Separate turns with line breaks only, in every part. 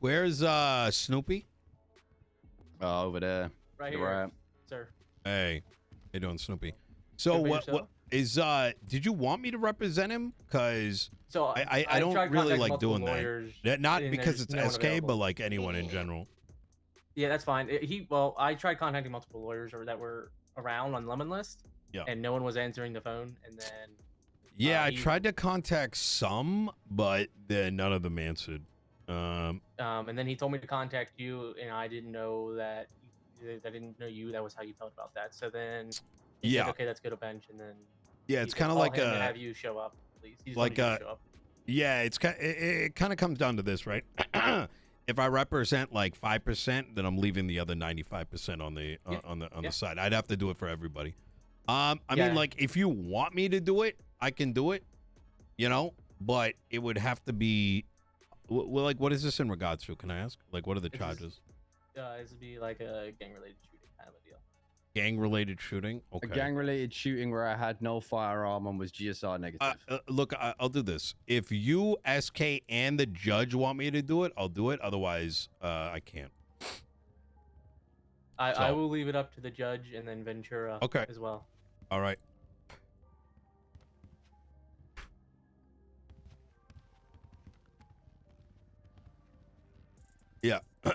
Where's Snoopy?
Over there.
Right here,
Right.
sir.
Hey, how you doing, Snoopy? So
Good for
what
yourself?
is did you want me to represent him? Cause
So
I don't
tried
really
contacting
like
multiple
doing
lawyers,
that. Not
and
because
there's
it's
no one
SK,
available.
but like anyone in general.
Yeah, that's fine. Well, I tried contacting multiple lawyers that were around on Lemon List.
Yeah.
And no one was answering the phone, and then.
Yeah, I tried to contact some, but then none of them answered.
And then he told me to contact you, and I didn't know that. I didn't know you. That was how you felt about that. So then. He said, okay, let's go to bench, and then.
Yeah, it's kind of like
a. Have you show up, please? He's
like
show up.
Yeah, it kind of comes down to this, right? If I represent like 5%, then I'm leaving the other 95% on the the side. I'd have to do it for everybody. I mean, like, if you want me to do it, I can do it, you know, but it would have to be, well, like, what is this in regards to? Can I ask? Like, what are the charges?
This would be like a gang-related shooting kind of a deal.
Gang-related shooting? Okay.
A gang-related shooting where I had no firearm and was GSR negative.
Look, I'll do this. If you, SK, and the judge want me to do it, I'll do it. Otherwise, I can't.
I will leave it up to the judge and then Ventura as well.
All right. Yeah.
Your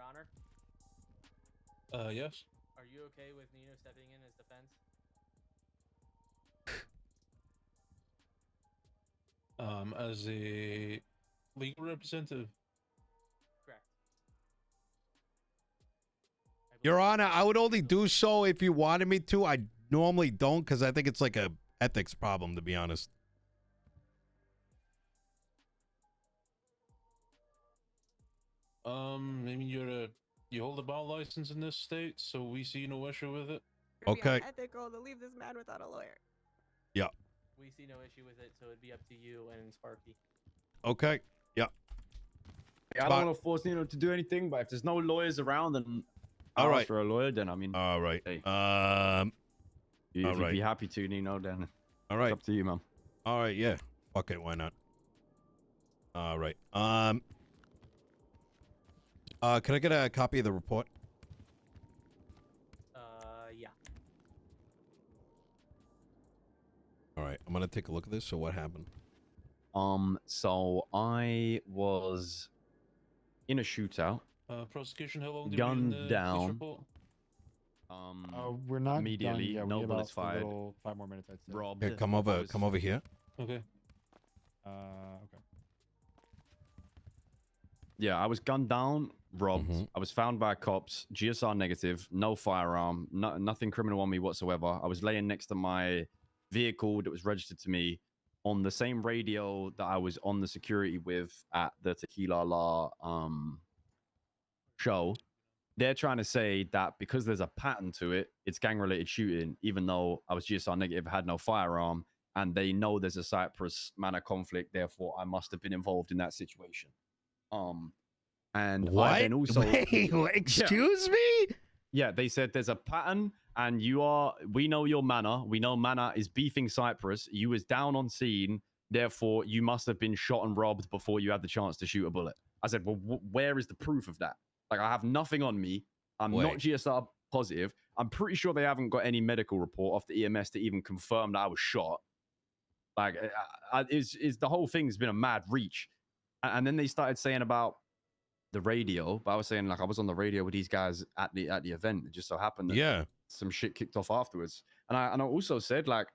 Honor?
Yes.
Are you okay with Nino stepping in as defense?
As a legal representative.
Correct.
Your Honor, I would only do so if you wanted me to. I normally don't because I think it's like a ethics problem, to be honest.
I mean, you hold a bar license in this state, so we see no issue with it.
Okay.
Ethical to leave this man without a lawyer.
Yeah.
We see no issue with it, so it'd be up to you and Sparky.
Okay. Yeah.
I don't want to force Nino to do anything, but if there's no lawyers around, then I'll ask for a lawyer. Then I mean,
all right.
Hey,
if
you'd be happy to, Nino, then
all right.
It's up to you, man.
All right. Yeah. Fuck it. Why not? All right. Can I get a copy of the report?
Yeah.
All right. I'm gonna take a look at this. So what happened?
So I was in a shootout.
Prosecution, how long did
gunned
you
down.
report?
We're not
immediately.
done yet.
No
we have
bullets
about
fired.
5 more minutes, I'd say.
Robbed.
Here, come over here.
Okay.
Okay.
Yeah, I was gunned down, robbed. I was found by cops, GSR negative, no firearm, nothing criminal on me whatsoever. I was laying next to my vehicle that was registered to me on the same radio that I was on the security with at the Tequila La show. They're trying to say that because there's a pattern to it, it's gang-related shooting, even though I was GSR negative, had no firearm, and they know there's a Cyprus manor conflict, therefore I must have been involved in that situation. And
what?
I then also
Wait, excuse me?
Yeah, they said there's a pattern, and we know your manor. We know manor is beefing Cyprus. You was down on scene, therefore you must have been shot and robbed before you had the chance to shoot a bullet. I said, well, where is the proof of that? Like, I have nothing on me. I'm not GSR positive. I'm pretty sure they haven't got any medical report off the EMS to even confirm that I was shot. Like, the whole thing's been a mad reach. And then they started saying about the radio, but I was saying, like, I was on the radio with these guys at the event. It just so happened that some shit kicked off afterwards. And I also said, like,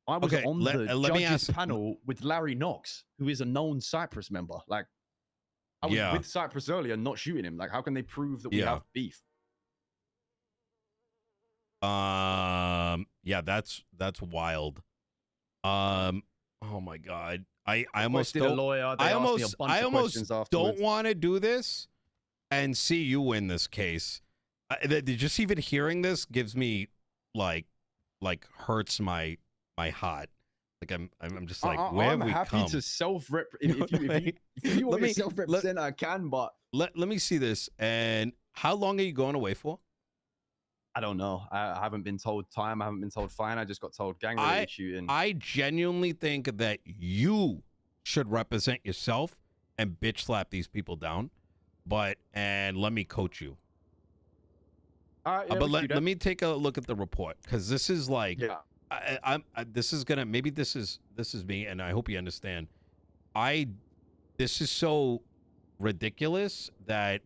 I was on the judges panel with Larry Knox, who is a known Cyprus member. Like, I was with Cyprus earlier, not shooting him. Like, how can they prove that we have beef?
Yeah, that's wild. Oh my God. I almost don't want to do this and see you win this case. Just even hearing this gives me like hurts my heart. Like I'm just like, where have we come?
I'm happy to self-rep. If you want me to self-represent, I can. But
let me see this. And how long are you going away for?
I don't know. I haven't been told time. I haven't been told fine. I just got told gang-related shooting.
I genuinely think that you should represent yourself and bitch slap these people down, and let me coach you.
All right, yeah,
But let me take a look at the report, because this is like,
yeah.
this is gonna, maybe this is me, and I hope you understand. This is so ridiculous that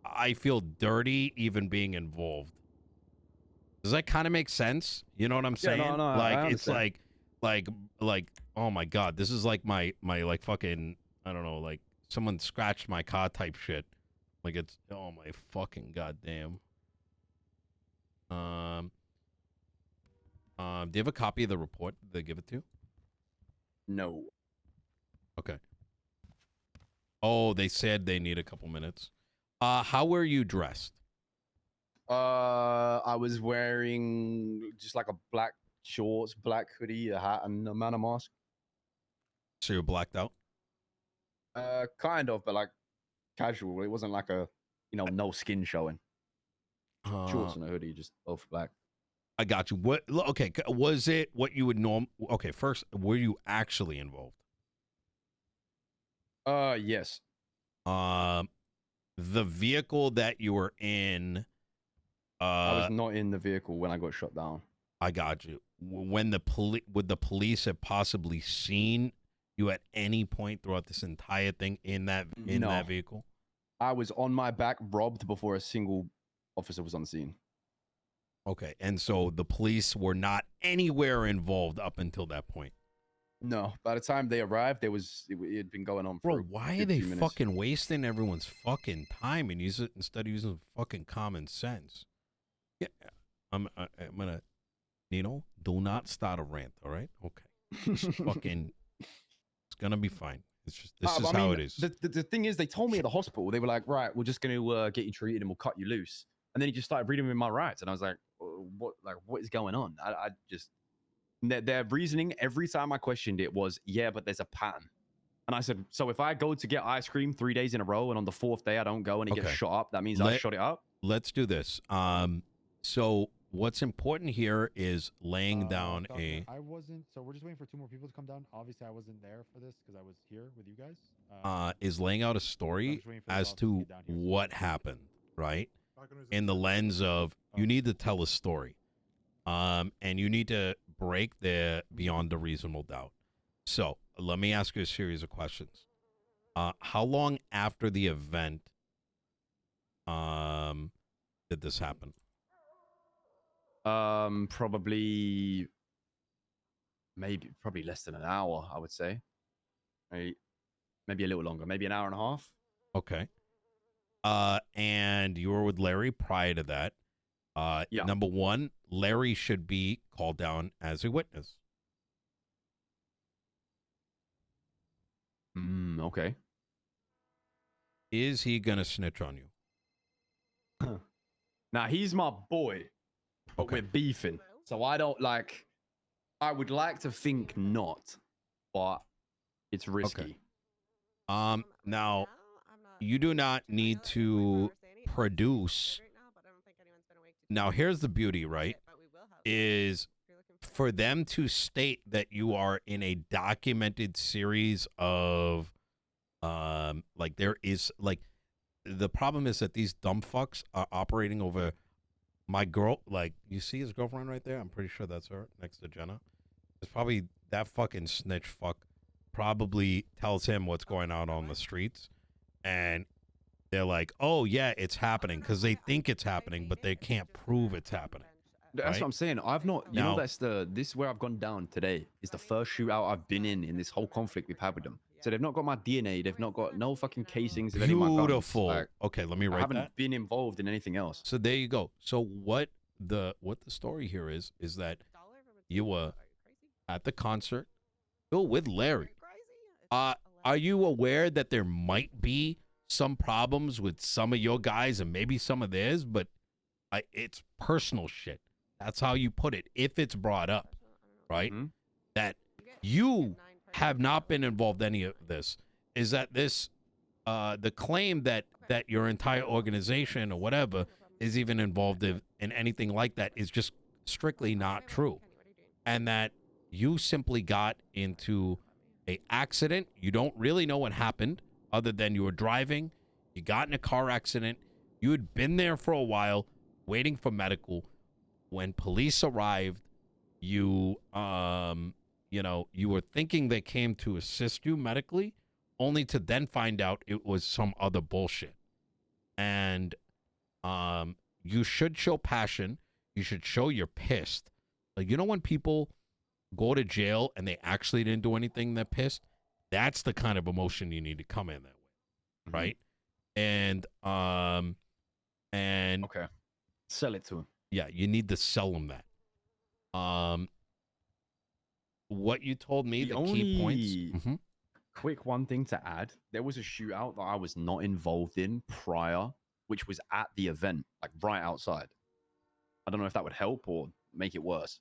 I feel dirty even being involved. Does that kind of make sense? You know what I'm saying?
Yeah, no,
like it's like oh my god, this is like my like fucking, I don't know, like someone scratched my car type shit. Like it's, oh my fucking goddamn. Do you have a copy of the report they give it to you?
No.
Okay. Oh, they said they need a couple minutes. How were you dressed?
I was wearing just like a black shorts, black hoodie, a hat, and a man of mask.
So you're blacked out?
Kind of, but like casual. It wasn't like a, no skin showing. Shorts and a hoodie, just both black.
I got you. What? Okay, was it what you would Okay, first, were you actually involved?
Yes.
The vehicle that you were in.
I was not in the vehicle when I got shot down.
I got you. When would the police have possibly seen you at any point throughout this entire thing in that vehicle?
I was on my back, robbed before a single officer was on the scene.
Okay, and so the police were not anywhere involved up until that point.
No, by the time they arrived, it had been going on for.
Bro, why are they fucking wasting everyone's fucking time and instead of using fucking common sense? Yeah, I'm gonna, Nino, do not start a rant, all right? Okay, fucking, it's gonna be fine. It's just this is how it is.
The thing is, they told me at the hospital, they were like, right, we're just gonna get you treated and we'll cut you loose. And then he just started reading me my rights, and I was like, what is going on? I just, their reasoning every time I questioned it was, yeah, but there's a pattern. And I said, so if I go to get ice cream 3 days in a row, and on the 4th day I don't go and it gets shot up, that means I shot it up.
Let's do this. So what's important here is laying down a.
I wasn't. So we're just waiting for 2 more people to come down. Obviously, I wasn't there for this because I was here with you guys.
Is laying out a story as to what happened, right? In the lens of you need to tell a story, and you need to break there beyond a reasonable doubt. So let me ask you a series of questions. How long after the event did this happen?
Probably less than an hour, I would say. Maybe a little longer, maybe an hour and a half.
Okay. And you were with Larry prior to that.
Yeah.
Number one, Larry should be called down as a witness.
Okay.
Is he gonna snitch on you?
Now, he's my boy, but we're beefing. So I would like to think not, but it's risky.
Okay. Now, you do not need to produce. Now, here's the beauty, right? Is for them to state that you are in a documented series of, like there is, like, the problem is that these dumb fucks are operating over my girl. Like, you see his girlfriend right there? I'm pretty sure that's her next to Jenna. It's probably that fucking snitch fuck probably tells him what's going on the streets. And they're like, oh, yeah, it's happening, because they think it's happening, but they can't prove it's happening.
That's what I'm saying. I've not, this is where I've gone down today. It's the first shootout I've been in this whole conflict we've had with them. So they've not got my DNA. They've not got no fucking casings of any of my guns.
Beautiful. Like, okay, let me write that.
I haven't been involved in anything else.
So there you go. So what the story here is that you were at the concert, still with Larry. Are you aware that there might be some problems with some of your guys and maybe some of theirs, but it's personal shit. That's how you put it. If it's brought up, right? Mm-hmm. That you have not been involved in any of this. Is that this, the claim that your entire organization or whatever is even involved in anything like that is just strictly not true. And that you simply got into a accident. You don't really know what happened other than you were driving. You got in a car accident. You had been there for a while waiting for medical. When police arrived, you you were thinking they came to assist you medically, only to then find out it was some other bullshit. And you should show passion. You should show you're pissed. Like, when people go to jail and they actually didn't do anything, they're pissed. That's the kind of emotion you need to come in that way, right? And
okay, sell it to him.
Yeah, you need to sell them that. What you told me, the key points.
Quick one thing to add: there was a shootout that I was not involved in prior, which was at the event, like right outside. I don't know if that would help or make it worse.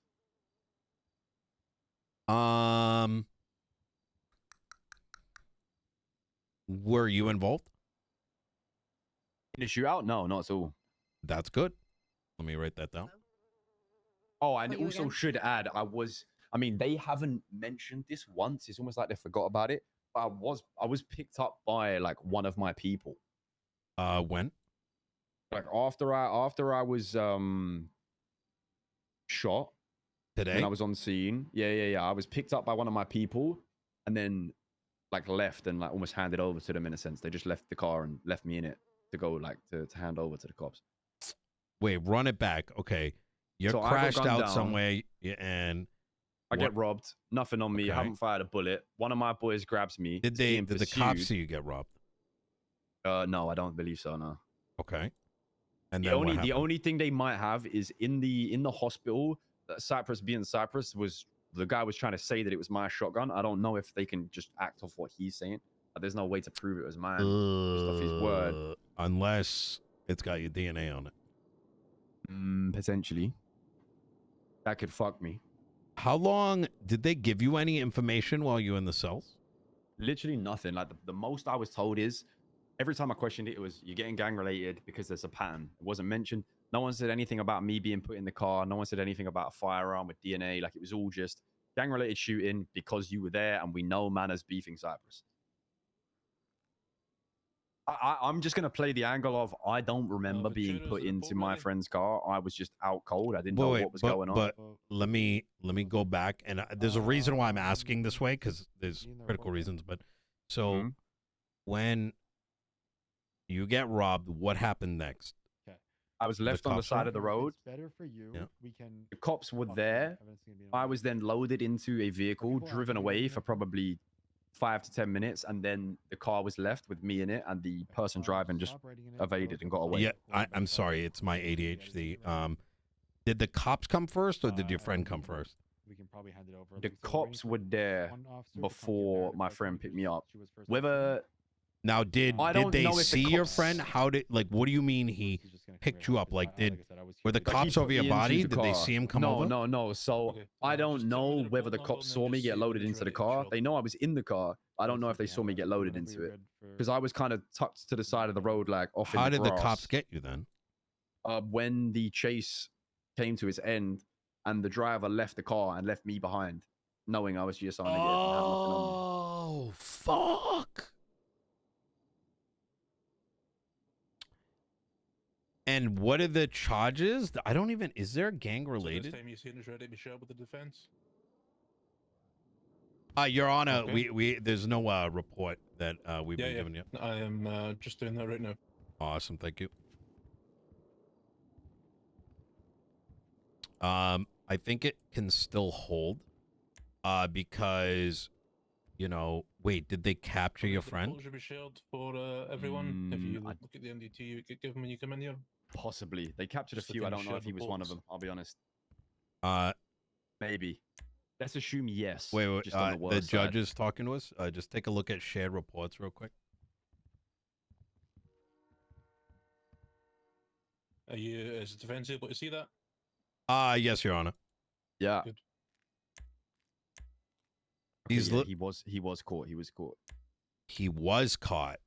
Were you involved
in a shootout? No, not at all.
That's good. Let me write that down.
Oh, and also should add, I mean, they haven't mentioned this once. It's almost like they forgot about it. But I was picked up by like one of my people.
When?
Like after I was shot.
Today?
And I was on scene. Yeah. I was picked up by one of my people and then like left and like almost handed over to them in a sense. They just left the car and left me in it to go like to hand over to the cops.
Wait, run it back. Okay. You're
So
crashed out somewhere and
I get robbed. Nothing on me.
Okay.
I haven't fired a bullet. One of my boys grabs me.
Did the cops see you get robbed?
No, I don't believe so, no.
Okay. And
the only thing they might have is in the hospital, Cyprus being Cyprus, was the guy was trying to say that it was my shotgun. I don't know if they can just act off what he's saying. There's no way to prove it was mine. Just off his word.
Unless it's got your DNA on it.
Potentially. That could fuck me.
How long did they give you any information while you were in the cells?
Literally nothing. Like the most I was told is every time I questioned it, it was you're getting gang related because there's a pattern. It wasn't mentioned. No one said anything about me being put in the car. No one said anything about a firearm with DNA. Like it was all just gang related shooting because you were there and we know Mana's beefing Cyprus. I'm just going to play the angle of I don't remember being put into my friend's car. I was just out cold. I didn't know what was going on.
But let me go back. And there's a reason why I'm asking this way because there's critical reasons. But so when you get robbed, what happened next?
I was left on the side of the road.
It's better for you.
Yeah.
The cops were there. I was then loaded into a vehicle, driven away for probably 5 to 10 minutes, and then the car was left with me in it, and the person driving just evaded and got away.
Yeah, I'm sorry, it's my ADHD. Did the cops come first, or did your friend come first?
We can probably hand it over.
The cops were there before my friend picked me up. Whether
now did they see your friend? How did what do you mean he picked you up? Like were the cops over your body? Did they see him come over?
No. So I don't know whether the cops saw me get loaded into the car. They know I was in the car. I don't know if they saw me get loaded into it because I was kind of tucked to the side of the road, like off.
How did the cops get you then?
When the chase came to its end and the driver left the car and left me behind, knowing I was just on to get and had nothing on me.
Oh fuck! And what are the charges? I don't even. Is there gang related?
So this time you see ready to be shared with the defense.
Your Honor, we there's no report that we've been given yet.
I am just doing that right now.
Awesome, thank you. I think it can still hold, because, wait, did they capture your friend?
Should be shared for everyone. If you look at the MDT, you get given when you come in here.
Possibly. They captured a few. I don't know if he was one of them. I'll be honest. Maybe. Let's assume yes.
Wait. The judge is talking to us. Just take a look at shared reports real quick.
Is the defense able to see that?
Yes, Your Honor.
Yeah.
Good.
Okay, he was caught. He was caught.
He was caught.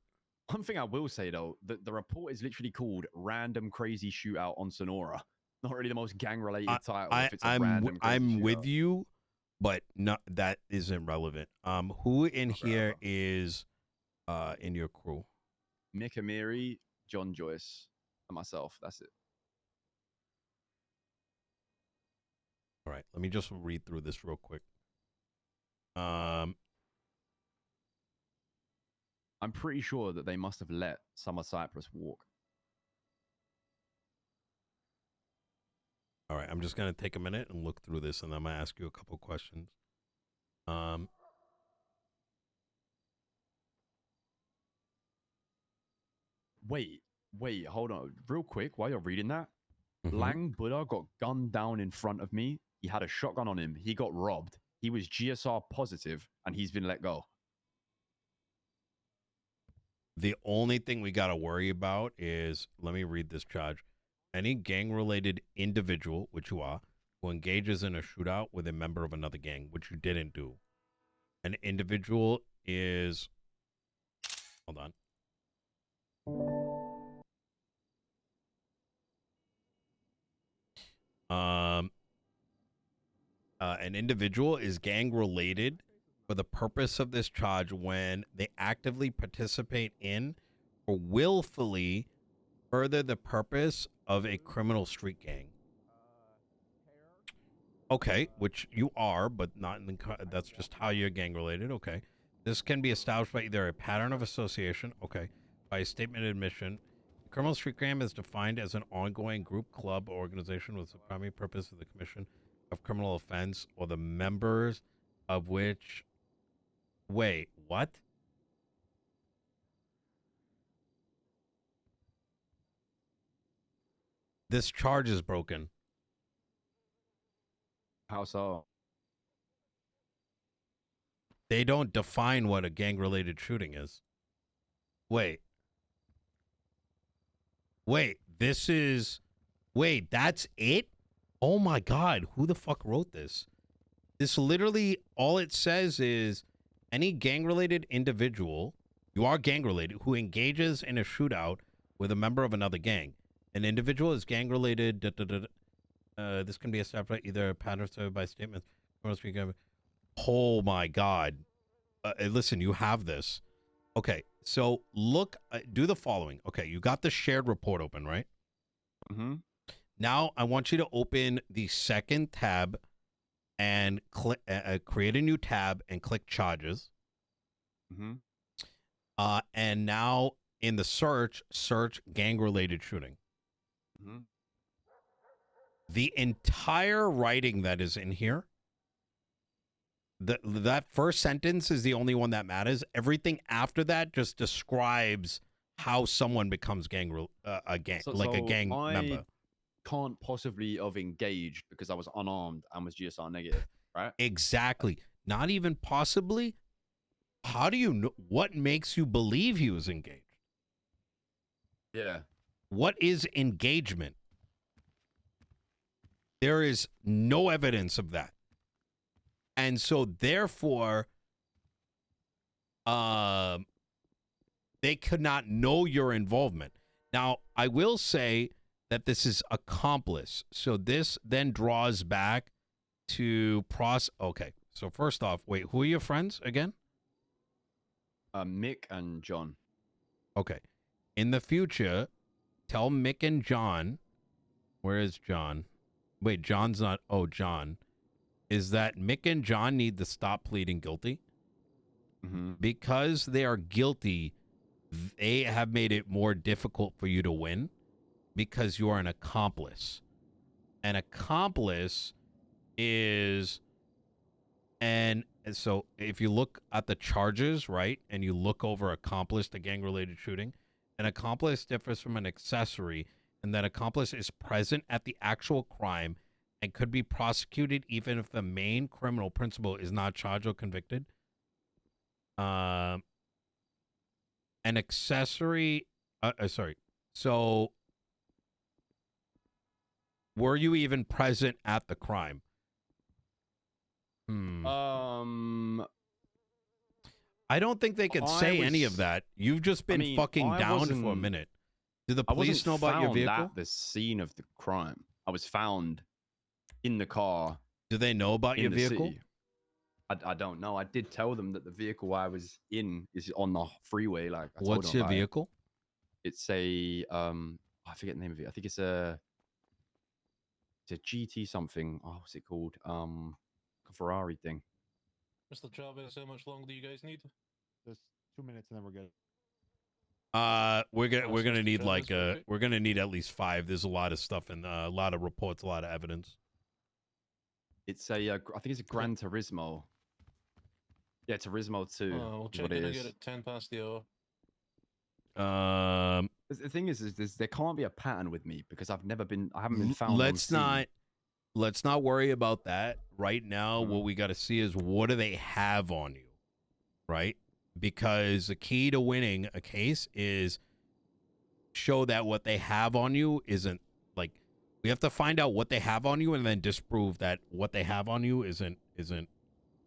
One thing I will say though, the report is literally called "Random Crazy Shootout on Sonora." Not really the most gang-related title. If it's a random crazy
I'm
shootout.
with you, but not that isn't relevant. Who in
Okay,
here
okay.
is in your crew?
Mick Amiri, John Joyce, and myself. That's it.
All right, let me just read through this real quick.
I'm pretty sure that they must have let Summer Cypress walk.
All right, I'm just gonna take a minute and look through this, and I'm gonna ask you a couple questions.
Wait, hold on, real quick. While you're reading that,
Mhm.
Lang Buddha got gunned down in front of me. He had a shotgun on him. He got robbed. He was GSR positive, and he's been let go.
The only thing we got to worry about is, let me read this charge. Any gang-related individual, which you are, who engages in a shootout with a member of another gang, which you didn't do. An individual is, hold on. An individual is gang-related for the purpose of this charge when they actively participate in or willfully further the purpose of a criminal street gang. Okay, which you are, but not in the. That's just how you're gang-related. Okay, this can be established by either a pattern of association. Okay, by a statement of admission. The criminal street gang is defined as an ongoing group, club, or organization with the primary purpose of the commission of criminal offense or the members of which. Wait, what? This charge is broken.
How so?
They don't define what a gang-related shooting is. Wait, this is... Wait, that's it? Oh my God, who the fuck wrote this? This literally, all it says is, any gang-related individual, you are gang-related, who engages in a shootout with a member of another gang. An individual is gang-related, this can be established by either a pattern served by statements. Oh my God. Listen, you have this. Okay, so look, do the following. Okay, you got the shared report open, right?
Mm-hmm.
Now I want you to open the second tab and click, create a new tab and click charges.
Mm-hmm.
And now in the search gang-related shooting.
Mm-hmm.
The entire writing that is in here, that first sentence is the only one that matters. Everything after that just describes how someone becomes a gang member.
Can't possibly have engaged because I was unarmed and was GSR negative, right?
Exactly. Not even possibly. How do you know? What makes you believe he was engaged?
Yeah.
What is engagement? There is no evidence of that. And so therefore, they could not know your involvement. Now, I will say that this is accomplice. So this then draws back to Okay. So first off, wait, who are your friends again?
Mick and John.
Okay. In the future, tell Mick and John. Where is John? Wait, John's not. Oh, John. Is that Mick and John need to stop pleading guilty?
Mm-hmm.
Because they are guilty, they have made it more difficult for you to win because you are an accomplice. An accomplice is... And so if you look at the charges, right, and you look over accomplice to gang-related shooting, an accomplice differs from an accessory in that accomplice is present at the actual crime and could be prosecuted even if the main criminal principal is not charged or convicted. An accessory... sorry. So were you even present at the crime? I don't think they could say any of that. You've just been fucking down for a minute. Do the police know about your vehicle?
At the scene of the crime. I was found in the car.
Do they know about your vehicle?
City. I don't know. I did tell them that the vehicle I was in is on the freeway. Like,
what's your vehicle?
It's a I forget the name of it. I think it's a GT something. Oh, what's it called? A Ferrari thing.
Mr. Chavez, how much longer do you guys need?
Just 2 minutes and then we're good.
We're gonna need like we're gonna need at least 5. There's a lot of stuff and a lot of reports, a lot of evidence.
It's a I think it's a Gran Turismo. Yeah, Turismo 2.
Oh, we'll check in again at 10 past the hour.
The thing is there can't be a pattern with me because I haven't been found.
Let's not worry about that right now. What we got to see is what do they have on you, right? Because the key to winning a case is show that what they have on you isn't like we have to find out what they have on you and then disprove that what they have on you isn't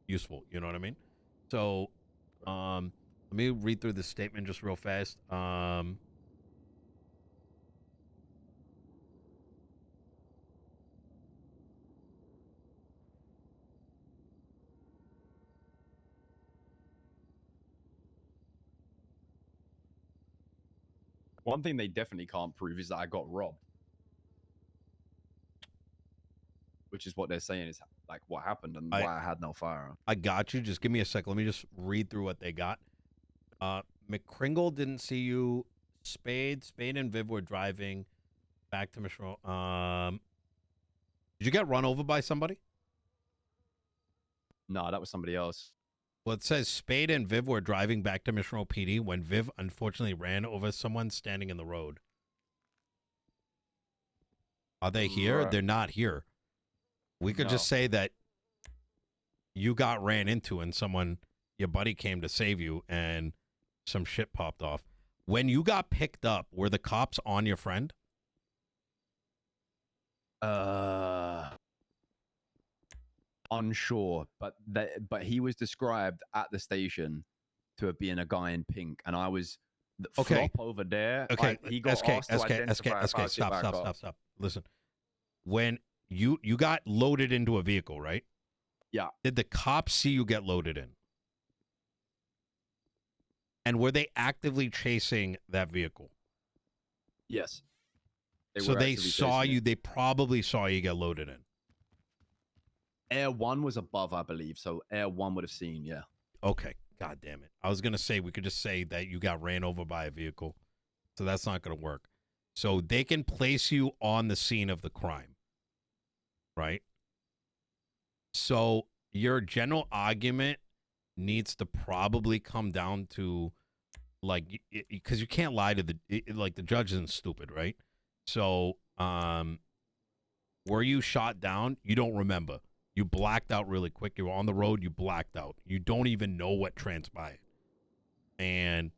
useful. You know what I mean? So, let me read through this statement just real fast.
One thing they definitely can't prove is that I got robbed. Which is what they're saying is like what happened and why I had no firearm.
I got you. Just give me a sec. Let me just read through what they got. McCringle didn't see you. Spade and Viv were driving back to Mission. Did you get run over by somebody?
No, that was somebody else.
Well, it says Spade and Viv were driving back to Mission PD when Viv unfortunately ran over someone standing in the road. Are they here?
Right.
They're not here. We could just say that you got ran into and your buddy came to save you and some shit popped off. When you got picked up, were the cops on your friend?
Unsure, but he was described at the station to have been a guy in pink, and I was flop over there.
Okay,
he got asked to identify.
Stop. Listen, when you got loaded into a vehicle, right?
Yeah.
Did the cops see you get loaded in? And were they actively chasing that vehicle?
Yes.
So they saw you. They probably saw you get loaded in.
Air 1 was above, I believe. So Air 1 would have seen, yeah.
Okay. God damn it. I was going to say we could just say that you got ran over by a vehicle. So that's not going to work. So they can place you on the scene of the crime. Right? So your general argument needs to probably come down to, like, because you can't lie to the judge isn't stupid, right? So, were you shot down? You don't remember. You blacked out really quick. You were on the road. You blacked out. You don't even know what transpired. And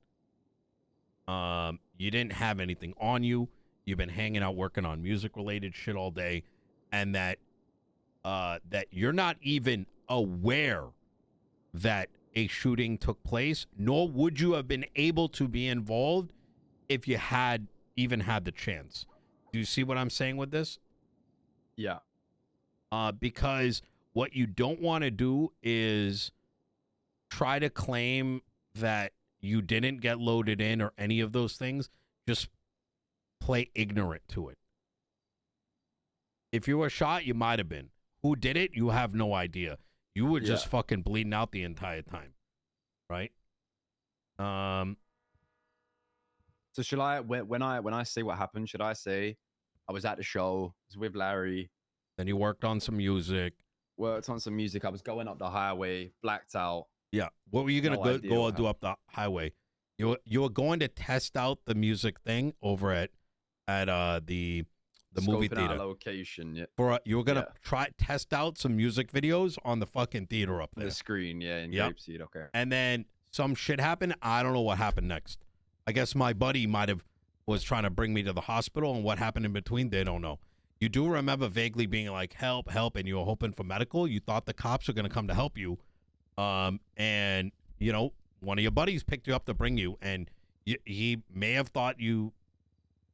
you didn't have anything on you. You've been hanging out working on music-related shit all day. And that you're not even aware that a shooting took place, nor would you have been able to be involved if you had even had the chance. Do you see what I'm saying with this?
Yeah.
Because what you don't want to do is try to claim that you didn't get loaded in or any of those things. Just play ignorant to it. If you were shot, you might have been. Who did it? You have no idea. You were just fucking bleeding out the entire time. Right?
So should I, when I say what happened, should I say I was at the show, I was with Larry.
Then you worked on some music.
Worked on some music. I was going up the highway, blacked out.
Yeah. What were you going to go do up the highway? You were going to test out the music thing over at the movie theater
location. Yeah.
You were gonna test out some music videos on the fucking theater up there.
The screen, yeah, in Grapeseed. Okay.
And then some shit happened. I don't know what happened next. I guess my buddy was trying to bring me to the hospital, and what happened in between, they don't know. You do remember vaguely being like, help, and you were hoping for medical. You thought the cops were gonna come to help you. And you know, one of your buddies picked you up to bring you, and he may have thought you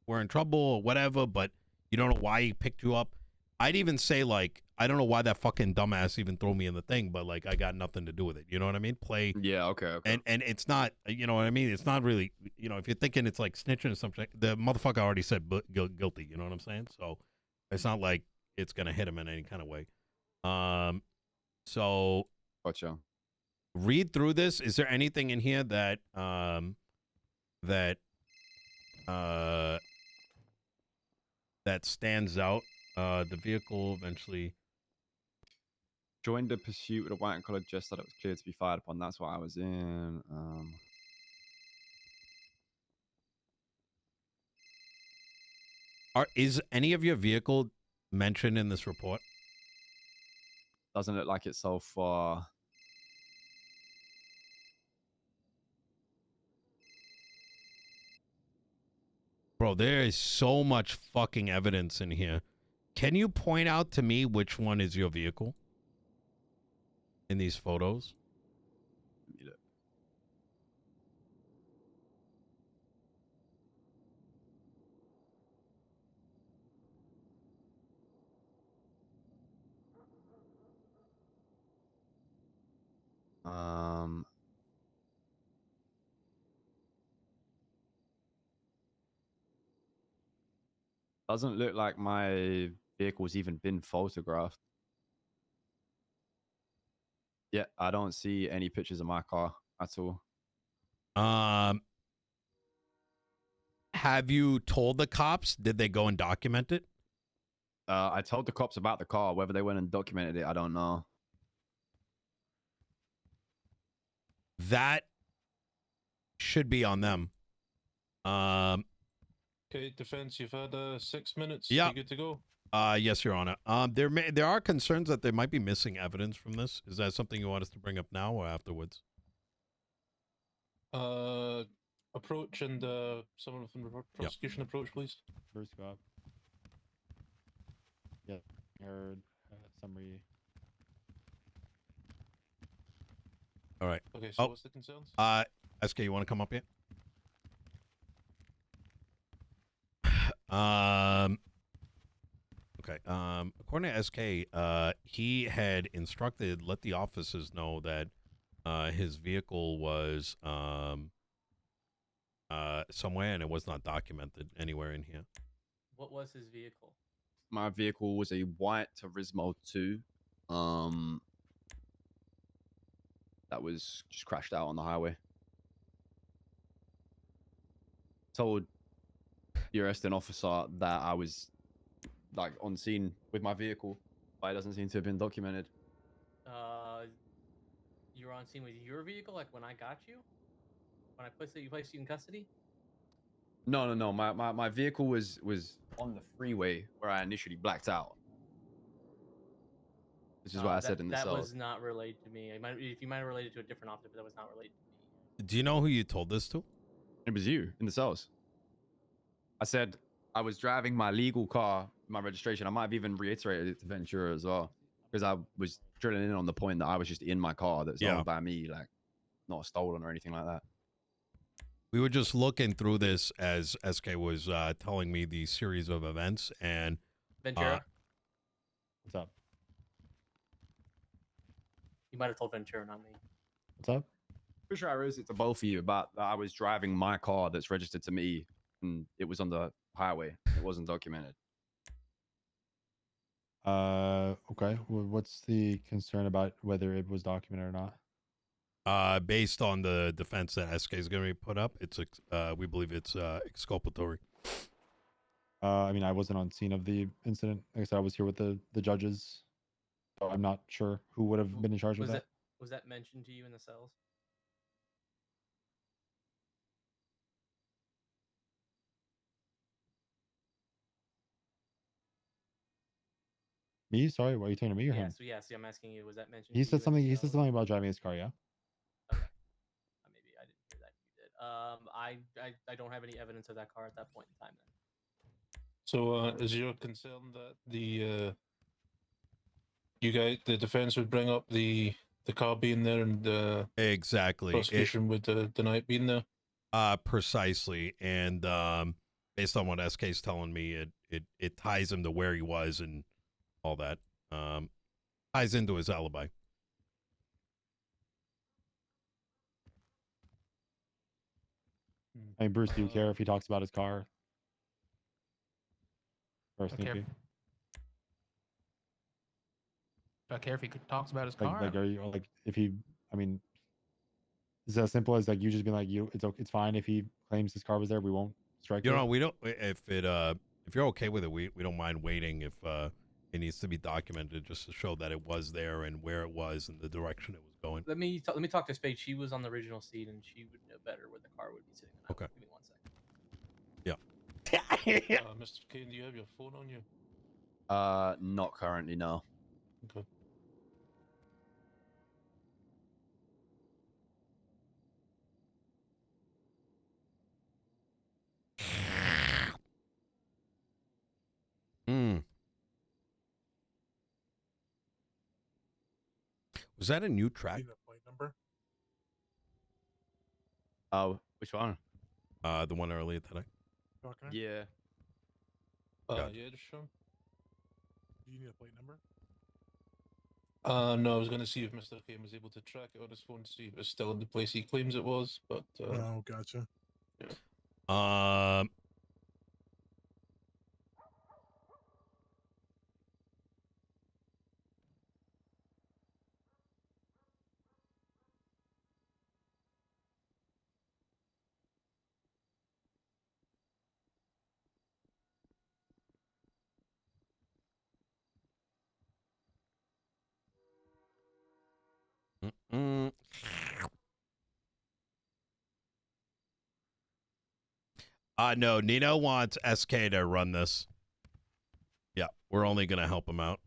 were in trouble or whatever, but you don't know why he picked you up. I'd even say, like, I don't know why that fucking dumbass even threw me in the thing, but, like, I got nothing to do with it. You know what I mean?
Yeah, okay.
And it's not, you know what I mean? It's not really, you know, if you're thinking it's like snitching or something, the motherfucker already said guilty. You know what I'm saying? So it's not like it's going to hit him in any kind of way. So
Gotcha.
read through this. Is there anything in here that, that stands out? The vehicle eventually
Joined a pursuit with a white and coloured jester that was clear to be fired upon. That's what I was in.
is any of your vehicle mentioned in this report?
Doesn't look like it so far.
Bro, there is so much fucking evidence in here. Can you point out to me which one is your vehicle in these photos?
Doesn't look like my vehicle's even been photographed. Yeah, I don't see any pictures of my car at all.
Have you told the cops? Did they go and document it?
I told the cops about the car. Whether they went and documented it, I don't know.
That should be on them.
Okay, defense, you've had 6 minutes.
Yeah.
You good to go?
Yes, Your Honor. There are concerns that there might be missing evidence from this. Is that something you want us to bring up now or afterwards?
Approach and someone from the prosecution approach, please.
First go up. Yeah, heard summary.
All right.
Okay, so what's the concerns?
SK, you want to come up here? Okay. According to SK, he had let the officers know that his vehicle was somewhere and it was not documented anywhere in here.
What was his vehicle?
My vehicle was a white Turismo 2. That was just crashed out on the highway. Told the arresting officer that I was like on scene with my vehicle, but it doesn't seem to have been documented.
You were on scene with your vehicle, like when I got you? When I placed you in custody?
No. My vehicle was on the freeway where I initially blacked out. This is what I said in the cell.
That was not related to me. If you might have related to a different officer, but that was not related to me.
Do you know who you told this to?
It was you in the cells. I said I was driving my legal car, my registration. I might have even reiterated it to Ventura as well, because I was drilling in on the point that I was just in my car that's owned by me, like not stolen or anything like that.
We were just looking through this as SK was telling me the series of events, and
Ventura?
What's up?
You might have told Ventura, not me.
What's up?
Pretty sure I raised it to both of you about that I was driving my car that's registered to me, and it was on the highway. It wasn't documented.
Okay. What's the concern about whether it was documented or not?
Based on the defense that SK is going to be put up, it's we believe it's exculpatory.
I mean, I wasn't on scene of the incident. Like I said, I was here with the judges. So I'm not sure who would have been in charge of that.
Was that mentioned to you in the cells?
Me? Sorry, why are you talking to me or him?
Yeah, so I'm asking you, was that mentioned?
He said something. He said something about driving his car. Yeah.
Okay. Maybe I didn't hear that. You did. I don't have any evidence of that car at that point in time. Then.
So is your concern that the defense would bring up the the car being there and the
Exactly.
prosecution would deny it being there.
Precisely. And based on what SK's telling me, it ties him to where he was and all that. Ties into his alibi.
I mean, Bruce, do you care if he talks about his car? Or
I care.
Snoopy?
Do I care if he talks about his car?
Like, are you like if he? I mean, is it as simple as like you just being like it's fine if he claims his car was there, we won't strike.
You know, we don't if you're okay with it, we don't mind waiting if it needs to be documented just to show that it was there and where it was and the direction it was going.
Let me talk to Spade. She was on the original seat and she would know better where the car would be sitting.
Okay.
Give me 1 second.
Mr. Kane, do you have your phone on you?
Not currently, no.
Okay.
Was that a new track?
Need a plate number?
Oh, which one?
The one earlier today.
Talking?
Yeah.
Yeah, just show 'em.
Do you need a plate number?
No, I was going to see if Mr. Kane was able to track it on his phone to see if it was still in the place he claims it was, but
Oh, gotcha.
No, Nino wants SK to run this. Yeah, we're only gonna help him out.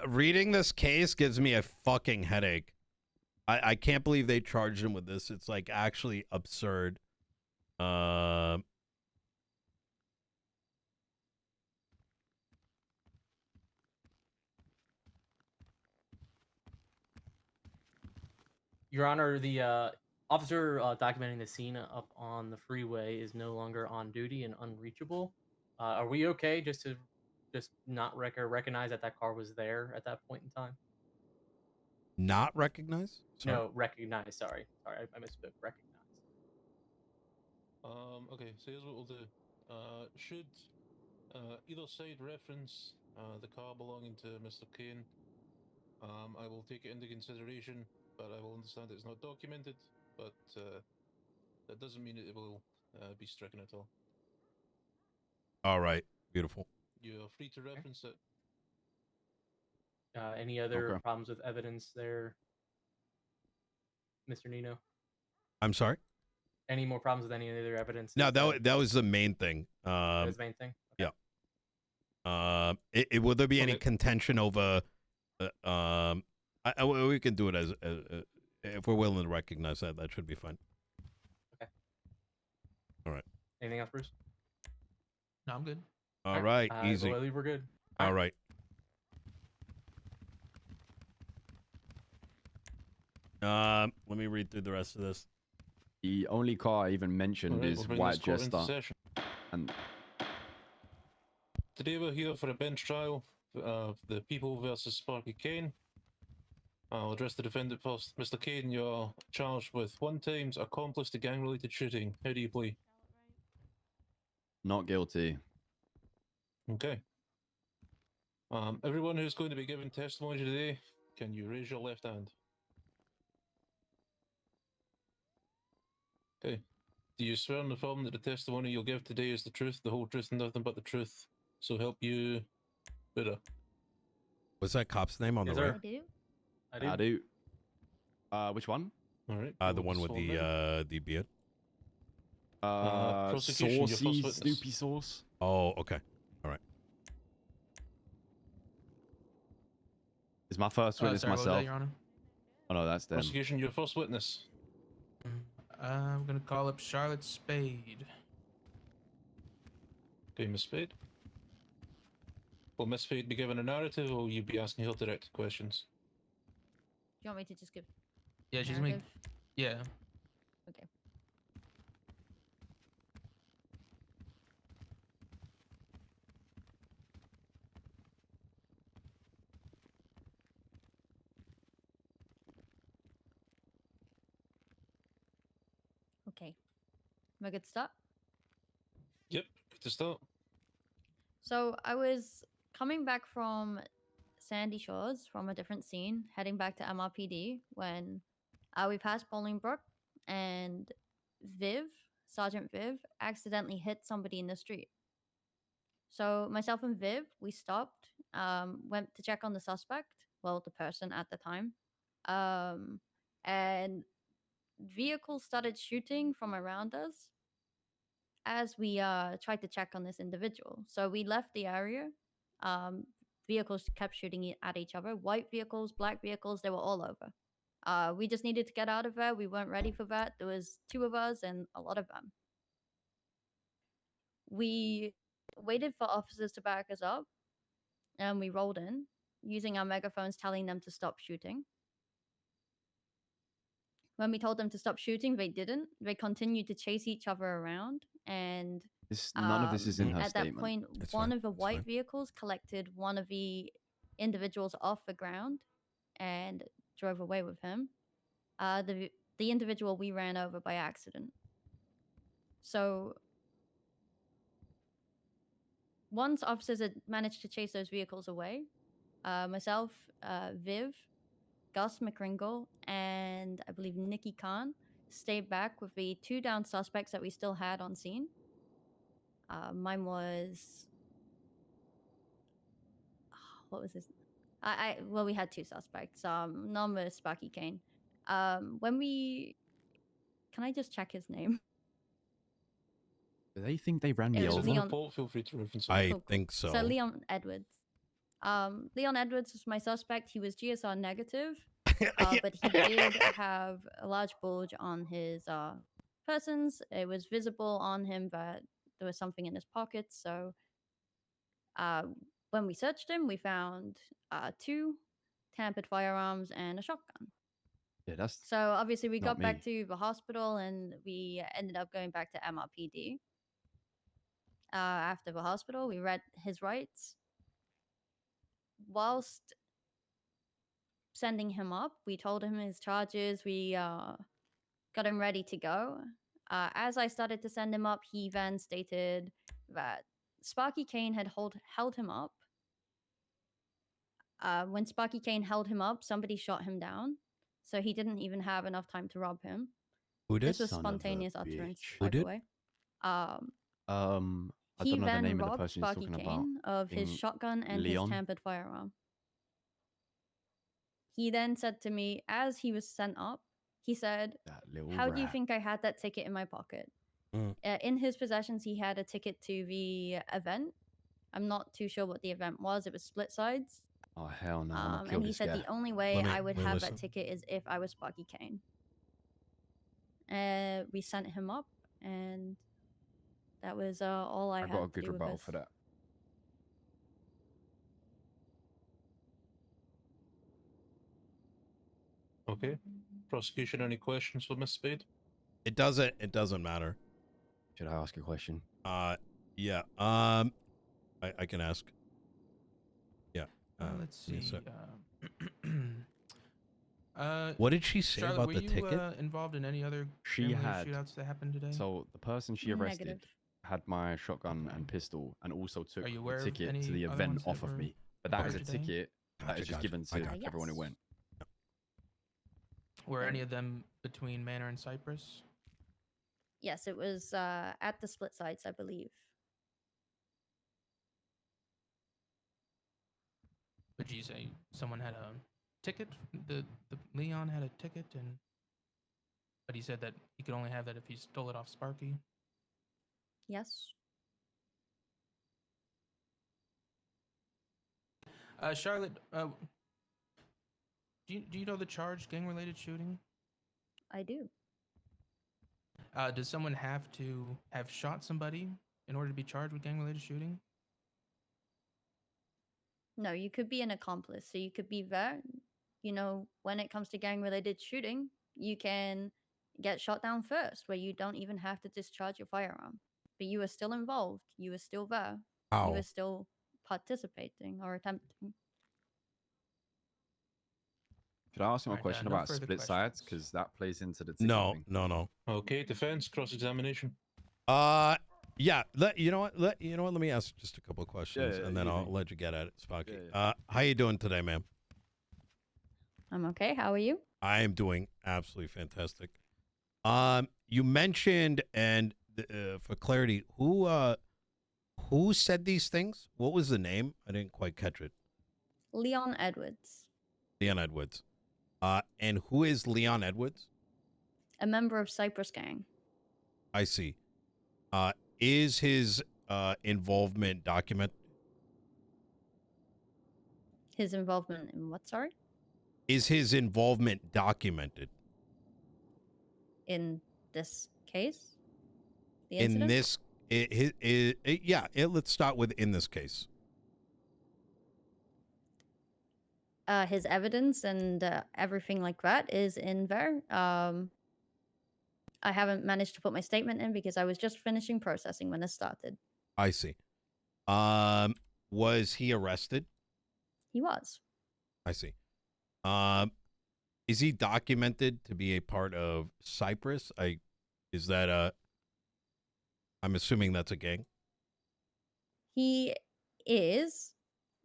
Reading this case gives me a fucking headache. I can't believe they charged him with this. It's like actually absurd.
Your Honor, the officer documenting the scene up on the freeway is no longer on duty and unreachable. Are we okay just to not recognize that car was there at that point in time?
Not recognize? Sorry.
No, recognize. Sorry, I misspoke. Recognize.
Okay, so here's what we'll do. Should either side reference the car belonging to Mr. Kane, I will take it into consideration, but I will understand it's not documented, but that doesn't mean it will be stricken at all.
All right, beautiful.
You're free to reference it.
Any other problems with evidence there, Mr. Nino?
I'm sorry?
Any more problems with any other evidence?
No, that was the main thing.
That was the main thing?
Okay. Yeah. Will there be any contention over... we can do it as if we're willing to recognize that. That should be fine.
Okay.
All right.
Anything else, Bruce?
No, I'm good.
All right. Easy.
I believe we're good.
All right. Let me read through the rest of this.
The only car I even mentioned is White Jester. And
today we're here for a bench trial of the People versus Sparky Kane. I'll address the defendant first. Mr. Kane, you're charged with 1 times accomplice to gang-related shooting. How do you plead?
Not guilty.
Okay. Everyone who's going to be giving testimony today, can you raise your left hand? Okay. Do you swear on the film that the testimony you'll give today is the truth, the whole truth, and nothing but the truth? So help you, Buddha.
What's that cop's name on the right?
I do. Which one?
All right.
The one with the beard.
Saucy Snoopy sauce.
Oh, okay. All right.
Is my first witness
Sorry, what was that,
myself?
Your Honor?
Oh no, that's them.
Prosecution, your first witness.
I'm gonna call up Charlotte Spade.
Okay, Miss Spade. Will Miss Spade be given a narrative, or will you be asking her direct questions?
Do you want me to just give
Yeah, she's me.
narrative?
Yeah.
Okay. Okay. Am I good to start?
Yep, good to start.
So I was coming back from Sandy Shores from a different scene, heading back to MRPD when we passed Bolingbrook and Sergeant Viv, accidentally hit somebody in the street. So myself and Viv, we stopped, went to check on the suspect, well, the person at the time, and vehicles started shooting from around us as we tried to check on this individual. So we left the area. Vehicles kept shooting at each other. White vehicles, black vehicles, they were all over. We just needed to get out of there. We weren't ready for that. There was 2 of us and a lot of them. We waited for officers to back us up, and we rolled in using our megaphones, telling them to stop shooting. When we told them to stop shooting, they didn't. They continued to chase each other around, and
None of this is in her
at
statement.
that point,
It's
one
fine,
of the
it's
white
fine.
vehicles collected one of the individuals off the ground and drove away with him. The individual we ran over by accident. So once officers had managed to chase those vehicles away, myself, Viv, Gus McCringle, and I believe Nikki Khan stayed back with the 2 down suspects that we still had on scene. Mine was... what was his... well, we had 2 suspects. None was Sparky Kane. When we... Can I just check his name?
Do they think they ran me
It was
Yes,
over?
on the
Leon-
report, feel free to reference it.
I think so.
So Leon Edwards. Leon Edwards was my suspect. He was GSR negative, but he did have a large bulge on his persons. It was visible on him that there was something in his pockets. So when we searched him, we found 2 tampered firearms and a shotgun.
Yeah, that's
So obviously we
not
got back
me.
to the hospital and we ended up going back to MRPD. After the hospital, we read his rights. Whilst sending him up, we told him his charges. We got him ready to go. As I started to send him up, he then stated that Sparky Kane had held him up. When Sparky Kane held him up, somebody shot him down. So he didn't even have enough time to rob him.
Who did?
This was
Son of a
spontaneous utterance,
bitch.
Who
by the
did?
way.
I
He
don't know the
then
name of the
robbed
person he's
Sparky
talking about.
Kane of his
Think
shotgun and
Leon?
his tampered firearm. He then said to me, as he was sent up, he said,
That little
"How do you
rat.
think I had that ticket in my pocket?"
Mm.
In his possessions, he had a ticket to the event. I'm not too sure what the event was. It was split sides.
Oh hell no! I'm gonna kill
And he
this
said
guy.
the only way
Let me-
I would
let me
have
listen.
that ticket is if I was Sparky Kane. We sent him up, and that was all I
I
had
got a
to
good
do with
rebuttal
this.
for that.
Okay. Prosecution, any questions for Miss Spade?
It doesn't matter.
Should I ask a question?
Yeah. I can ask. Yeah.
Let's
give me a
see.
sec. What did she say
Charlotte,
about
were
the
you
ticket?
Involved in any other
She
family
had.
shootouts that happened today?
So the person she arrested
Negative.
had my shotgun
Okay.
and pistol, and also took
Are you
the
aware of
ticket to
any
the
other
event
ones that
off of
were
me. But that is a
fired today?
ticket that is just
Gotcha,
given to
gotcha.
everyone who
Yes.
went.
Were any of them between Manor and Cypress?
Yes, it was at the split sides, I believe.
Would you say someone had a ticket? The Leon had a ticket, but he said that he could only have that if he stole it off Sparky.
Yes.
Charlotte, do Do you know the charge, gang-related shooting?
I do.
Does someone have to have shot somebody in order to be charged with gang-related shooting?
No, you could be an accomplice. So you could be there. You know, when it comes to gang-related shooting, you can get shot down first, where you don't even have to discharge your firearm. But you are still involved. You are still there. You
How?
are still participating or attempting.
Could I ask him a
Alright,
question
no
about
further
split sides?
questions.
Because that plays into the ticket
No,
thing.
no.
Okay, defense, cross-examination.
Yeah. You know what? Let me ask just a couple of questions,
yeah,
and then
you
I'll
think.
let you get at it, Sparky.
Yeah.
How you doing today, ma'am?
I'm okay. How are you?
I am doing absolutely fantastic. You mentioned, and for clarity, who said these things? What was the name? I didn't quite catch it.
Leon Edwards,
Leon Edwards. And who is Leon Edwards?
a member of Cypress Gang.
I see. Is his involvement documented?
His involvement in what, sorry?
Is his involvement documented?
In this case? The
In
incident?
this, let's start with in this case.
His evidence and everything like that is in there. I haven't managed to put my statement in because I was just finishing processing when this started.
I see. Was he arrested?
He was.
I see. Is he documented to be a part of Cypress? Is that I'm assuming that's a gang.
He is,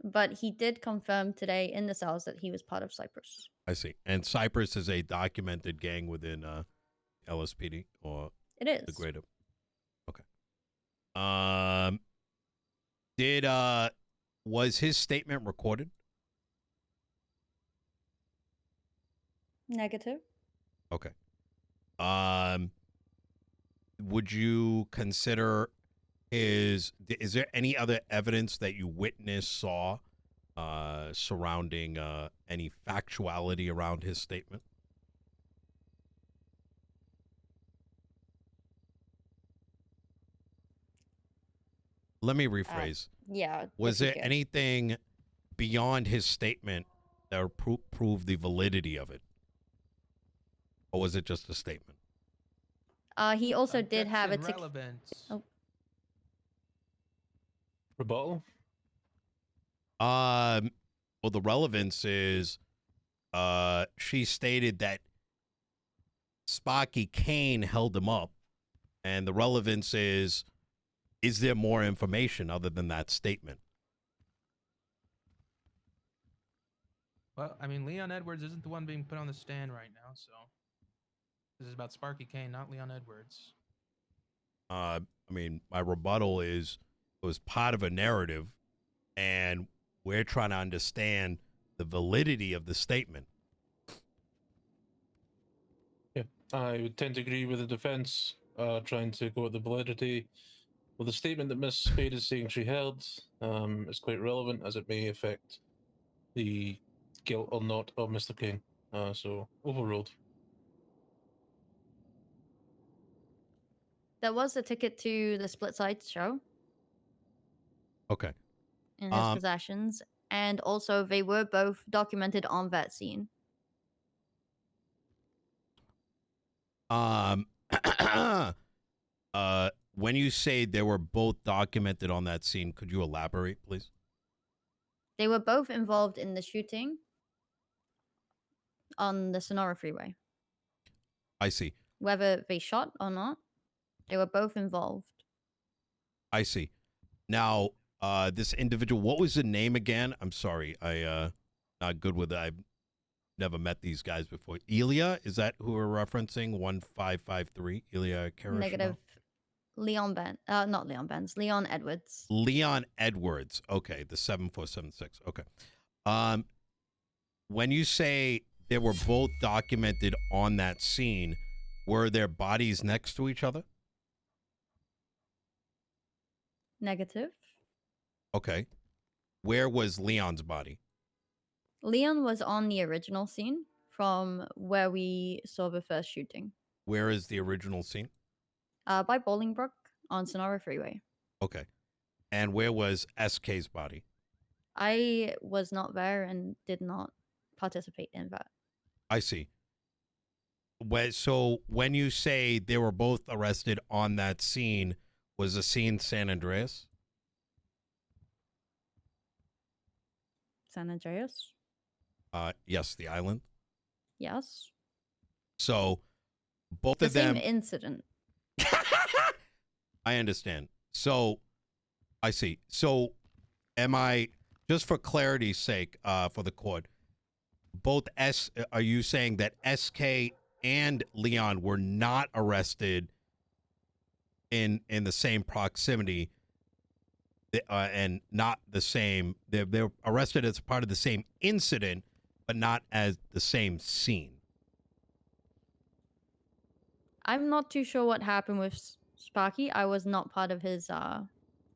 but he did confirm today in the cells that he was part of Cypress.
I see. And Cypress is a documented gang within LSPD or
It is.
the greater. Okay. Was his statement recorded?
Negative.
Okay. Would you consider is there any other evidence that you witnessed, saw, surrounding any factuality around his statement? Let me rephrase.
Yeah.
Was
if you
there
could.
anything beyond his statement that would prove the validity of it? Or was it just a statement?
He also did have a
Objection,
ticket.
relevance.
Oh.
Rebuttal?
Well, the relevance is she stated that Sparky Kane held him up, and the relevance is there more information other than that statement?
Well, I mean, Leon Edwards isn't the one being put on the stand right now, so this is about Sparky Kane, not Leon Edwards.
I mean, my rebuttal is it was part of a narrative, and we're trying to understand the validity of the statement.
Yeah, I would tend to agree with the defense, trying to go at the validity. Well, the statement that Miss Spade is saying she held is quite relevant, as it may affect the guilt or not of Mr. King. So, overruled.
There was a ticket to the Split Sides show
Okay.
in his possessions, and also they were both documented on that scene.
When you say they were both documented on that scene, could you elaborate, please?
They were both involved in the shooting on the Sonora Freeway.
I see.
Whether they shot or not, they were both involved.
I see. Now, this individual, what was the name again? I'm sorry. Not good with it. I've never met these guys before. Ilya, is that who we're referencing? 1553, Ilya Karashino?
Negative. Not Leon Benz. Leon Edwards.
Leon Edwards. Okay, the 7476. Okay. When you say they were both documented on that scene, were their bodies next to each other?
Negative.
Okay. Where was Leon's body?
Leon was on the original scene from where we saw the first shooting.
Where is the original scene?
By Bolingbrook on Sonora Freeway.
Okay. And where was SK's body?
I was not there and did not participate in that.
I see. So when you say they were both arrested on that scene, was the scene San Andreas?
San Andreas?
Yes, the island.
Yes.
So both
The
of
same
them.
incident.
I understand. So I see. So am I, just for clarity's sake, for the court, are you saying that SK and Leon were not arrested in the same proximity, and not the same? They're arrested as part of the same incident, but not as the same scene.
I'm not too sure what happened with Sparky. I was not part of his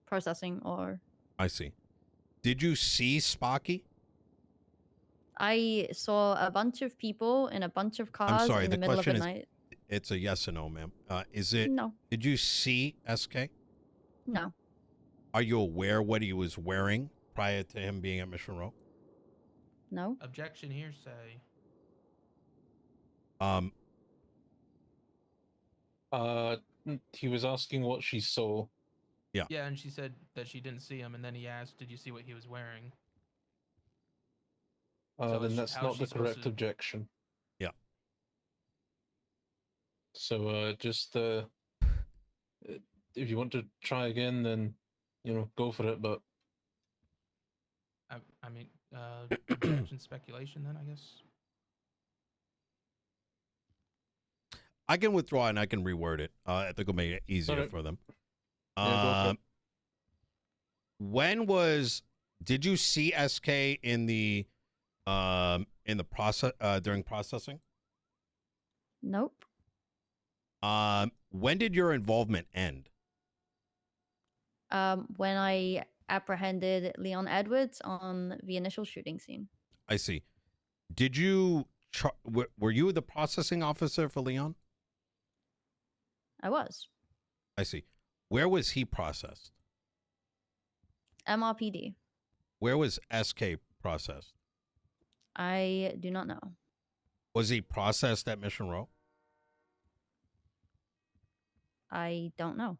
processing or.
I see. Did you see Sparky?
I saw a bunch of people in a bunch of cars
sorry,
in the
the
middle of the
question is-
night.
It's a yes or no, ma'am. Is it?
No.
Did you see SK?
No.
Are you aware what he was wearing prior to him being at Mission Row?
No.
Objection hearsay.
He was asking what she saw.
Yeah, and she said that she didn't see him, and then he asked, "Did you see what he was wearing?" So
Then
is
that's
how is
not
she
the
supposed
correct
to-
objection.
Yeah.
So just if you want to try again, then go for it. But
I mean, objection speculation. Then I guess.
I can withdraw and I can reword it. I think it'll make it easier
Alright.
for them.
Yeah, go for it.
Did you see SK in the process during processing?
Nope.
When did your involvement end?
When I apprehended Leon Edwards on the initial shooting scene.
I see. Did you were you the processing officer for Leon?
I was.
I see. Where was he processed?
MRPD.
Where was SK processed?
I do not know.
Was he processed at Mission Row?
I don't know.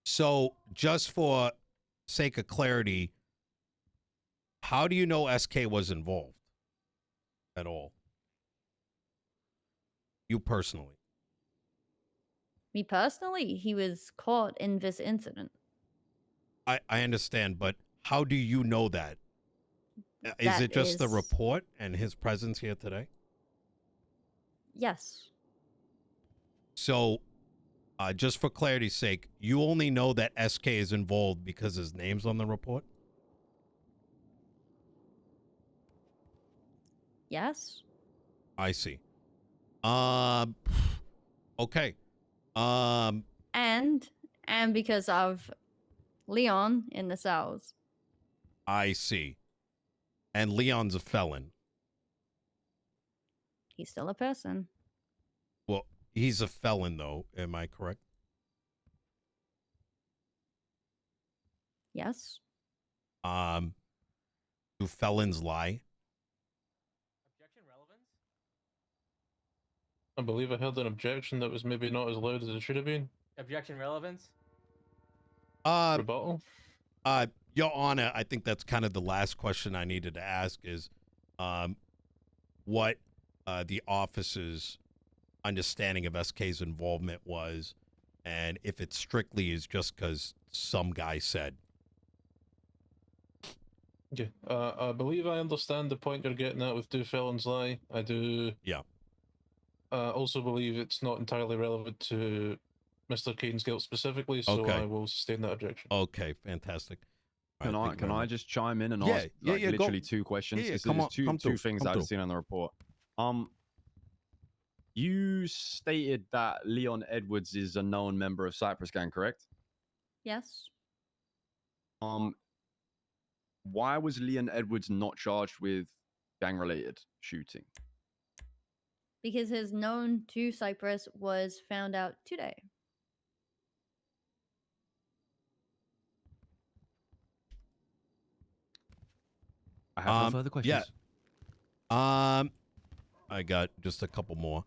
So, just for sake of clarity, how do you know SK was involved at all? You personally?
Me personally, he was caught in this incident.
I understand, but how do you know that? Is
That
it just the
is-
report and his presence here today?
Yes.
So, just for clarity's sake, you only know that SK is involved because his name's on the report?
Yes.
I see. Okay.
And because of Leon in the cells.
I see. And Leon's a felon.
He's still a person.
Well, he's a felon, though. Am I correct?
Yes.
Do felons lie?
Objection relevance?
I believe I held an objection that was maybe not as loud as it should have been.
Objection relevance?
Rebuttal?
Your Honor, I think that's kind of the last question I needed to ask is what the officer's understanding of SK's involvement was, and if it strictly is just because some guy said.
Yeah. I believe I understand the point you're getting at with do felons lie. I do.
Yeah.
Also believe it's not entirely relevant to Mr. Kane's guilt specifically, so
Okay.
I will sustain that objection.
Okay, fantastic. All right, thank you
Can
very
I
much.
just chime in and
Yeah,
ask
yeah,
like,
yeah, go.
literally two questions?
Yeah,
Because
come
there's
on, come
two
through,
things
come
I've
through.
seen on the report. You stated that Leon Edwards is a known member of Cypress Gang, correct?
Yes.
why was Leon Edwards not charged with gang-related shooting?
Because his known to Cyprus was found out today.
I have no further questions.
Yeah. I got just a couple more.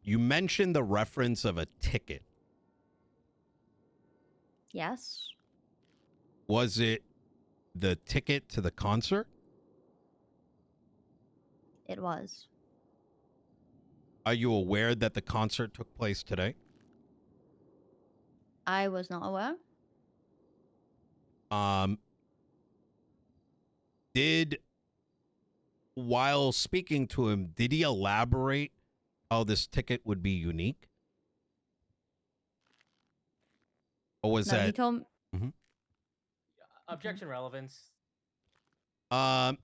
You mentioned the reference of a ticket.
Yes.
Was it the ticket to the concert?
It was.
Are you aware that the concert took place today?
I was not aware.
While speaking to him, did he elaborate how this ticket would be unique? Or was
No,
that...
he told.
Objection relevance.
Your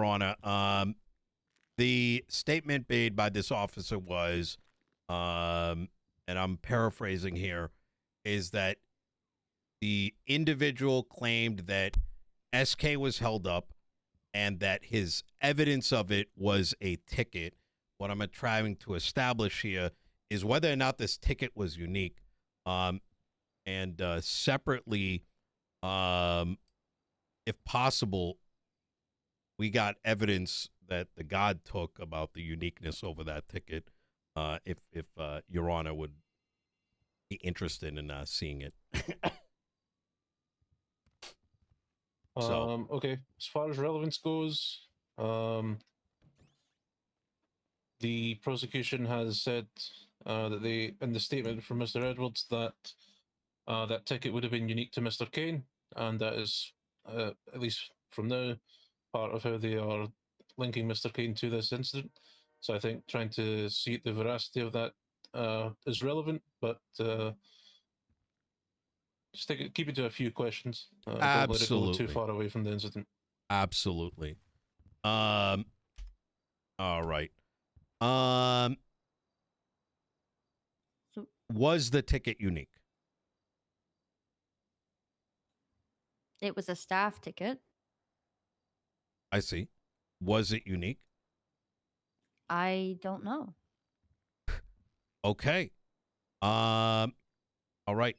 Honor, the statement made by this officer was, and I'm paraphrasing here, is that the individual claimed that SK was held up and that his evidence of it was a ticket. What I'm trying to establish here is whether or not this ticket was unique. And separately, if possible, we got evidence that the God took about the uniqueness over that ticket. If Your Honor would be interested in seeing it.
Okay, as far as relevance goes, the prosecution has said that they, in the statement from Mr. Edwards, that that ticket would have been unique to Mr. Kane, and that is, at least from now, part of how they are linking Mr. Kane to this incident. So I think trying to see the veracity of that is relevant, but just keep it to a few questions. Don't let it go too far away from the incident.
Absolutely. All right. Was the ticket unique?
It was a staff ticket.
I see. Was it unique?
I don't know.
Okay. All right.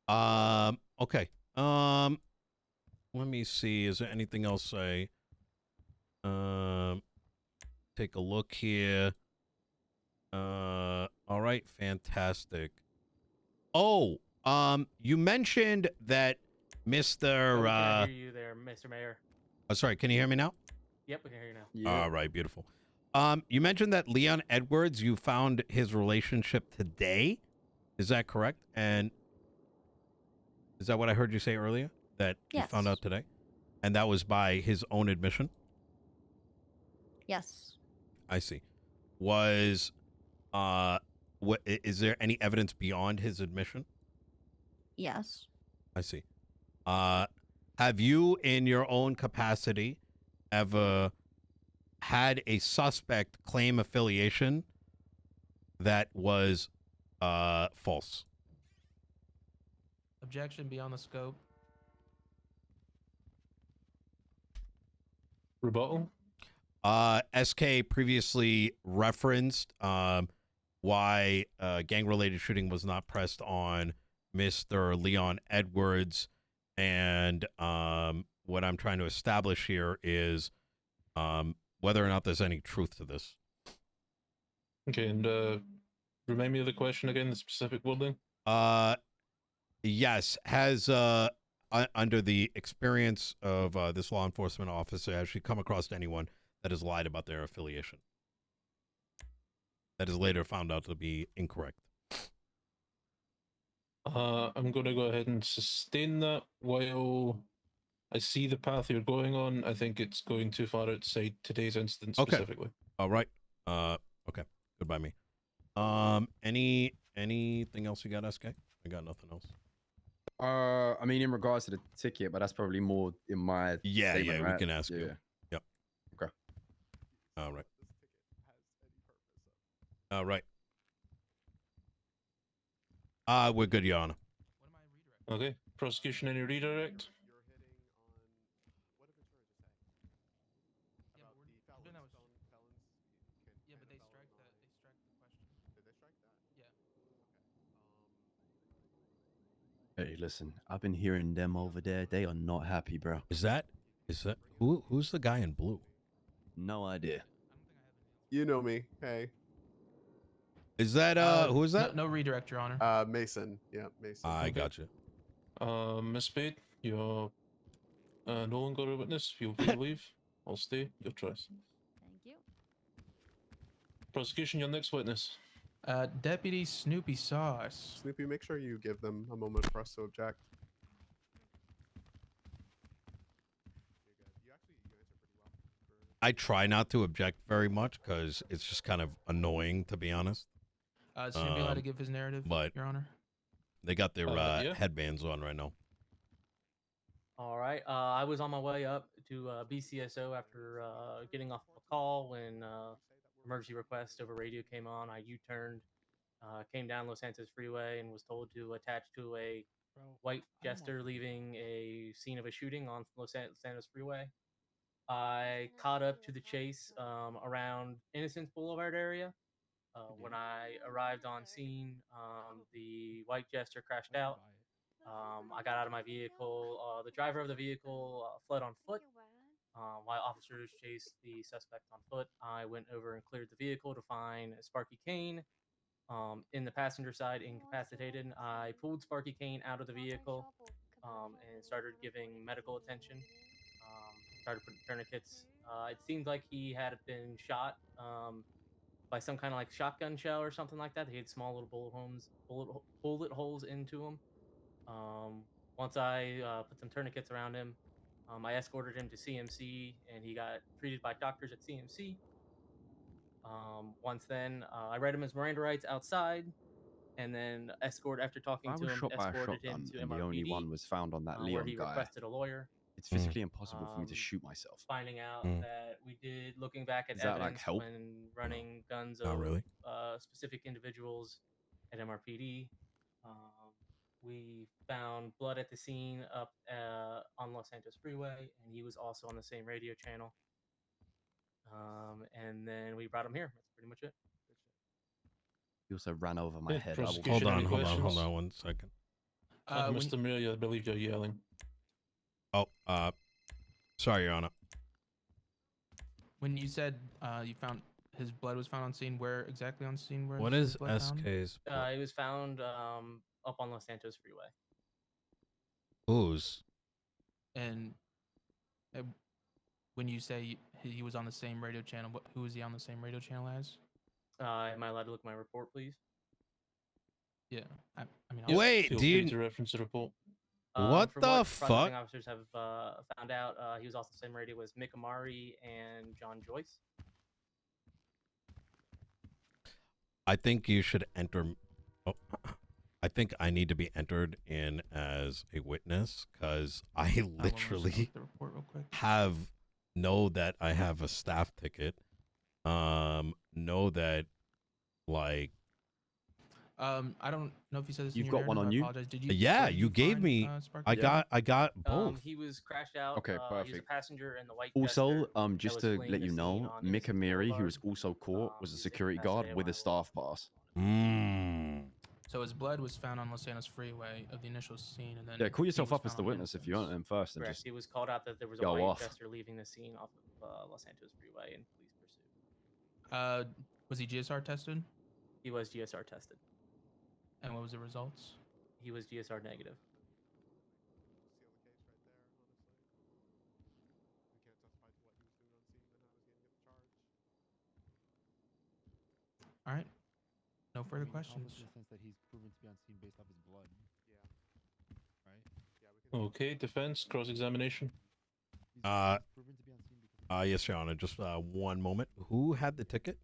Okay. Let me see. Is there anything else take a look here. All right, fantastic. Oh, you mentioned that Mr.
We can hear you there, Mr. Mayor.
Oh, sorry, can you hear me now?
Yep, we can hear you now.
Yeah.
All right, beautiful. You mentioned that Leon Edwards, you found his relationship today. Is that correct? And is that what I heard you say earlier? That you found out today? And that was by his own admission?
Yes.
I see. Was, is there any evidence beyond his admission?
Yes.
I see. Have you, in your own capacity, ever had a suspect claim affiliation that was false?
Objection beyond the scope.
Rebuttal?
SK previously referenced why gang-related shooting was not pressed on Mr. Leon Edwards, and what I'm trying to establish here is whether or not there's any truth to this.
Okay, and remind me of the question again, the specific wording?
Yes, has under the experience of this law enforcement officer, has she come across anyone that has lied about their affiliation? That is later found out to be incorrect.
I'm going to go ahead and sustain that while I see the path you're going on. I think it's going too far outside today's instance specifically.
All right. Okay. Goodbye, me. Anything else you got, SK? I got nothing else.
I mean, in regards to the ticket, but that's probably more in my statement, right?
We can ask you. Yep.
Okay.
All right. All right. We're good, Your Honor.
Okay. Prosecution, any redirect?
Yeah, but we're doing that with. Yeah, but they strike the question. Did they strike that? Yeah.
Hey, listen, I've been hearing them over there. They are not happy, bro.
Is that who's the guy in blue?
No idea.
You know me. Hey.
Is that who is that?
No redirect, Your Honor.
Mason. Yeah, Mason.
I
Okay.
got you.
Miss Spade, you're no longer a witness. Feel free to leave. I'll stay. Your choice.
Thank you.
Prosecution, your next witness.
Deputy Snoopy Sauce.
Snoopy, make sure you give them a moment for us to object.
I try not to object very much because it's just kind of annoying, to be honest.
Snoopy allowed to give his narrative,
but
Your Honor.
They got their
Yeah.
headbands on right now.
All right. I was on my way up to BCSO after getting off a call when emergency request over radio came on. I U-turned, came down Los Santos Freeway, and was told to attach to a white Jester leaving a scene of a shooting on Los Santos Freeway. I caught up to the chase around Innocence Boulevard area. When I arrived on scene, the white Jester crashed out. I got out of my vehicle. The driver of the vehicle fled on foot. While officers chased the suspect on foot, I went over and cleared the vehicle to find Sparky Kane in the passenger side, incapacitated. I pulled Sparky Kane out of the vehicle and started giving medical attention. Started putting tourniquets. It seemed like he had been shot by some kind of like shotgun shell or something like that. He had small little bullet holes into him. Once I put some tourniquets around him, I escorted him to CMC, and he got treated by doctors at CMC. Once then, I read him his Miranda rights outside, and then after talking
I
to
was
him,
shot by a
escorted him
shotgun,
to
and
MRPD,
the only one was found on that
where
Leon
he
guy.
requested a lawyer.
It's physically impossible for me to shoot myself.
Finding out that we did, looking back at
Does that, like,
evidence
help?
when running guns
Not
of
really.
specific individuals at MRPD, we found blood at the scene up on Los Santos Freeway, and he was also on the same radio channel. And then we brought him here. That's pretty much it.
He also ran over my
Yeah,
head.
prosecution.
Hold
Any
on 1
questions?
second.
Mr. Maria, I believe you're yelling.
Oh, sorry, Your Honor.
When you said you found his blood was found on scene, where exactly on scene? Where
What
his
is
blood found?
SK's?
It was found up on Los Santos Freeway.
Whose?
And when you say he was on the same radio channel, who is he on the same radio channel as?
Am I allowed to look at my report, please?
Yeah, I mean,
Yep,
Wait,
feel
do
free
you-
to reference the report.
What
From
the
what
fuck?
processing officers have found out, he was also the same radio as Mick Amari and John Joyce.
I think you should enter. Oh, I think I need to be entered in as a witness because I
I'll almost
literally
look the report real quick.
know that I have a staff ticket. Know that, like,
I don't know if you said this.
You've
in your
got one
narrative,
on
I
you?
apologize. Did you?
yeah,
where did
you gave
find,
me.
Sparky?
I got both.
He was crashed out.
Okay,
He was a
perfect.
passenger in the white
Also,
Jester that
just
was
to
fleeing
let
the
you
scene
know,
on
Mick
Innocence
Amiri, who
Boulevard.
was also caught, was a
He was
security guard
incapacitated
with a
while-
staff pass.
So his blood was found on Los Santos Freeway of the initial scene, and then
Yeah, call
he
yourself
was
up as
found
the
on
witness if you want
Innocence.
him first, and
Correct.
just
He was called out that there was a
go
white
off.
Jester leaving the scene off of Los Santos Freeway in police pursuit.
Was he GSR tested?
He was GSR tested.
And what was the results?
He was GSR negative.
All right. No further
I mean,
questions.
accomplice in the sense that he's proven to be on scene based off his blood. Yeah. Right?
Okay, defense, cross-examination.
He's proven to be on scene because
Yes, Your Honor. Just 1 moment. Who had the ticket?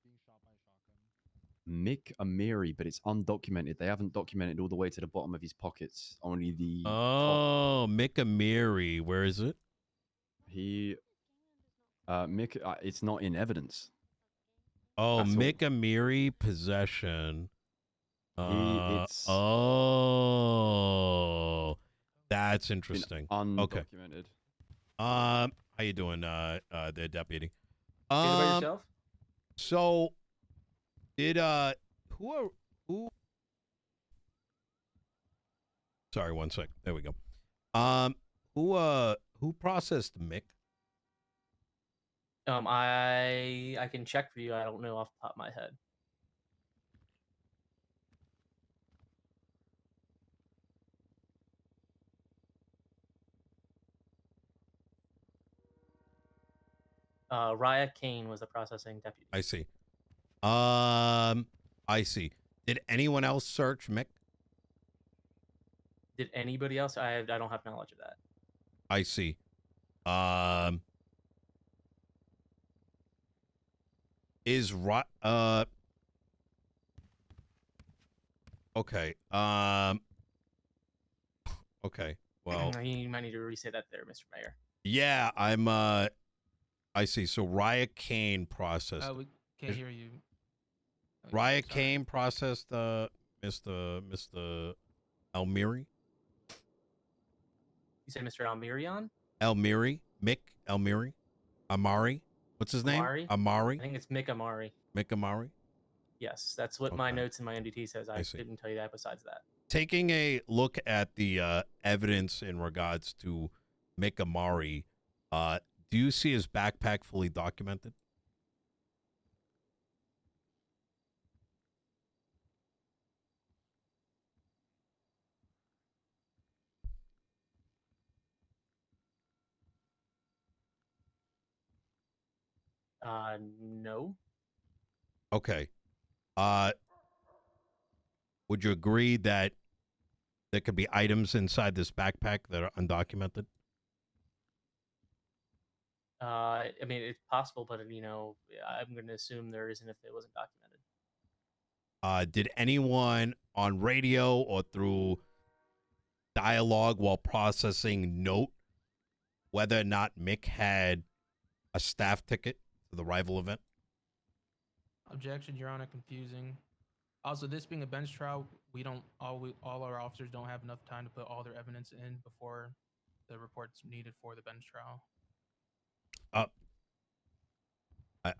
being shot by a shotgun.
Mick Amiri, but it's undocumented. They haven't documented all the way to the bottom of his pockets. Only the top.
Oh, Mick Amiri. Where is it?
He, Mick, it's not in evidence.
Oh,
That's all.
Mick Amiri possession.
It's-
Oh. That's
Been
interesting.
undocumented.
How you doing, the deputy?
Good about yourself?
So, did who? Sorry, one sec. There we go. Who processed Mick?
I can check for you. I don't know off the top of my head. Raya Kane was the processing deputy.
I see. I see. Did anyone else search Mick?
Did anybody else? I don't have knowledge of that.
I see. Is okay. Okay. Well,
you might need to reset that there, Mr. Mayor.
yeah, I see. So Raya Kane processed.
We can't hear you.
Raya Kane processed Mr. Almiri.
You said Mr. Almirion?
Almiri, Mick Almiri, Amari. What's his name?
Amari?
Amari.
I think it's Mick Amari.
Mick Amari.
Yes, that's what my
Okay.
notes in my NDT says. I
see.
didn't tell you that besides that.
Taking a look at the evidence in regards to Mick Amari, do you see his backpack fully documented?
No.
Okay. Would you agree that there could be items inside this backpack that are undocumented?
I mean, it's possible, but I'm going to assume there isn't if it wasn't documented.
Did anyone on radio or through dialogue while processing note whether or not Mick had a staff ticket to the rival event?
Objection, Your Honor, confusing. Also, this being a bench trial, all our officers don't have enough time to put all their evidence in before the report's needed for the bench trial.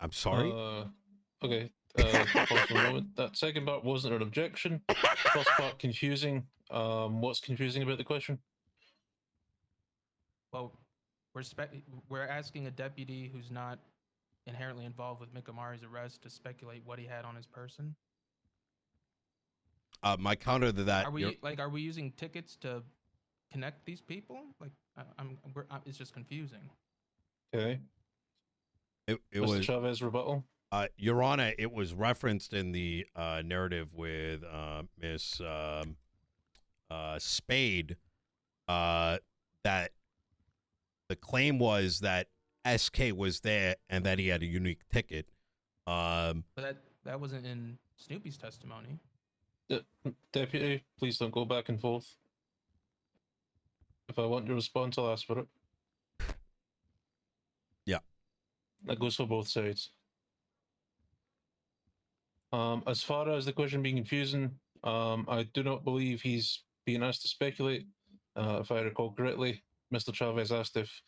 I'm sorry?
Okay. Pause for a moment. That second part wasn't an objection. First part confusing. What's confusing about the question?
Well, we're asking a deputy who's not inherently involved with Mick Amari's arrest to speculate what he had on his person.
My counter to that.
Are we using tickets to connect these people? Like, it's just confusing.
Okay.
It
Mr.
was
Chavez rebuttal.
Your Honor, it was referenced in the narrative with Miss Spade that the claim was that SK was there and that he had a unique ticket.
But that wasn't in Snoopy's testimony.
Deputy, please don't go back and forth. If I want your response, I'll ask for it.
Yeah.
That goes for both sides. As far as the question being confusing, I do not believe he's being asked to speculate. If I recall correctly, Mr. Chavez asked if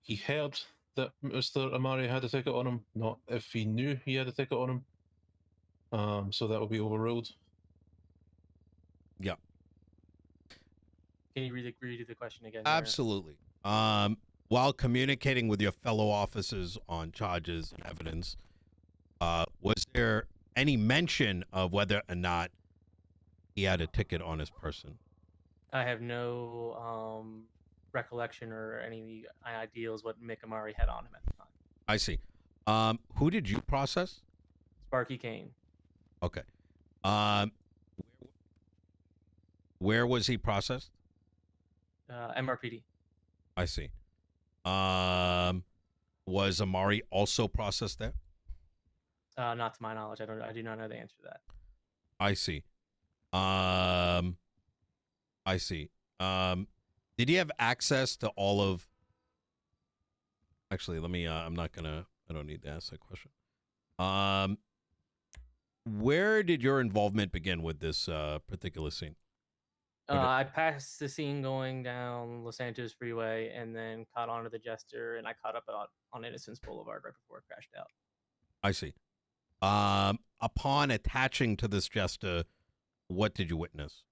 he heard that Mr. Amari had a ticket on him, not if he knew he had a ticket on him. So that will be overruled.
Yeah.
Can you read the question again?
Absolutely. While communicating with your fellow officers on charges and evidence, was there any mention of whether or not he had a ticket on his person?
I have no recollection or any ideas what Mick Amari had on him at the time.
I see. Who did you process?
Sparky Kane.
Okay. Where was he processed?
MRPD.
I see. Was Amari also processed there?
Not to my knowledge. I do not know the answer to that.
I see. I see. Did he have access to all of... Actually, let me... I don't need to ask that question. Where did your involvement begin with this particular scene?
I passed the scene going down Los Santos Freeway and then caught onto the Jester, and I caught up on Innocence Boulevard right before it crashed out.
I see. Upon attaching to this Jester, what did you witness?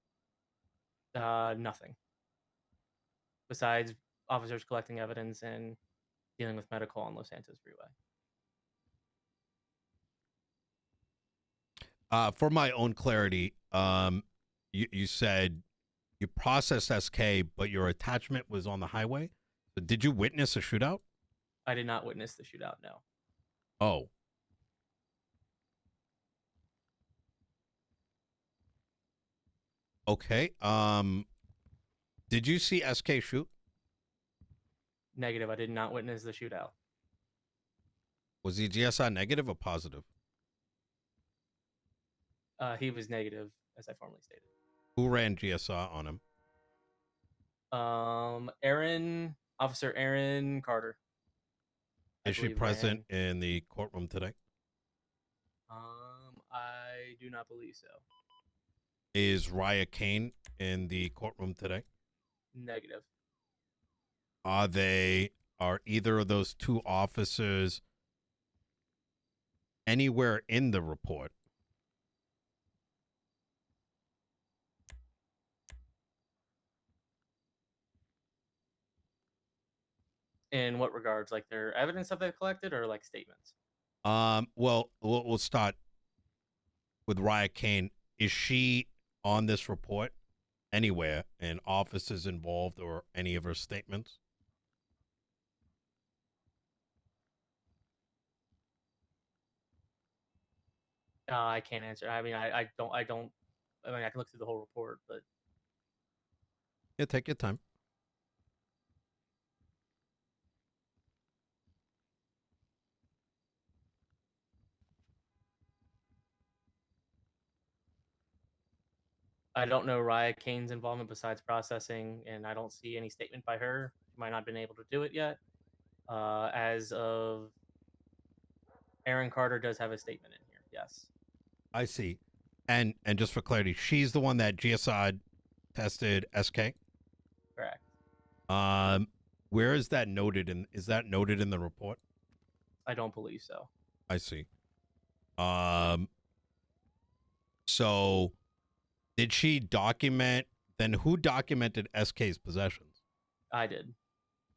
Nothing. Besides officers collecting evidence and dealing with medical on Los Santos Freeway.
For my own clarity, you said you processed SK, but your attachment was on the highway. So did you witness a shootout?
I did not witness the shootout, no.
Oh. Okay. Did you see SK shoot?
Negative. I did not witness the shootout.
Was he GSI negative or positive?
He was negative, as I formerly stated.
Who ran GSI on him?
Officer Aaron Carter.
Is she present in the courtroom today?
I do not believe so.
Is Raya Kane in the courtroom today?
Negative.
Are either of those two officers anywhere in the report?
In what regards? Like their evidence that they've collected or like statements?
Well, we'll start with Raya Kane. Is she on this report anywhere, and officers involved or any of her statements?
I can't answer. I mean, I don't. I mean, I can look through the whole report, but
Yeah, take your time.
I don't know Raya Kane's involvement besides processing, and I don't see any statement by her. She might not have been able to do it yet. As of Aaron Carter does have a statement in here. Yes.
I see. And just for clarity, she's the one that GSI tested SK?
Correct.
Where is that noted in? Is that noted in the report?
I don't believe so.
I see. So did she document, then who documented SK's possessions?
I did.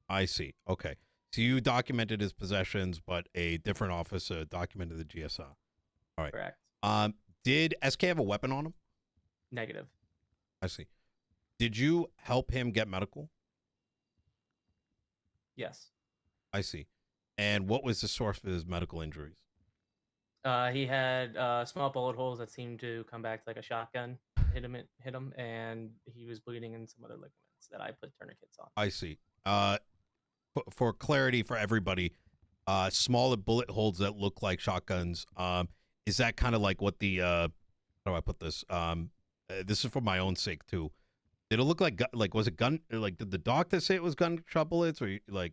I see. Okay. So you documented his possessions, but a different officer documented the GSI. All right.
Correct.
Did SK have a weapon on him?
Negative.
I see. Did you help him get medical?
Yes.
I see. And what was the source for his medical injuries?
He had small bullet holes that seemed to come back like a shotgun. Hit him, and he was bleeding in some other ligaments that I put tourniquets on.
I see. For clarity for everybody, smaller bullet holes that look like shotguns. Is that kind of like what the how do I put this? This is for my own sake too. Did it look like was it gun? Like did the doctor say it was gunshot bullets, or like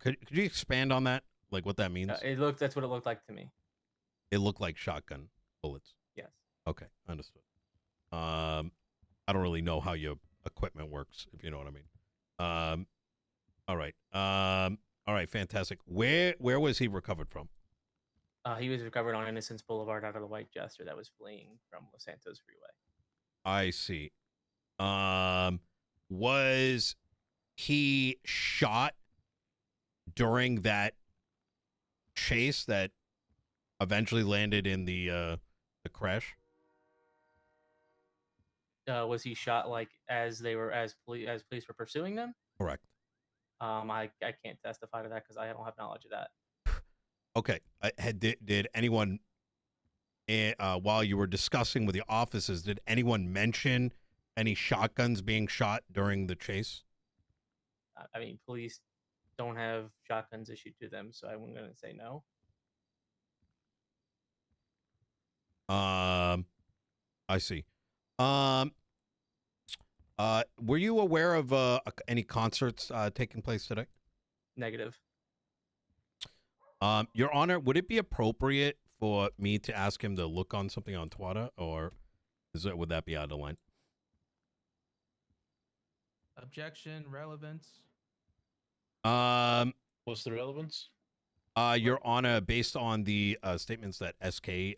could you expand on that? Like what that means?
That's what it looked like to me.
It looked like shotgun bullets.
Yes.
Okay, understood. I don't really know how your equipment works, if you know what I mean. All right. All right, fantastic. Where was he recovered from?
He was recovered on Innocence Boulevard out of the white Jester that was fleeing from Los Santos Freeway.
I see. Was he shot during that chase that eventually landed in the crash?
Was he shot like as police were pursuing them?
Correct.
I can't testify to that because I don't have knowledge of that.
Okay. Did anyone, while you were discussing with the officers, did anyone mention any shotguns being shot during the chase?
I mean, police don't have shotguns issued to them, so I'm going to say no.
I see. Were you aware of any concerts taking place today?
Negative.
Your Honor, would it be appropriate for me to ask him to look on something on Twitter, or would that be out of line?
Objection, relevance.
What's the relevance?
Your Honor, based on the statements that SK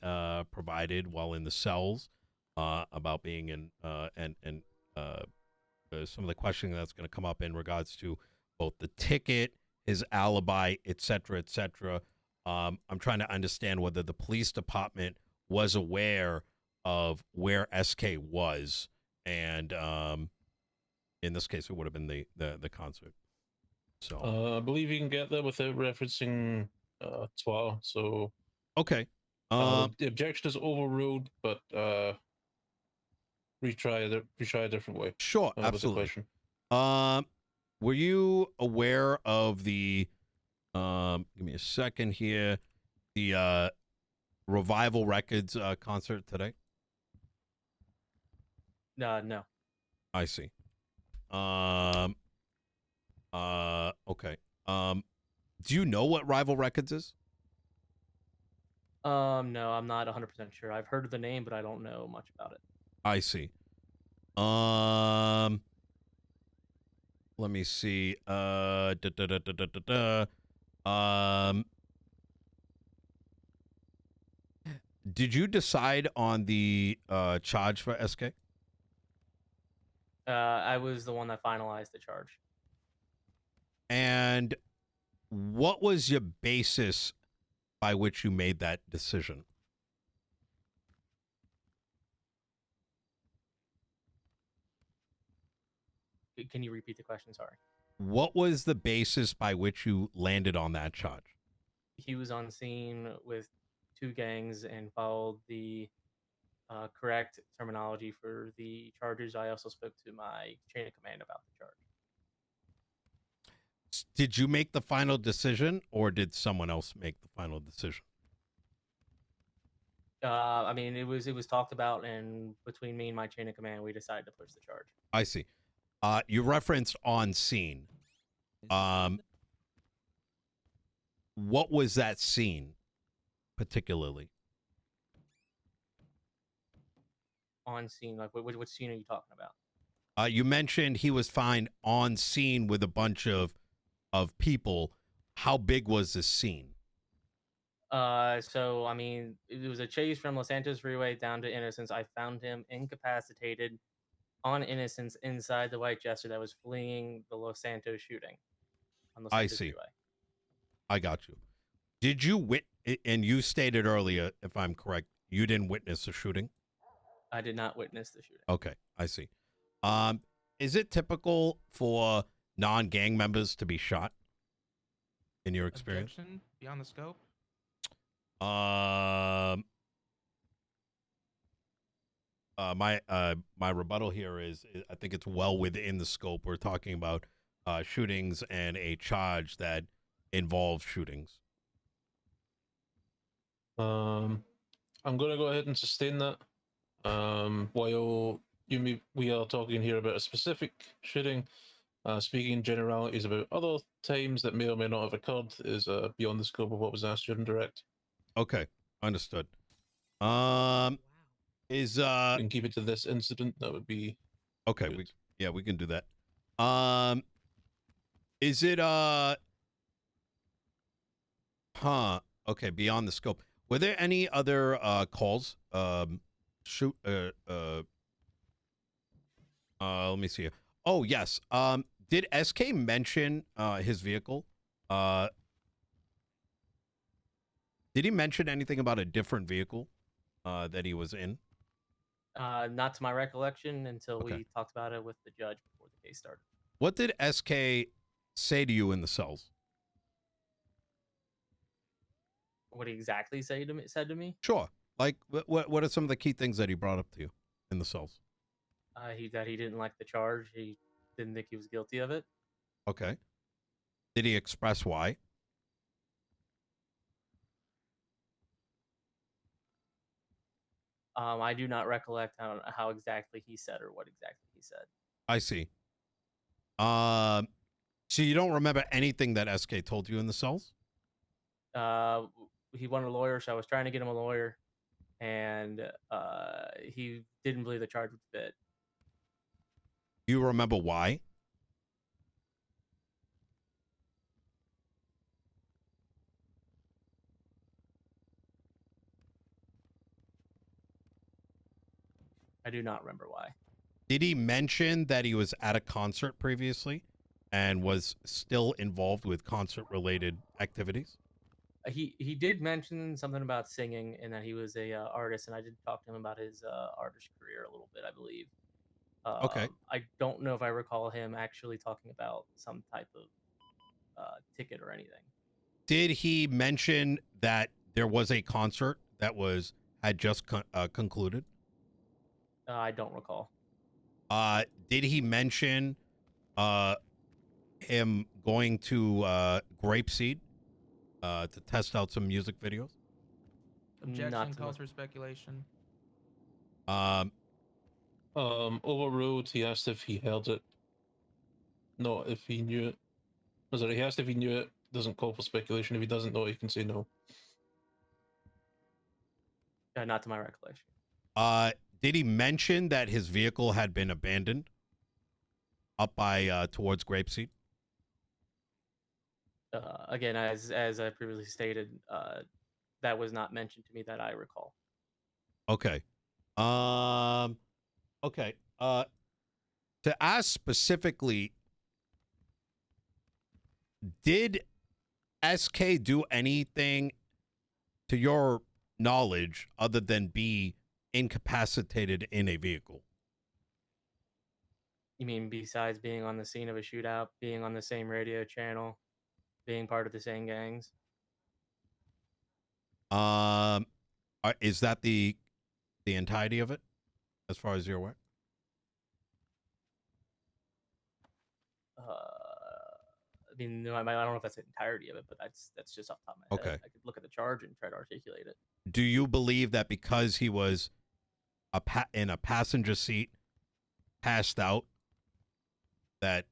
provided while in the cells about being in and some of the questioning that's going to come up in regards to both the ticket, his alibi, etc., etc. I'm trying to understand whether the police department was aware of where SK was, and in this case, it would have been the concert. So
I believe you can get there without referencing Twitter. So
okay,
the objection is overruled, but retry a different way.
sure,
With the
absolutely.
question.
Were you aware of the give me a second here, the Revival Records concert today?
No.
I see. Okay. Do you know what Rival Records is?
No, I'm not 100% sure. I've heard of the name, but I don't know much about it.
I see. Let me see. Did you decide on the charge for SK?
I was the one that finalized the charge.
And what was your basis by which you made that decision?
Can you repeat the question? Sorry.
What was the basis by which you landed on that charge?
He was on scene with 2 gangs and followed the correct terminology for the charges. I also spoke to my chain of command about the charge.
Did you make the final decision, or did someone else make the final decision?
I mean, it was talked about, and between me and my chain of command, we decided to push the charge.
I see. You referenced on scene. What was that scene, particularly?
On scene, like what scene are you talking about?
You mentioned he was found on scene with a bunch of people. How big was this scene?
So I mean, it was a chase from Los Santos Freeway down to Innocence. I found him incapacitated on Innocence inside the white Jester that was fleeing the Los Santos shooting on Los Santos Freeway.
I got you. Did you and you stated earlier, if I'm correct, you didn't witness the shooting?
I did not witness the shooting.
Okay, I see. Is it typical for non-gang members to be shot in your experience?
Objection, beyond the scope.
My rebuttal here is I think it's well within the scope. We're talking about shootings and a charge that involves shootings.
I'm going to go ahead and sustain that. While we are talking here about a specific shooting, speaking in generalities about other times that may or may not have occurred is beyond the scope of what was asked during direct.
Okay, understood. We
can keep it to this incident. That would be
okay.
Good.
We can do that. Is it okay, beyond the scope. Were there any other calls? Let me see. Oh, yes. Did SK mention his vehicle? Did he mention anything about a different vehicle that he was in?
Not to my recollection until we talked about it with the judge before the case started.
What did SK say to you in the cells?
What he exactly said to me?
Sure. Like, what are some of the key things that he brought up to you in the cells?
That he didn't like the charge. He didn't think he was guilty of it.
Okay. Did he express why?
I do not recollect how exactly he said or what exactly he said.
I see. So you don't remember anything that SK told you in the cells?
He wanted a lawyer, so I was trying to get him a lawyer, and he didn't believe the charge would fit.
Do you remember why?
I do not remember why.
Did he mention that he was at a concert previously and was still involved with concert-related activities?
He did mention something about singing and that he was a artist, and I did talk to him about his artist career a little bit, I believe.
Okay.
I don't know if I recall him actually talking about some type of ticket or anything.
Did he mention that there was a concert that had just concluded?
I don't recall.
Did he mention him going to Grapeseed to test out some music videos?
Objection calls for speculation.
Overruled. He asked if he held it, not if he knew it. Oh, sorry, he asked if he knew it. Doesn't call for speculation. If he doesn't know, he can say no.
Not to my recollection.
Did he mention that his vehicle had been abandoned up by towards Grapeseed?
Again, as I previously stated, that was not mentioned to me that I recall.
Okay. Okay. To ask specifically, did SK do anything to your knowledge other than be incapacitated in a vehicle?
You mean besides being on the scene of a shootout, being on the same radio channel, being part of the same gangs?
Is that the entirety of it, as far as you're aware?
I mean, no, I don't know if that's the entirety of it, but that's just off the top of my head.
Okay.
I could look at the charge and try to articulate it.
Do you believe that because he was in a passenger seat, passed out, that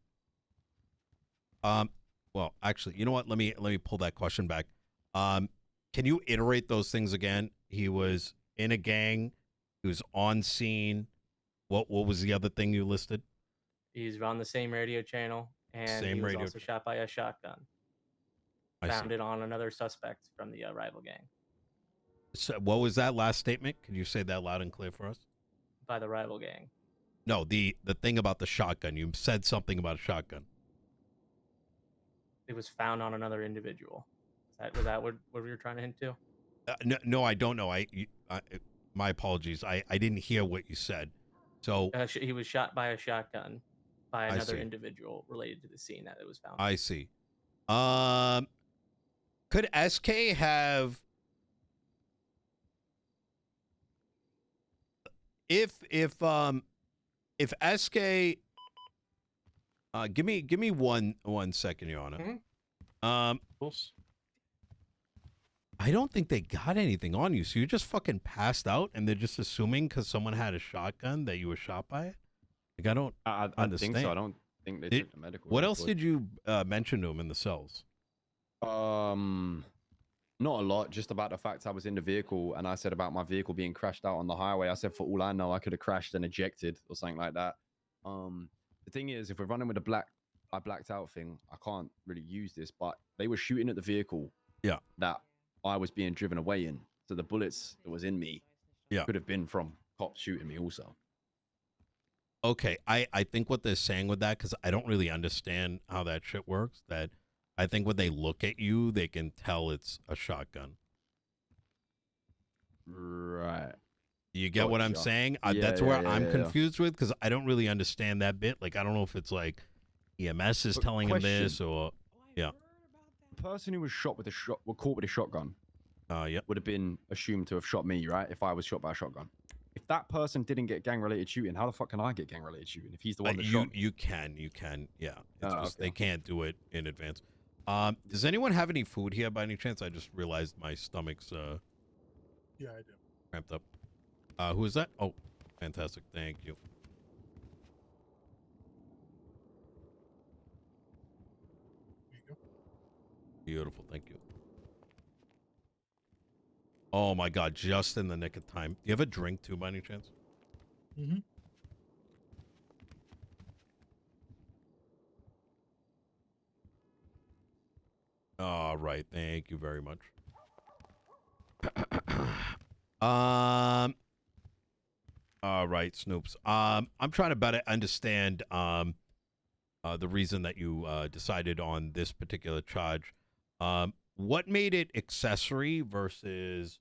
well, actually, you know what? Let me pull that question back. Can you iterate those things again? He was in a gang. He was on scene. What was the other thing you listed?
He's on the same radio channel, and
Same
he was
radio
also shot by a shotgun. Found it on another suspect from the rival gang.
So what was that last statement? Can you say that loud and clear for us?
By the rival gang.
No, the thing about the shotgun. You said something about a shotgun.
It was found on another individual. Was that what we were trying to hint to?
No, I don't know. My apologies. I didn't hear what you said. So
he was shot by a shotgun by
I
another
see.
individual related to the scene that it was found.
I see. Could SK have, if SK, give me one second, Your Honor.
Mhm.
I don't think they got anything on you, so you just fucking passed out, and they're just assuming because someone had a shotgun that you were shot by it. Like, I don't understand.
think so. I don't think they took the medical.
What else
report.
did you mention to him in the cells?
Not a lot. Just about the fact I was in the vehicle, and I said about my vehicle being crashed out on the highway. I said, for all I know, I could have crashed and ejected or something like that. The thing is, if we're running with I blacked out thing, I can't really use this. But they were shooting at the vehicle.
Yeah.
That I was being driven away in. So the bullets that was in me, could have been from cops shooting me also.
Okay, I think what they're saying with that, because I don't really understand how that shit works, that I think when they look at you, they can tell it's a shotgun.
Right.
You get what I'm
Gotcha.
saying?
Yeah,
That's where
yeah,
I'm
yeah.
confused with, because I don't really understand that bit. Like, I don't know if it's like EMS is
But
telling him this or, yeah.
The person who was shot with caught with a shotgun,
Yep.
would have been assumed to have shot me, right? If I was shot by a shotgun. If that person didn't get gang-related shooting, how the fuck can I get gang-related shooting if he's the one that shot me?
You can, yeah. It's just
okay.
they can't do it in advance. Does anyone have any food here by any chance? I just realized my stomach's
Yeah, I do.
cramped up. Who is that? Oh, fantastic. Thank you.
There you go.
Beautiful. Thank you. Oh my God, just in the nick of time. Do you have a drink too by any chance?
Mm-hmm.
All right. Thank you very much. All right, Snoops. I'm trying to better understand the reason that you decided on this particular charge. What made it accessory versus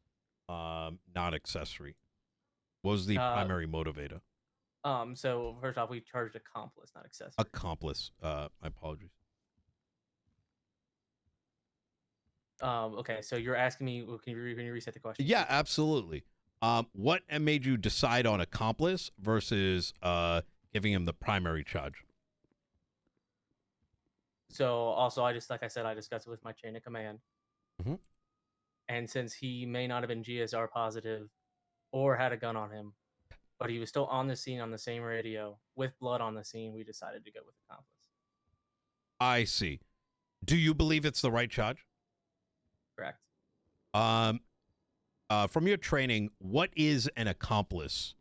not accessory? What was the primary motivator?
So first off, we charged accomplice, not accessory.
Accomplice. My apologies.
Okay, so you're asking me, can you reset the question?
Yeah, absolutely. What made you decide on accomplice versus giving him the primary charge?
So also, like I said, I discussed it with my chain of command.
Mhm.
And since he may not have been GSR positive or had a gun on him, but he was still on the scene on the same radio with blood on the scene, we decided to go with accomplice.
I see. Do you believe it's the right charge?
Correct.
From your training, what is an accomplice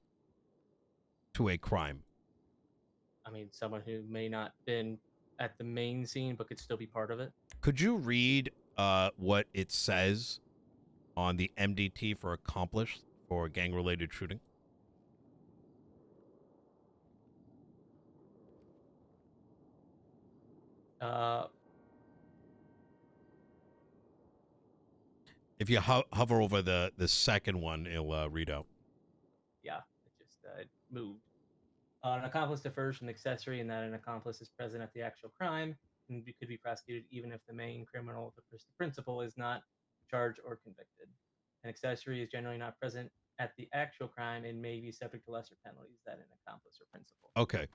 to a crime?
I mean, someone who may not been at the main scene but could still be part of it.
Could you read what it says on the MDT for accomplice for gang-related shooting? If you hover over the second one, it'll read out.
Yeah, it just moved. An accomplice defers an accessory in that an accomplice is present at the actual crime and could be prosecuted even if the main criminal, the principal, is not charged or convicted. An accessory is generally not present at the actual crime and may be subject to lesser penalties than an accomplice or principal.
Okay.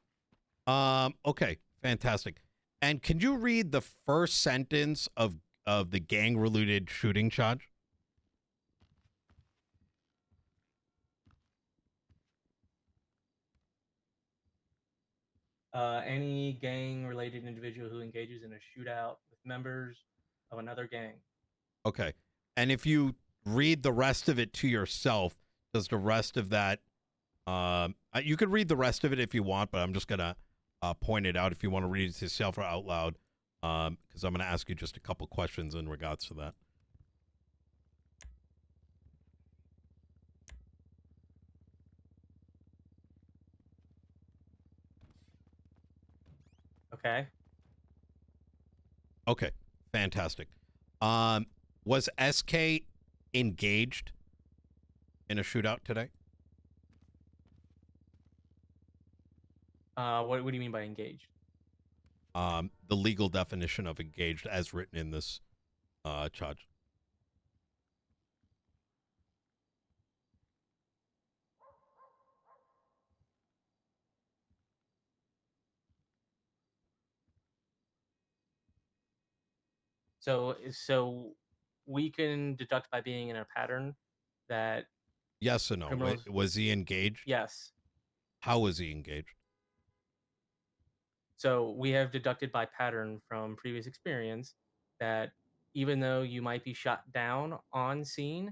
Okay. Fantastic. And can you read the first sentence of the gang-related shooting charge?
Any gang-related individual who engages in a shootout with members of another gang.
Okay. And if you read the rest of it to yourself, does the rest of that you could read the rest of it if you want, but I'm just gonna point it out if you want to read it to yourself or out loud, because I'm gonna ask you just a couple questions in regards to that.
Okay.
Okay, fantastic. Was SK engaged in a shootout today?
What do you mean by engaged?
The legal definition of engaged as written in this charge.
So we can deduct by being in a pattern that
Yes or no?
criminals...
Was he engaged?
Yes.
How was he engaged?
So we have deducted by pattern from previous experience that even though you might be shot down on scene,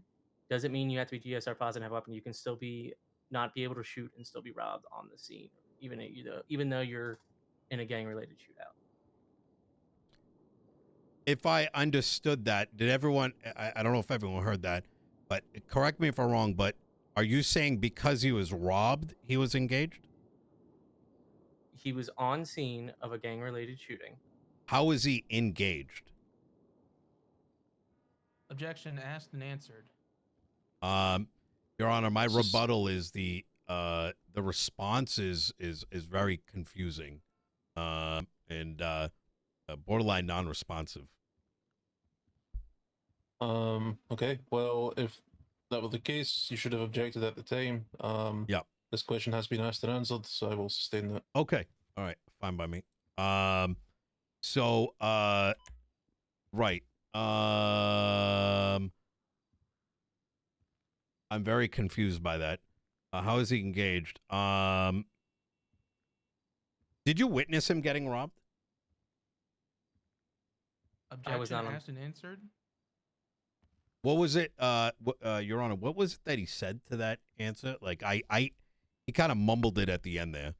doesn't mean you have to be GSR positive and have a weapon. You can still not be able to shoot and still be robbed on the scene, even though you're in a gang-related shootout.
If I understood that, did everyone, I don't know if everyone heard that, but correct me if I'm wrong, but are you saying because he was robbed, he was engaged?
He was on scene of a gang-related shooting.
How was he engaged?
Objection asked and answered.
Your Honor, my rebuttal is the response is very confusing, and borderline non-responsive.
Okay. Well, if that were the case, you should have objected at the time.
Yeah.
This question has been asked and answered, so I will sustain that.
Okay. All right. Fine by me. So, right. I'm very confused by that. How is he engaged? Did you witness him getting robbed?
Objection asked and answered.
What was it, Your Honor? What was it that he said to that answer? Like, he kind of mumbled it at the end there.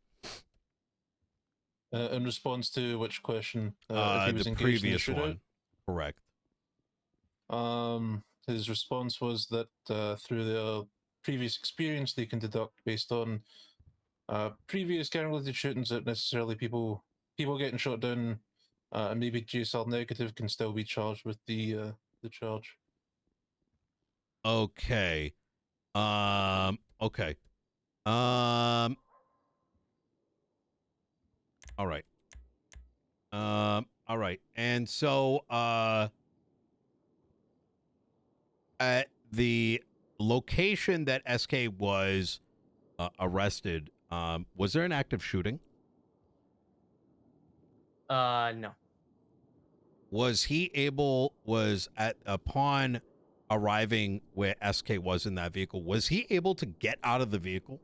In response to which question? If he was
The
engaged
previous
in the shootout?
one. Correct.
His response was that through the previous experience they can deduct based on previous gang-related shootings that necessarily people getting shot down and maybe GSL negative can still be charged with the charge.
Okay. Okay. All right. All right. And so at the location that SK was arrested, was there an active shooting?
No.
Was upon arriving where SK was in that vehicle, was he able to get out of the vehicle?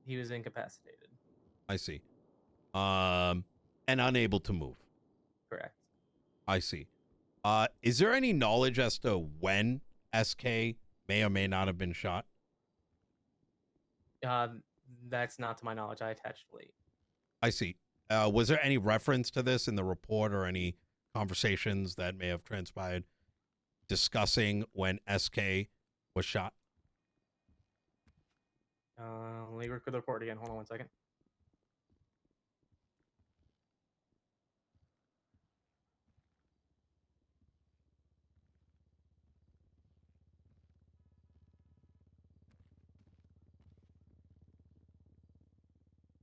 He was incapacitated.
I see. And unable to move.
Correct.
I see. Is there any knowledge as to when SK may or may not have been shot?
That's not to my knowledge. I attached late.
I see. Was there any reference to this in the report or any conversations that may have transpired discussing when SK was shot?
Let me work with the report again. Hold on 1 second.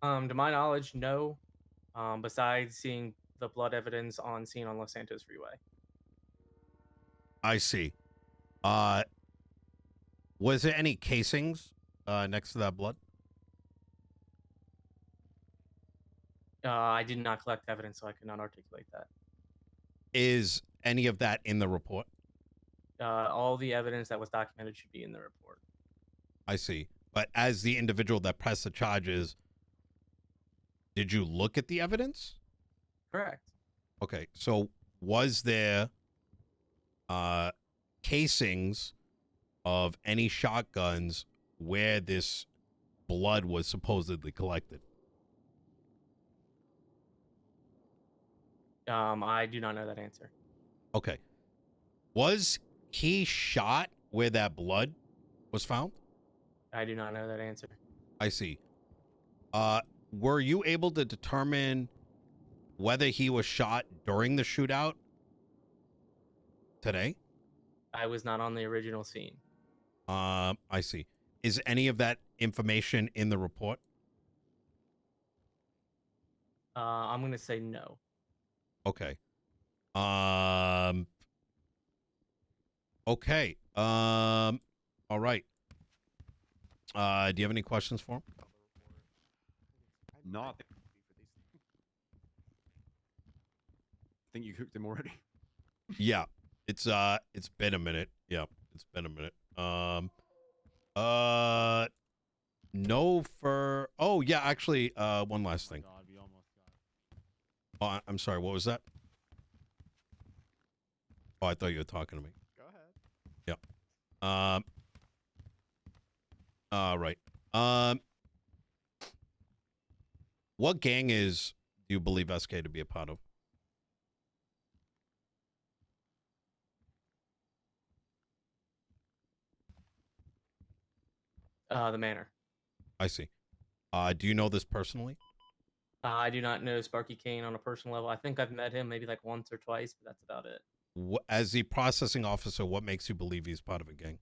To my knowledge, no. Besides seeing the blood evidence on scene on Los Santos Freeway.
I see. Was there any casings next to that blood?
I did not collect evidence, so I could not articulate that.
Is any of that in the report?
All the evidence that was documented should be in the report.
I see. But as the individual that pressed the charges, did you look at the evidence?
Correct.
Okay, so was there casings of any shotguns where this blood was supposedly collected?
I do not know that answer.
Okay. Was he shot where that blood was found?
I do not know that answer.
I see. Were you able to determine whether he was shot during the shootout today?
I was not on the original scene.
I see. Is any of that information in the report?
I'm going to say no.
Okay. Okay. All right. Do you have any questions for him?
No. I think you cooked him already.
Yeah. It's been a minute. Yeah, it's been a minute. No for oh yeah, actually, one last thing.
God, we almost got it.
Oh, I'm sorry, what was that? Oh, I thought you were talking to me.
Go ahead.
Yep. All right. What gang do you believe SK to be a part of?
The manor.
I see. Do you know this personally?
I do not know Sparky Kane on a personal level. I think I've met him maybe like once or twice, but that's about it.
As the processing officer, what makes you believe he's part of a gang?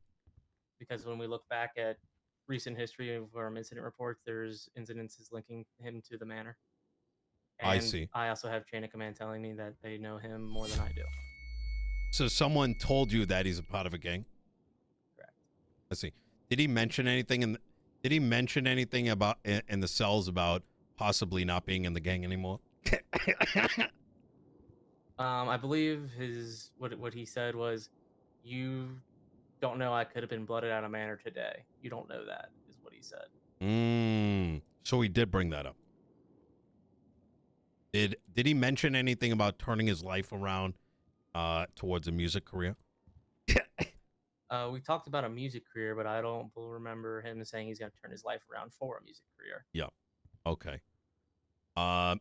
Because when we look back at recent history of our incident reports, there's incidences linking him to the manor. And
I see.
I also have chain of command telling me that they know him more than I do.
So someone told you that he's a part of a gang?
Correct.
I see. Did he mention anything did he mention anything about in the cells about possibly not being in the gang anymore?
I believe what he said was, "You don't know I could have been blooded out of manor today. You don't know that," is what he said.
So he did bring that up. Did he mention anything about turning his life around towards a music career?
We talked about a music career, but I don't remember him saying he's going to turn his life around for a music career.
Yeah. Okay. All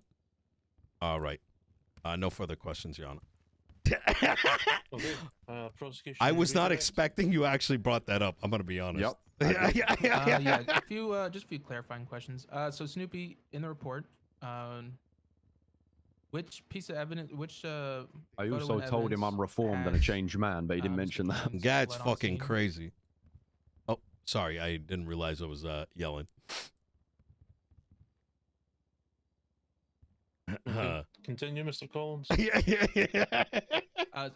right. No further questions, Your Honor.
Okay. Prosecution.
I
are you
was not
ready, Rex?
expecting you actually brought that up. I'm gonna be honest.
Yep.
Yeah, just a few clarifying questions. So Snoopy, in the report, which piece of evidence, which
I
photo
also
and
told him I'm
evidence
reformed and a
has,
changed man, but he didn't
Mr.
mention that.
Kane's
That's
blood on
fucking
scene?
crazy. Oh, sorry, I didn't realize I was yelling.
Okay, continue, Mr. Collins.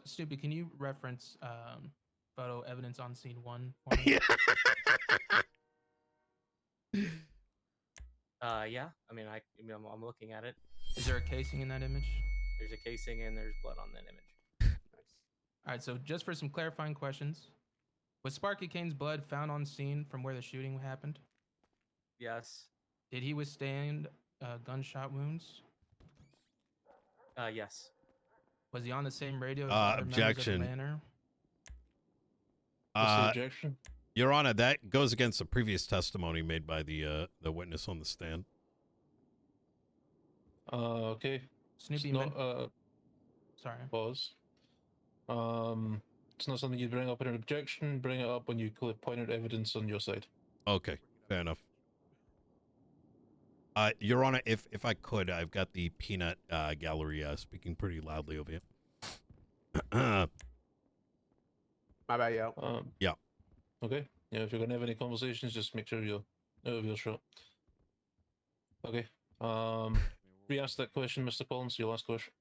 Snoopy, can you reference photo evidence on scene 1 for me?
Yeah. I mean, I'm looking at it.
Is there a casing in that image?
There's a casing and there's blood on that image.
All right, so just for some clarifying questions, was Sparky Kane's blood found on scene from where the shooting happened?
Yes.
Did he withstand gunshot wounds?
Yes.
Was he on the same radio as other members of the
Objection.
manor?
What's the objection?
Your Honor, that goes against the previous testimony made by the witness on the stand.
Okay.
Snoopy,
It's not,
sorry.
Pause. It's not something you bring up in an objection. Bring it up when you point out evidence on your side.
Okay, fair enough. Your Honor, if I could, I've got the peanut gallery speaking pretty loudly over here.
My bad, yo.
Yeah.
Okay. Yeah, if you're gonna have any conversations, just make sure you're out of your shot. Okay. Re-ask that question, Mr. Collins. Your last question.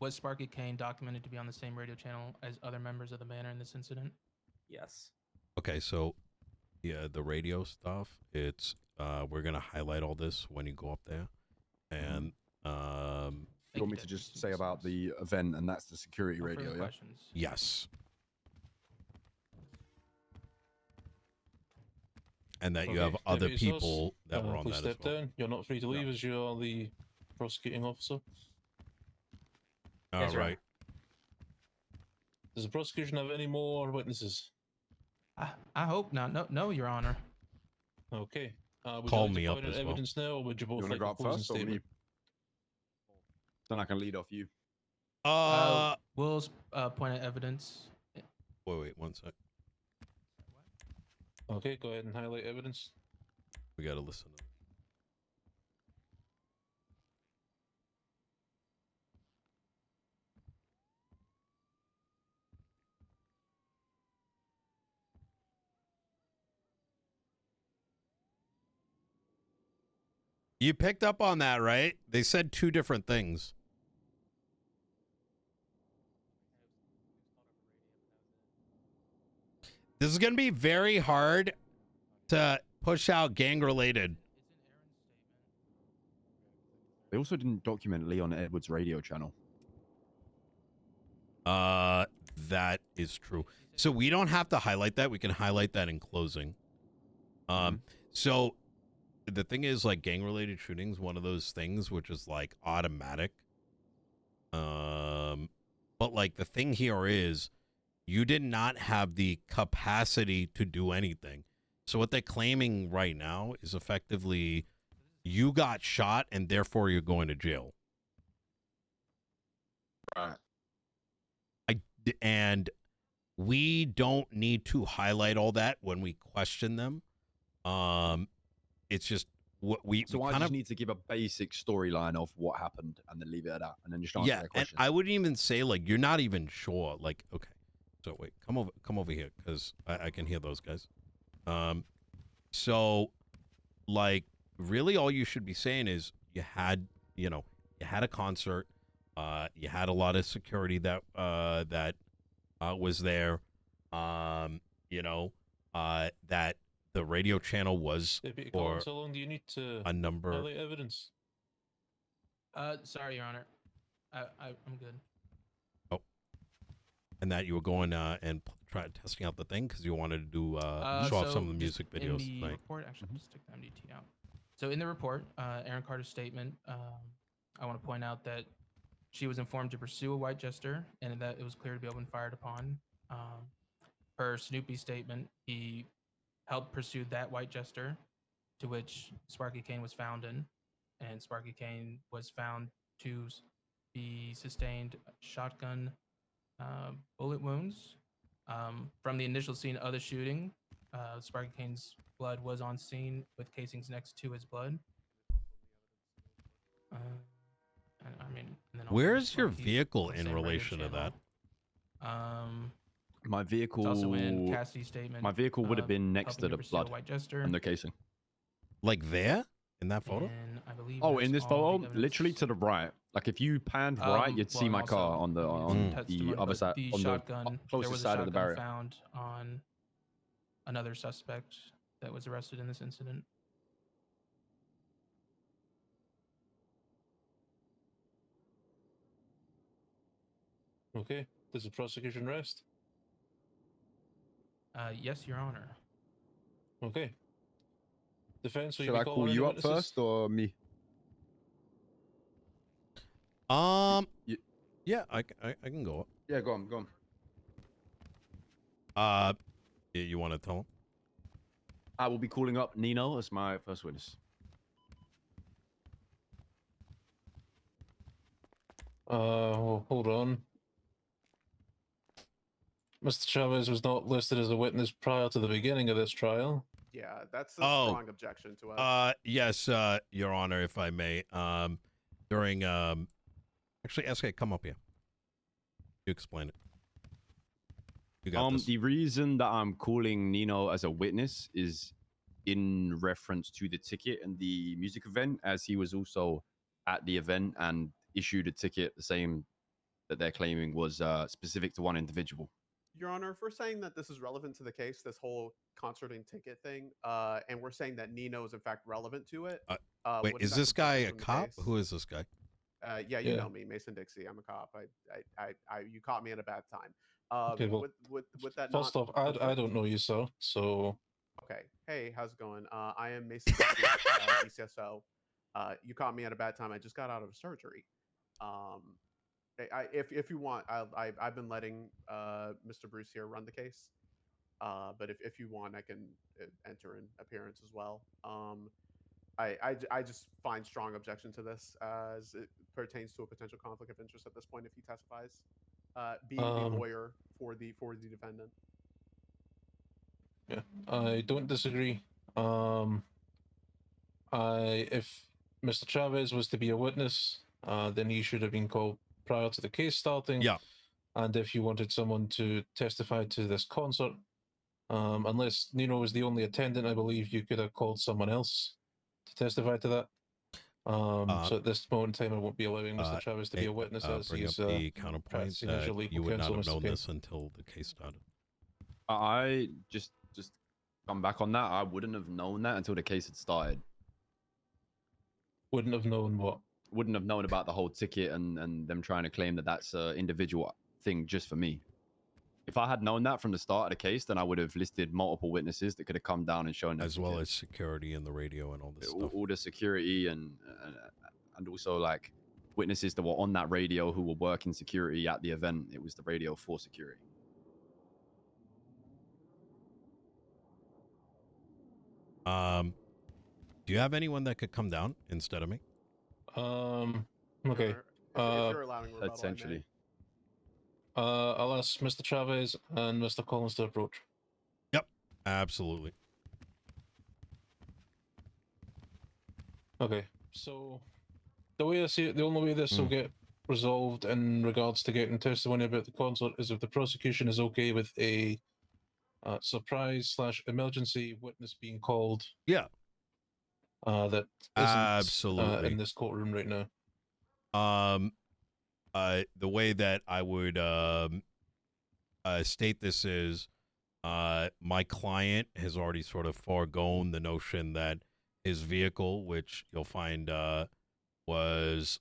Was Sparky Kane documented to be on the same radio channel as other members of the manor in this incident?
Yes.
Okay, so yeah, the radio stuff. It's we're gonna highlight all this when you go up there, and
You want me to just say about the event, and that's the security
No further
radio, yeah?
questions.
yes, and that you have other
Deputy Source,
people that were on
please
that as
step
well.
down. You're not free to leave as you are the prosecuting officer.
All
Yes, Your
right.
Does the prosecution have any more witnesses?
I hope not. No, Your Honor.
Okay. Would
Call
you like
me
to
up
point out
as well.
evidence now, or would you both
You want to
like
go
a
up
closing
first, or me?
statement?
Then I can lead off you.
We'll point at evidence.
Wait, 1 sec.
Okay, go ahead and highlight evidence.
We gotta listen. You picked up on that, right? They said two different things. This is going to be very hard to push out gang-related.
They also didn't document Leon Edwards' radio channel.
That is true. So we don't have to highlight that. We can highlight that in closing. So the thing is, like, gang-related shootings, one of those things which is like automatic. But like the thing here is, you did not have the capacity to do anything. So what they're claiming right now is effectively you got shot and therefore you're going to jail.
Right.
And we don't need to highlight all that when we question them. It's just what we
So I
kind
just
of
need to give a basic storyline of what happened and then leave it at that, and then just answer
yeah.
their
And
questions.
I wouldn't even say like you're not even sure. Like, okay, so wait, come over here because I can hear those guys. So like really all you should be saying is you had a concert, you had a lot of security that was there, that the radio channel was
Deputy
for
Collins, how long do you need to
a number,
highlight evidence?
Sorry, Your Honor. I'm good.
and that you were going and try testing out the thing because you wanted to do show off some of the music
In
videos
the
tonight.
report, actually, I'll stick the MDT out. So in the report, Aaron Carter's statement, I want to point out that she was informed to pursue a white jester and that it was clear to be open fired upon. Per Snoopy's statement, he helped pursue that white jester, to which Sparky Kane was found in, and Sparky Kane was found to he sustained shotgun bullet wounds. From the initial scene of the shooting, Sparky Kane's blood was on scene with casings next to his blood.
Where's your vehicle in relation to that?
My vehicle.
It's also in Cassidy's statement.
My vehicle would have been next to the blood
White Jester.
and the casing.
Like there in that photo?
And I believe
in this photo, literally to the right. Like if you panned right, you'd see my car on the other side,
the
on
shotgun,
the closest
there was
side of the barrier.
Found on another suspect that was arrested in this incident.
Okay. Does the prosecution rest?
Yes, Your Honor.
Okay. Defense, will
Should
you be
I call
calling
you
any
up first or me?
Yeah, I can go up.
Yeah, go on.
You want to tell him?
I will be calling up Nino as my first witness.
Hold on. Mr. Chavez was not listed as a witness prior to the beginning of this trial.
Yeah, that's a strong objection to us.
Yes, Your Honor, if I may. During actually, SK, come up here. You explain it. You got this.
The reason that I'm calling Nino as a witness is in reference to the ticket and the music event, as he was also at the event and issued a ticket the same that they're claiming was specific to one individual.
Your Honor, if we're saying that this is relevant to the case, this whole concerting ticket thing, and we're saying that Nino is in fact relevant to it.
Wait, is this guy a cop? Who is this guy?
Yeah, you know me, Mason Dixie. I'm a cop. You caught me at a bad time.
Okay, well,
with that.
First off, I don't know you, sir. So.
Okay. Hey, how's it going? I am Mason Dixie, DCSO. You caught me at a bad time. I just got out of surgery. If you want, I've been letting Mr. Bruce here run the case. But if you want, I can enter an appearance as well. I just find strong objection to this as it pertains to a potential conflict of interest at this point if he testifies. Being the lawyer for the defendant.
Yeah, I don't disagree. If Mr. Chavez was to be a witness, then he should have been called prior to the case starting.
Yeah.
And if you wanted someone to testify to this concert, unless Nino was the only attendant, I believe you could have called someone else to testify to that. So at this moment in time, I won't be allowing Mr. Chavez to be a witness as
bring
he's
up the counterpoint that you would not have known this until the case started.
I just come back on that. I wouldn't have known that until the case had started.
Wouldn't have known what?
Wouldn't have known about the whole ticket and them trying to claim that that's an individual thing just for me. If I had known that from the start of the case, then I would have listed multiple witnesses that could have come down and shown
as well as security and the radio and all this stuff.
All the security and also like witnesses that were on that radio who were working security at the event. It was the radio for security.
Do you have anyone that could come down instead of me?
Okay.
If you're allowing rebuttal,
essentially.
I'll ask Mr. Chavez and Mr. Collins to approach.
Yep, absolutely.
Okay, so the way I see it, the only way this will get resolved in regards to getting testimony about the concert is if the prosecution is okay with a surprise/emergency witness being called.
Yeah.
That isn't
absolutely
in this courtroom right now.
The way that I would state this is my client has already sort of foregone the notion that his vehicle, which you'll find was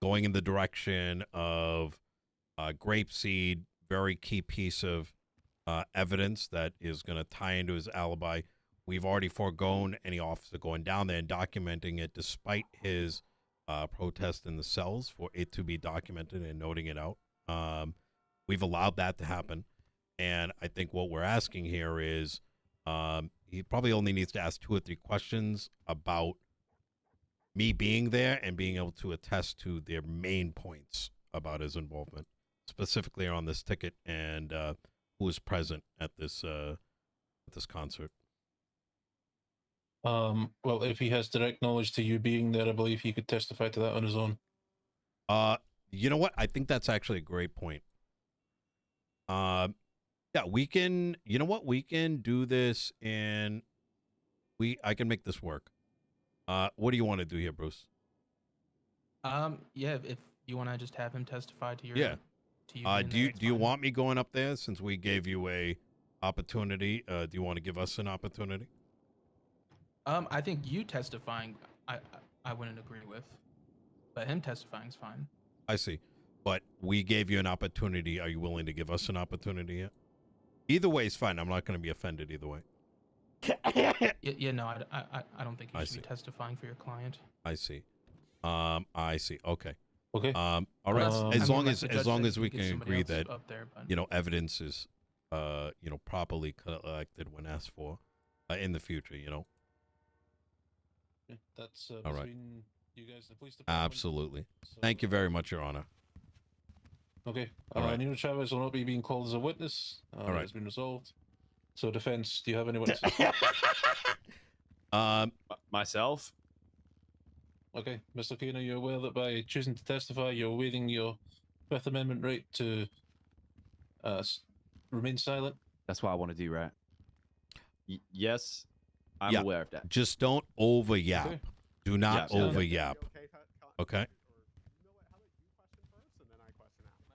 going in the direction of grapeseed, very key piece of evidence that is going to tie into his alibi. We've already foregone any officer going down there and documenting it despite his protest in the cells for it to be documented and noting it out. We've allowed that to happen. And I think what we're asking here is he probably only needs to ask 2 or 3 questions about me being there and being able to attest to their main points about his involvement, specifically on this ticket and who was present at this concert.
Well, if he has direct knowledge to you being there, I believe he could testify to that on his own.
You know what? I think that's actually a great point. Yeah, we can. You know what? We can do this, and I can make this work. What do you want to do here, Bruce?
Yeah, if you want to just have him testify to your
Yeah.
to you. Being
Do
there,
you
it's
do you
fine.
want me going up there since we gave you a opportunity? Do you want to give us an opportunity?
I think you testifying, I wouldn't agree with, but him testifying is fine.
I see. But we gave you an opportunity. Are you willing to give us an opportunity yet? Either way is fine. I'm not going to be offended either way.
Yeah, no, I don't think you
I
should
see.
be testifying for your client.
I see. I see. Okay.
Okay.
All right.
Unless- I
as
mean,
long
like
as
the
as
judge
long
said,
as
you
we
could get
can
somebody
agree
else
that
up there, but
evidence is properly collected when asked for in the future.
Yeah, that's
All right.
between you guys and the police department.
Absolutely.
So,
Thank you very much, Your Honor.
Okay.
All right.
Nino Chavez will not be being called as a witness.
All
That
right.
has been resolved. So, defense, do you have any witnesses?
Myself.
Okay, Mr. Kane, are you aware that by choosing to testify, you're waiving your Fifth Amendment right to remain silent?
That's what I want to do, right? Yes, I'm
Yeah.
aware of that.
Just don't over yap.
Okay.
Do not
Yeah,
over
Is that
yap.
okay,
Okay.
Or, you know what? How about you question first, and then I question after?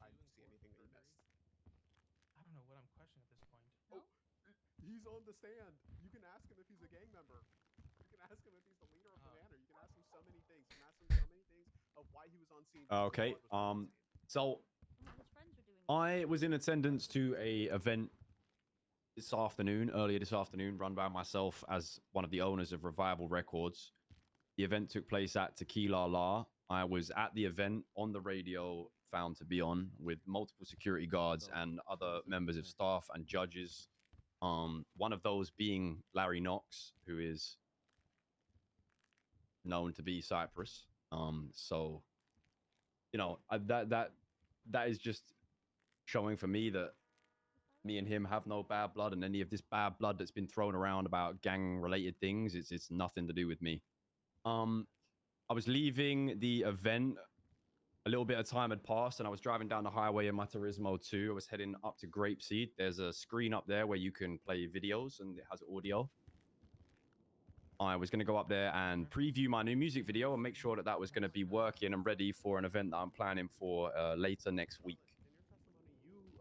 I didn't see anything that you missed.
I don't know what I'm questioning at this point.
He's on the stand. You can ask him if he's a gang member. You can ask him if he's the leader of the banner. You can ask him so many things. You can ask him so many things of why he was on scene. because
Okay.
his blood was on scene.
So I was in attendance to a event earlier this afternoon, run by myself as one of the owners of Revival Records. The event took place at Tequila La. I was at the event on the radio, found to be on, with multiple security guards and other members of staff and judges. One of those being Larry Knox, who is known to be Cyprus. So, that is just showing for me that me and him have no bad blood, and any of this bad blood that's been thrown around about gang-related things, it's nothing to do with me. I was leaving the event. A little bit of time had passed, and I was driving down the highway in my Turismo 2. I was heading up to Grapeseed. There's a screen up there where you can play videos, and it has audio. I was going to go up there and preview my new music video and make sure that that was going to be working and ready for an event that I'm planning for later next week.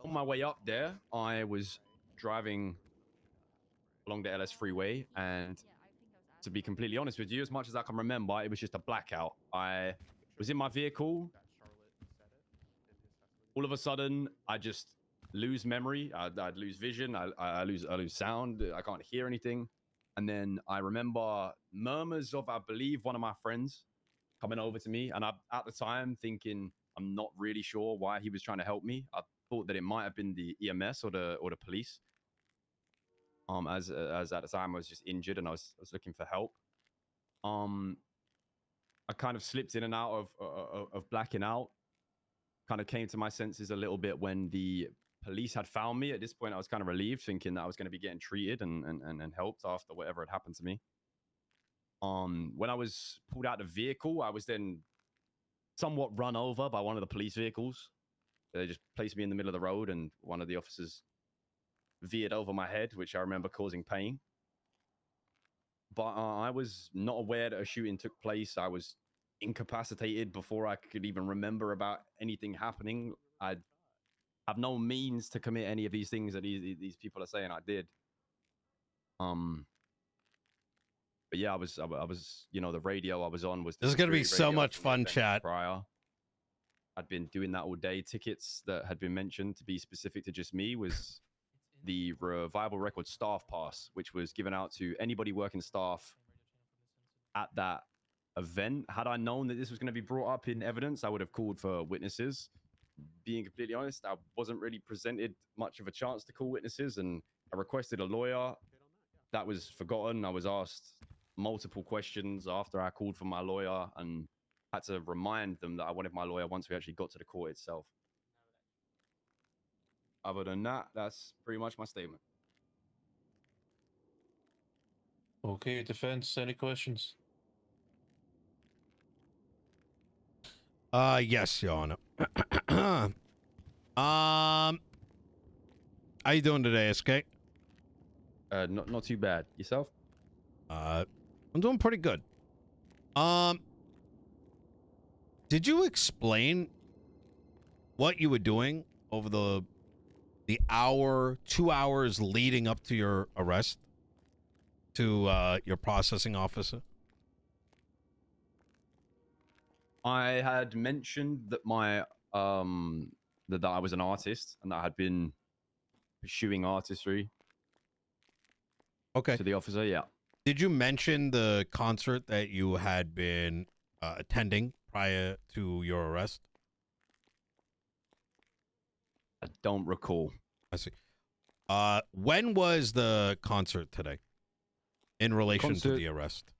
On my way up there, I was driving along the LS freeway, and to be completely honest with you, as much as I can remember, it was just a blackout. I was in my vehicle. All of a sudden, I just lose memory. I'd lose vision. I lose sound. I can't hear anything. And then I remember murmurs of, I believe, one of my friends coming over to me. And I, at the time, thinking I'm not really sure why he was trying to help me. I thought that it might have been the EMS or the police. As at the time I was just injured and I was looking for help. I kind of slipped in and out of blacking out. Kind of came to my senses a little bit when the police had found me. At this point, I was kind of relieved, thinking that I was going to be getting treated and helped after whatever had happened to me. When I was pulled out of the vehicle, I was then somewhat run over by one of the police vehicles. They just placed me in the middle of the road, and one of the officers veered over my head, which I remember causing pain. But I was not aware that a shooting took place. I was incapacitated before I could even remember about anything happening. I have no means to commit any of these things that these people are saying I did. But yeah, I was, the radio I was on was.
This is gonna be so much fun, chat.
Prior, I'd been doing that all day. Tickets that had been mentioned to be specific to just me was the Revival Records staff pass, which was given out to anybody working staff at that event. Had I known that this was going to be brought up in evidence, I would have called for witnesses. Being completely honest, I wasn't really presented much of a chance to call witnesses, and I requested a lawyer. That was forgotten. I was asked multiple questions after I called for my lawyer and had to remind them that I wanted my lawyer once we actually got to the court itself. Other than that, that's pretty much my statement.
Okay, defense, any questions?
Yes, Your Honor. How you doing today, SK?
Not too bad. Yourself?
I'm doing pretty good. Did you explain what you were doing over the hour, 2 hours leading up to your arrest to your processing officer?
I had mentioned that my that I was an artist and that I had been pursuing artistry.
Okay.
To the officer, yeah.
Did you mention the concert that you had been attending prior to your arrest?
I don't recall.
I see. When was the concert today in relation to the arrest?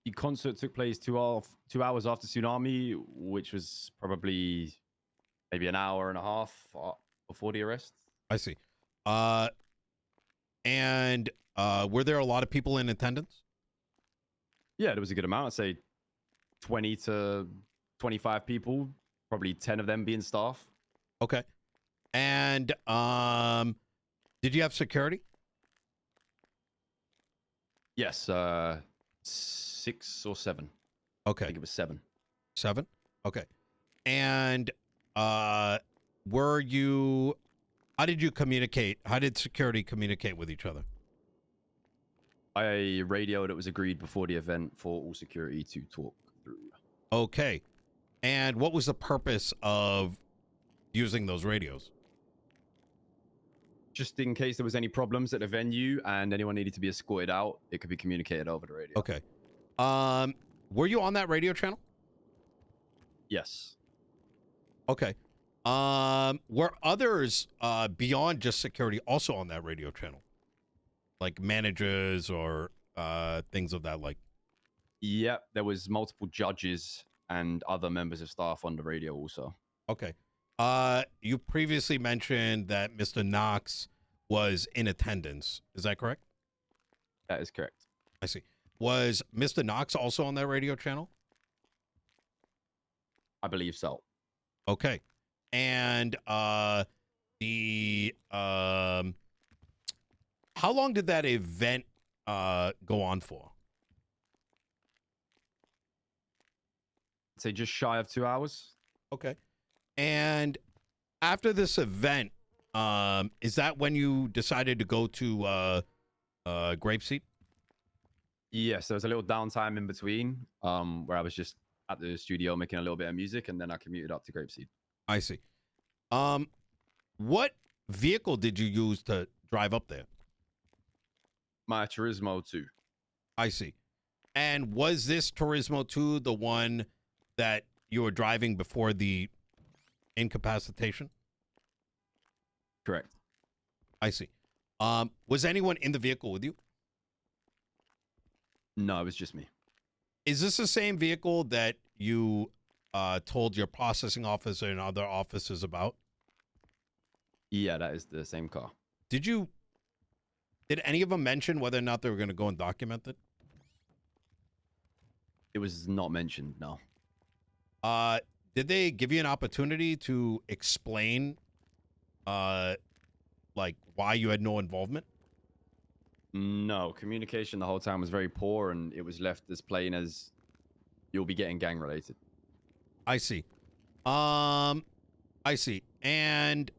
The concert took place 2 hours after Tsunami, which was probably maybe an hour and a half before the arrest.
I see. And were there a lot of people in attendance?
Yeah, there was a good amount. I'd say 20 to 25 people, probably 10 of them being staff.
Okay. And did you have security?
Yes, 6 or 7.
Okay.
I think it was 7.
7? Okay. And were you, how did you communicate? How did security communicate with each other?
I radioed, it was agreed before the event for all security to talk through.
Okay. And what was the purpose of using those radios?
Just in case there was any problems at the venue and anyone needed to be escorted out, it could be communicated over the radio.
Okay. Were you on that radio channel?
Yes.
Okay. Were others beyond just security also on that radio channel? Like managers or things of that like?
Yep, there was multiple judges and other members of staff on the radio also.
Okay. You previously mentioned that Mr. Knox was in attendance. Is that correct?
That is correct.
I see. Was Mr. Knox also on that radio channel?
I believe so.
Okay. And how long did that event go on for?
I'd say just shy of 2 hours.
Okay. And after this event, is that when you decided to go to Grapeseed?
Yes, there was a little downtime in between where I was just at the studio making a little bit of music, and then I commuted up to Grapeseed.
I see. What vehicle did you use to drive up there?
My Turismo 2.
I see. And was this Turismo 2 the one that you were driving before the incapacitation?
Correct.
I see. Was anyone in the vehicle with you?
No, it was just me.
Is this the same vehicle that you told your processing officer and other officers about?
Yeah, that is the same car.
Did any of them mention whether or not they were going to go and document it?
It was not mentioned, no.
Did they give you an opportunity to explain, like, why you had no involvement?
No, communication the whole time was very poor, and it was left as plain as you'll be getting gang related.
I see. I see. And,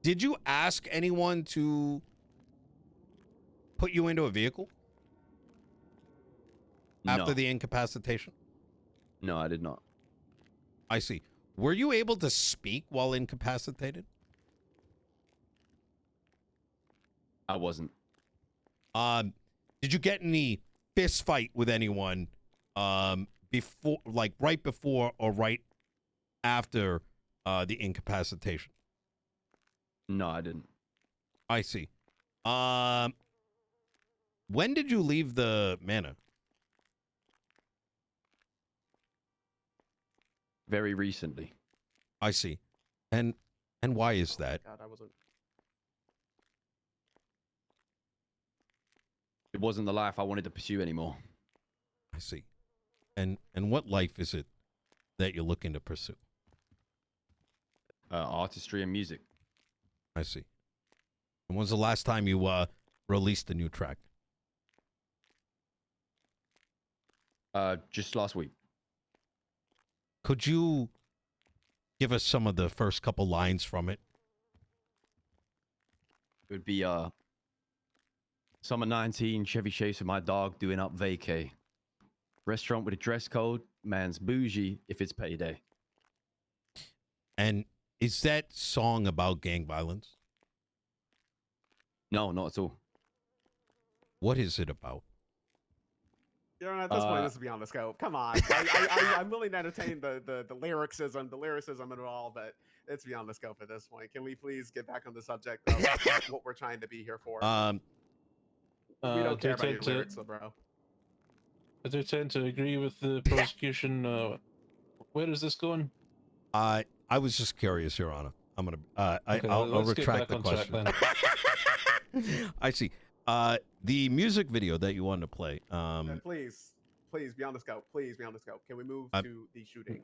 did you ask anyone to put you into a vehicle after
No.
the incapacitation?
No, I did not.
I see. Were you able to speak while incapacitated?
I wasn't.
Did you get any fist fight with anyone before, like right before or right after the incapacitation?
No, I didn't.
I see. When did you leave the manor?
Very recently.
I see. And why is that?
God, I wasn't.
It wasn't the life I wanted to pursue anymore.
I see. And what life is it that you're looking to pursue?
Artistry and music.
I see. And when's the last time you released a new track?
Just last week.
Could you give us some of the first couple lines from it?
It would be summer 19, Chevy Chase with my dog doing up vacay. Restaurant with a dress code, man's bougie if it's payday.
And is that song about gang violence?
No, not at all.
What is it about?
At this point, this is beyond the scope. Come on, I'm willing to entertain the lyricism and it all, but it's beyond the scope at this point. Can we please get back on the subject of what we're trying to be here for? We don't care about your lyrics, though, bro.
I do tend to agree with the prosecution. Where is this going?
I was just curious, Your Honor. I'm gonna
Okay,
I'll retract the
track,
question. I see. The music video that you wanted to play.
Please, beyond the scope. Please, beyond the scope. Can we move to the shooting?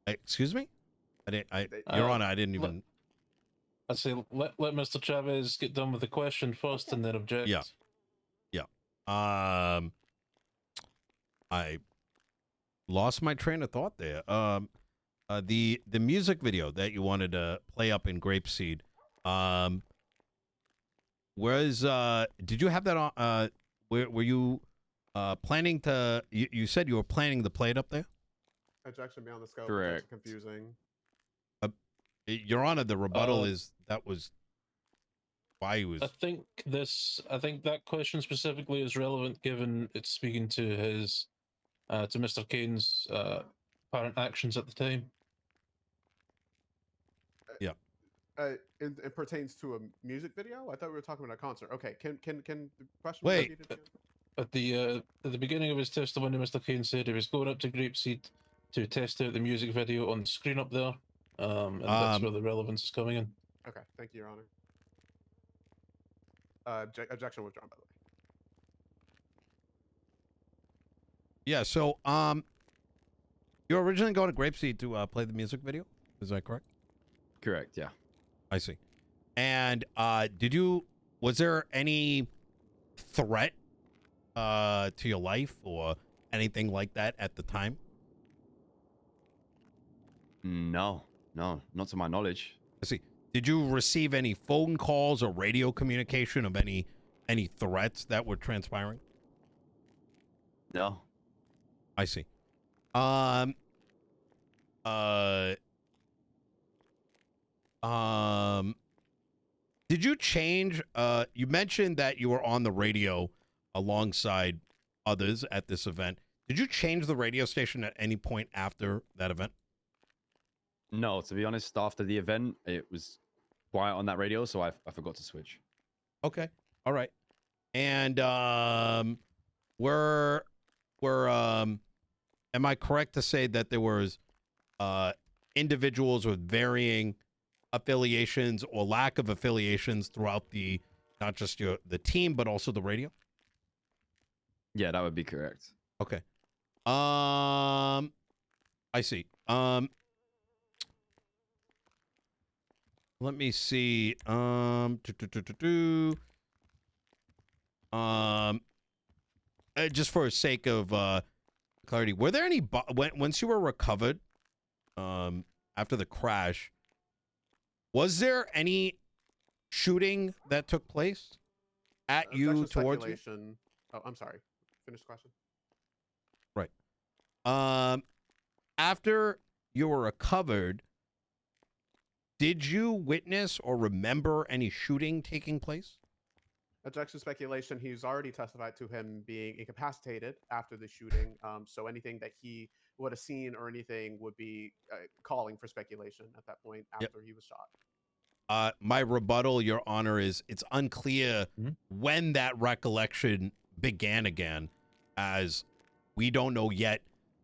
Excuse me? Your Honor, I didn't even.
I say let Mr. Chavez get done with the question first, and then object.
Yeah. I lost my train of thought there. The music video that you wanted to play up in Grapeseed. Did you have that on? Were you planning to? You said you were planning to play it up there.
Objection beyond the scope.
Correct.
That's confusing.
Your Honor, the rebuttal is that was why he was.
I think that question specifically is relevant given it's speaking to his to Mr. Kane's apparent actions at the time.
Yeah.
It pertains to a music video. I thought we were talking about a concert. Okay, can the question
Wait.
be repeated?
At the beginning of his testimony, Mr. Kane said he was going up to Grapeseed to test out the music video on the screen up there, and that's where the relevance is coming in.
Okay, thank you, Your Honor. Objection withdrawn, by the way.
Yeah. So you were originally going to Grapeseed to play the music video. Is that correct?
Correct. Yeah.
I see. And was there any threat to your life or anything like that at the time?
No, not to my knowledge.
I see. Did you receive any phone calls or radio communication of any threats that were transpiring?
No.
I see. Did you change? You mentioned that you were on the radio alongside others at this event. Did you change the radio station at any point after that event?
No, to be honest, after the event, it was quiet on that radio, so I forgot to switch.
Okay. All right. And am I correct to say that there was individuals with varying affiliations or lack of affiliations throughout not just the team, but also the radio?
Yeah, that would be correct.
Okay. I see. Let me see. Just for sake of clarity, were there any once you were recovered after the crash? Was there any shooting that took place at you, towards you?
Oh, I'm sorry. Finish the question.
Right. After you were recovered, did you witness or remember any shooting taking place?
Objection speculation. He's already testified to him being incapacitated after the shooting. So anything that he would have seen or anything would be calling for speculation at that point after he was shot.
my rebuttal, Your Honor, is it's unclear when that recollection began again, as we don't know yet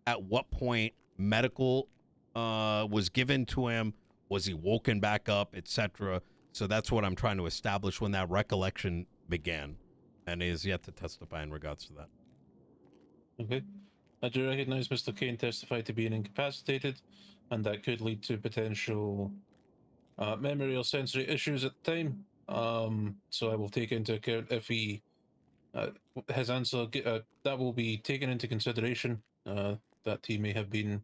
at what point medical was given to him. Was he woken back up, etc.? So that's what I'm trying to establish when that recollection began, and he is yet to testify in regards to that.
Okay. I do recognize Mr. Kane testified to being incapacitated, and that could lead to potential memory or sensory issues at the time. So I will take into account if he his answer that will be taken into consideration. That he may have been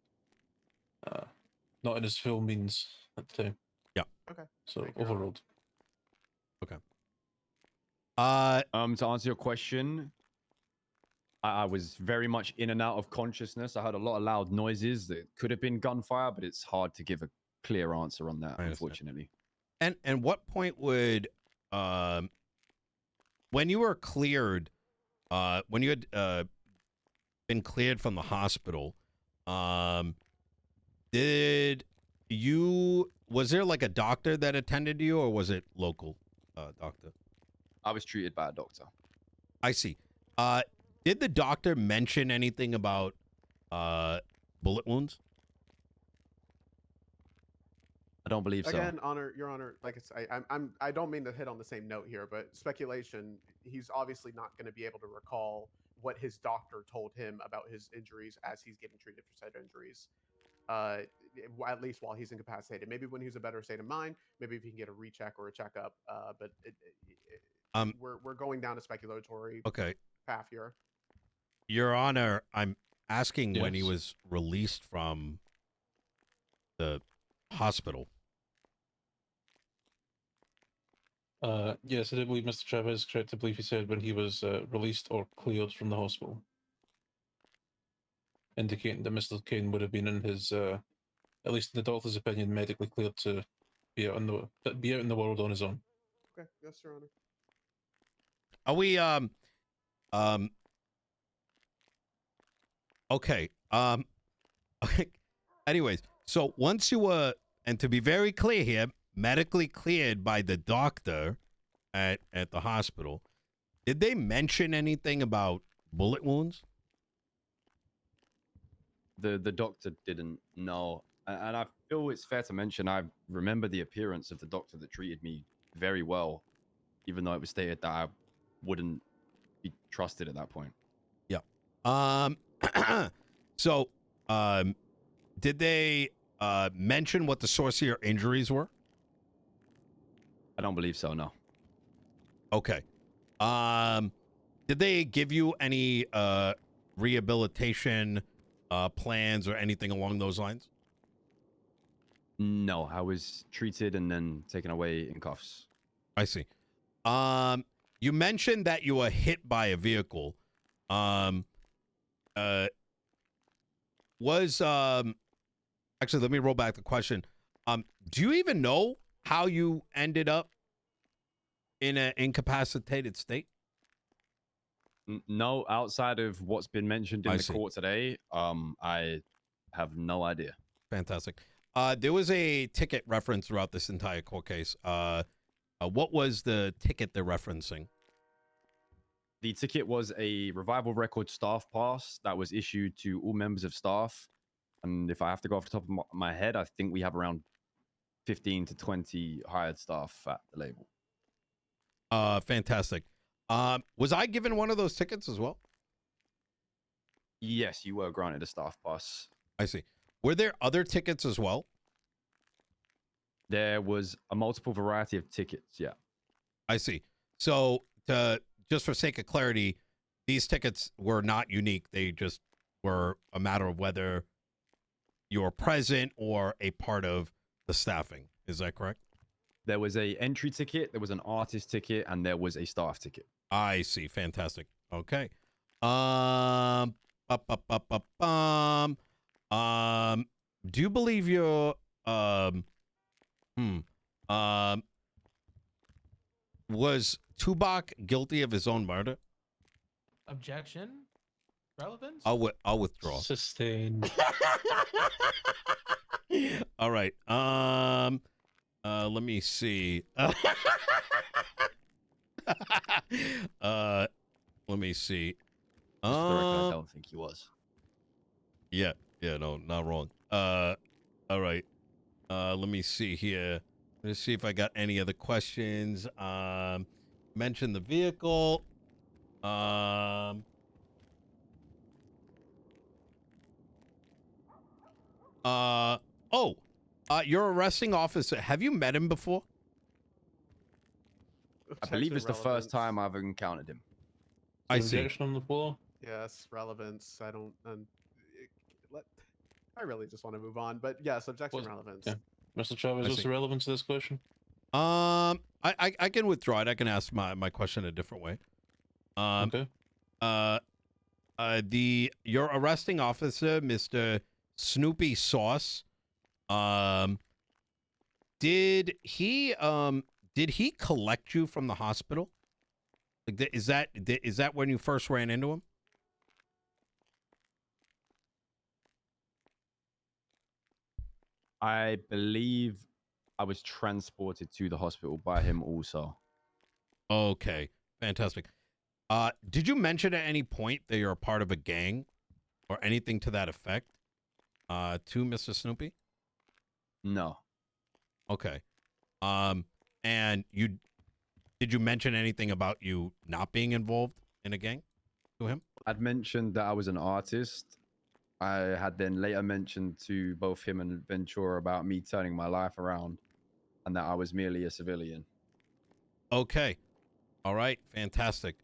not in his full means at the time.
Yeah.
Okay.
So
Thank you, Your Honor.
overruled.
Okay.
To answer your question, I was very much in and out of consciousness. I heard a lot of loud noises that could have been gunfire, but it's hard to give a clear answer on that, unfortunately.
And what point would when you were cleared, when you had been cleared from the hospital, was there like a doctor that attended you, or was it local doctor?
I was treated by a doctor.
I see. Did the doctor mention anything about bullet wounds?
I don't believe so.
Again, Your Honor, like I don't mean to hit on the same note here, but speculation. He's obviously not going to be able to recall what his doctor told him about his injuries as he's getting treated for said injuries. At least while he's incapacitated. Maybe when he's a better state of mind, maybe if he can get a recheck or a checkup. But we're going down a speculatory path here.
Your Honor, I'm asking when he
Yes.
was released from the hospital.
Yes, I do believe Mr. Chavez is correct. I believe he said when he was released or cleared from the hospital, indicating that Mr. Kane would have been in his, at least in the doctor's opinion, medically cleared to be out in the world on his own.
Okay, yes, Your Honor.
Are we okay. Anyways, so once you were, and to be very clear here, medically cleared by the doctor at the hospital, did they mention anything about bullet wounds?
The doctor didn't know. And I feel it's fair to mention I remember the appearance of the doctor that treated me very well, even though it was stated that I wouldn't be trusted at that point.
Yeah. So, did they mention what the source of your injuries were?
I don't believe so, no.
Okay. Did they give you any rehabilitation plans or anything along those lines?
No, I was treated and then taken away in cuffs.
I see. You mentioned that you were hit by a vehicle. Actually, let me roll back the question. Do you even know how you ended up in an incapacitated state?
No, outside of what's been mentioned in the court today, I have no idea.
Fantastic. There was a ticket referenced throughout this entire court case. What was the ticket they're referencing?
The ticket was a Revival Record staff pass that was issued to all members of staff. And if I have to go off the top of my head, I think we have around 15 to 20 hired staff at the label.
Fantastic. Was I given one of those tickets as well?
Yes, you were granted a staff pass.
I see. Were there other tickets as well?
There was a multiple variety of tickets, yeah.
I see. So, just for sake of clarity, these tickets were not unique. They just were a matter of whether you're present or a part of the staffing. Is that correct?
There was a entry ticket, there was an artist ticket, and there was a staff ticket.
I see. Fantastic. Okay. Do you believe you're was Tubok guilty of his own murder?
Objection? Relevance?
I'll withdraw.
Sustained.
All right. Let me see. Let me see.
Just for the record, I don't think he was.
Yeah, no, not wrong. All right. Let me see here. Let's see if I got any other questions. Mention the vehicle. Your arresting officer. Have you met him before?
I believe
Objection,
it's the first
relevance.
time I've encountered him.
I see.
Objection on the floor.
Yes, relevance. I don't. I really just want to move on, but yes, objection,
Was-
relevance.
yeah. Mr. Chavez,
I
what's
see.
the relevance to this question?
I can withdraw it. I can ask my question a different way.
Okay.
Your arresting officer, Mr. Snoopy Sauce, did he collect you from the hospital? Like, is that when you first ran into him?
I believe I was transported to the hospital by him also.
Okay, fantastic. Did you mention at any point that you're a part of a gang or anything to that effect to Mr. Snoopy?
No.
Okay. And did you mention anything about you not being involved in a gang to him?
I'd mentioned that I was an artist. I had then later mentioned to both him and Ventura about me turning my life around and that I was merely a civilian.
Okay. All right. Fantastic.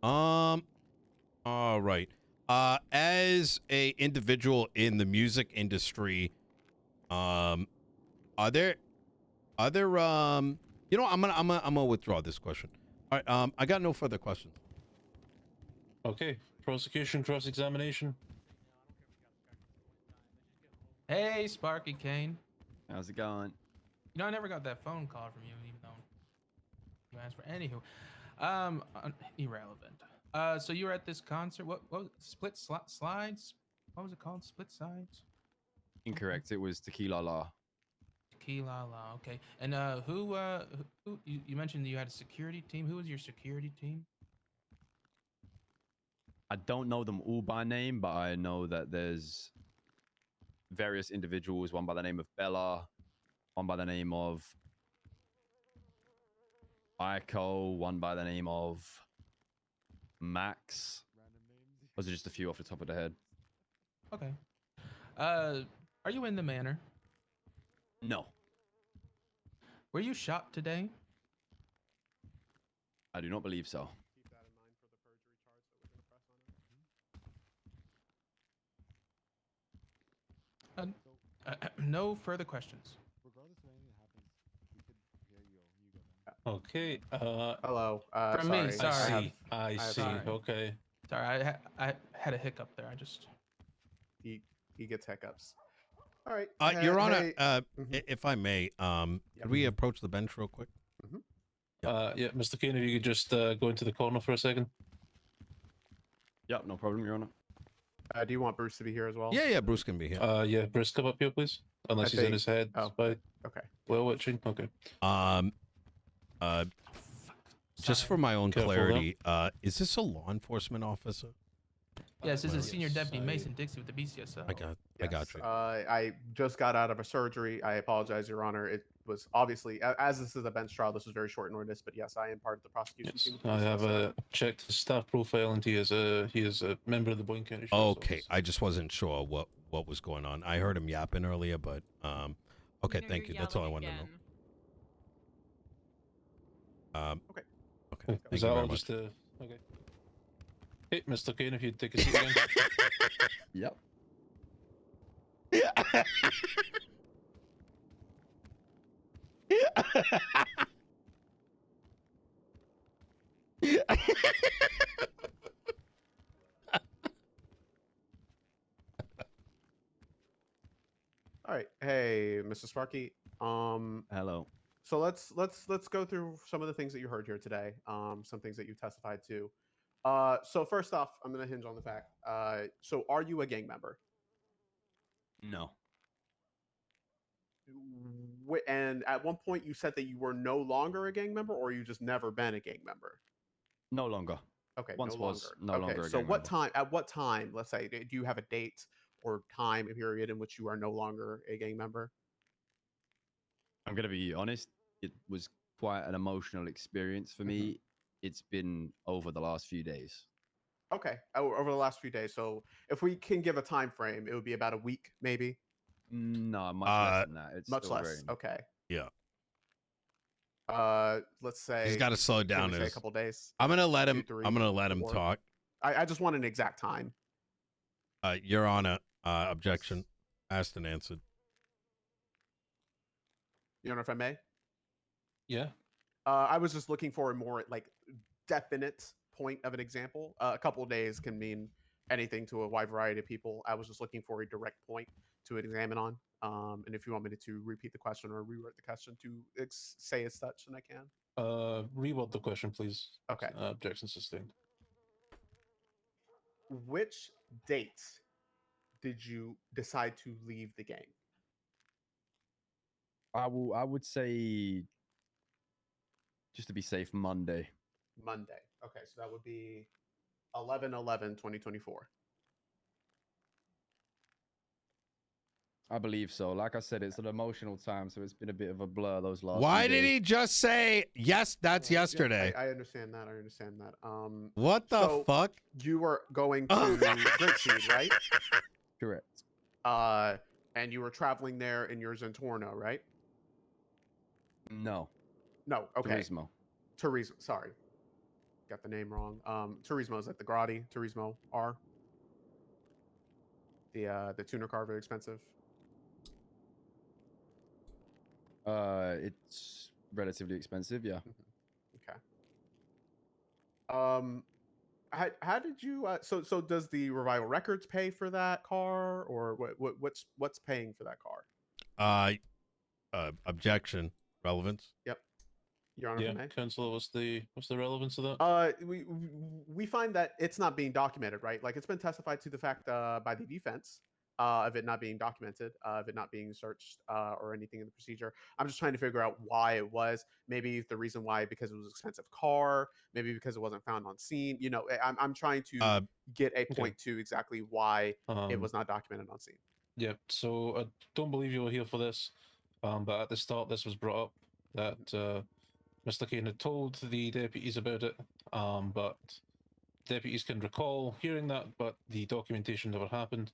All right. As a individual in the music industry, are there I'm gonna withdraw this question. All right. I got no further questions.
Okay. Prosecution cross-examination.
Hey, Sparky Kane.
How's it going?
You know, I never got that phone call from you, even though you asked for. Anywho, irrelevant. So you were at this concert. What was Split Slides? What was it called? Split Sides?
Incorrect. It was Tequila La.
Tequila La. Okay. And who you mentioned that you had a security team. Who was your security team?
I don't know them all by name, but I know that there's various individuals, one by the name of Bella, one by the name of Aiko, one by the name of Max. Those are just a few off the top of the head.
Okay. Are you in the manor?
No,
Were you shot today?
I do not believe so.
Keep that in mind for the perjury charge that we're going to press on him.
No further questions.
Regardless of anything that happens, we could hear you. You go then.
Okay.
Hello.
From
sorry.
me, sorry.
I see.
sorry.
Okay.
Sorry, I had a hiccup there. I just.
He gets hiccups. All right.
Your Honor,
hey,
if I may, could we approach the bench real quick?
Yeah, Mr. Kane, if you could just go into the corner for a second.
Yep, no problem, Your Honor.
do you want Bruce to be here as well?
Yeah, Bruce can be here.
Yeah, Bruce, come up here, please. Unless he's in his head.
Oh,
By
okay.
whale watching. Okay.
Just for my own
Careful,
clarity, is this a law enforcement officer?
Yes, this is
Yes,
Senior Deputy
I-
Mason Dixie with the BCSO.
I got
Yes,
you.
I just got out of a surgery. I apologize, Your Honor. It was obviously, as this is a bench trial, this was very short notice, but yes, I am part of the prosecution
Yes,
team. with the
I have
BCSO.
checked his staff profile, and he is a member of the Boyne County Sheriff's
Okay,
Office.
I just wasn't sure what was going on. I heard him yapping earlier, but okay, thank you. That's all I wanted to know. Okay.
Is
Thank
that
you very
all?
much.
Just okay. Hey, Mr. Kane, if you'd take a seat again.
Yep.
All right. Hey, Mr. Sparky.
Hello.
So let's go through some of the things that you heard here today. Some things that you testified to. So first off, I'm going to hinge on the fact. So are you a gang member?
No.
And at one point you said that you were no longer a gang member, or you just never been a gang member.
No longer.
Okay,
Once
no
was,
longer.
no
Okay,
longer a
so
gang
what
member.
time? At what time? Let's say, do you have a date or time period in which you are no longer a gang member?
I'm gonna be honest. It was quite an emotional experience for me. It's been over the last few days.
Okay, over the last few days. So if we can give a time frame, it would be about a week, maybe.
No, much less than that. It's
Much
still
less.
very...
Okay.
Yeah.
Let's say
He's got to slow
can
down.
we say a couple days.
I'm gonna let him.
2, 3,
I'm gonna let him
4?
talk.
I just want an exact time.
Your Honor, objection asked and answered.
Your Honor, if I may.
Yeah.
I was just looking for a more like definite point of an example. A couple of days can mean anything to a wide variety of people. I was just looking for a direct point to examine on. And if you want me to repeat the question or rewrite the question to say as such, then I can.
Reword the question, please.
Okay.
Objection sustained.
Which date did you decide to leave the gang?
I would say, just to be safe, Monday.
Monday. Okay, so that would be 11/11/2024.
I believe so. Like I said, it's an emotional time, so it's been a bit of a blur those last
Why
few
did
days.
he just say yes? That's
Yeah,
yesterday.
I understand that. I understand that.
What the
so
fuck?
You were going to Great Seed, right?
Correct.
And you were traveling there in your Zentorno, right?
No.
No. Okay.
Turismo.
Turismo. Sorry, got the name wrong. Turismo is like the Grotti. Turismo R. The tuner car, very expensive.
It's relatively expensive, yeah.
Okay. How did you? So does the Revival Records pay for that car, or what's paying for that car?
Objection. Relevance.
Yep. Your Honor,
Yeah,
if I may.
Counsel, what's the relevance of that?
We find that it's not being documented, right? Like it's been testified to the fact by the defense of it not being documented, of it not being searched or anything in the procedure. I'm just trying to figure out why it was. Maybe the reason why because it was an expensive car. Maybe because it wasn't found on scene. You know, I'm trying to get a point to exactly why it was not documented on scene.
Yeah. So I don't believe you were here for this, but at the start this was brought up that Mr. Kane had told the deputies about it, but deputies can recall hearing that, but the documentation never happened.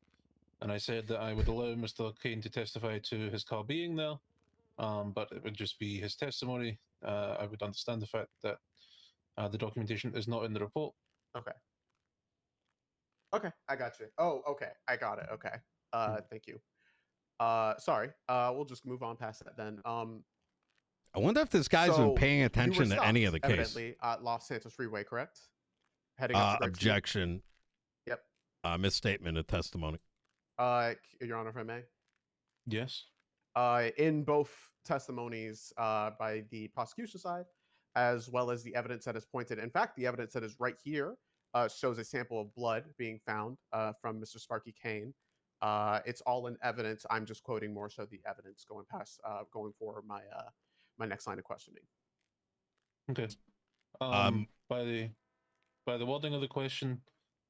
And I said that I would allow Mr. Kane to testify to his car being there, but it would just be his testimony. I would understand the fact that the documentation is not in the report.
Okay. Okay, I got you. Oh, okay, I got it. Okay. Thank you. Sorry. We'll just move on past that then.
I wonder if this guy's been paying attention to any of the case.
Evidently at Los Santos Freeway, correct? Heading up to Great Seed.
Objection.
Yep.
Misstatement of testimony.
Your Honor, if I may.
Yes.
In both testimonies by the prosecution side, as well as the evidence that is pointed. In fact, the evidence that is right here shows a sample of blood being found from Mr. Sparky Kane. It's all in evidence. I'm just quoting more so the evidence going going for my my next line of questioning.
Okay. By the wording of the question,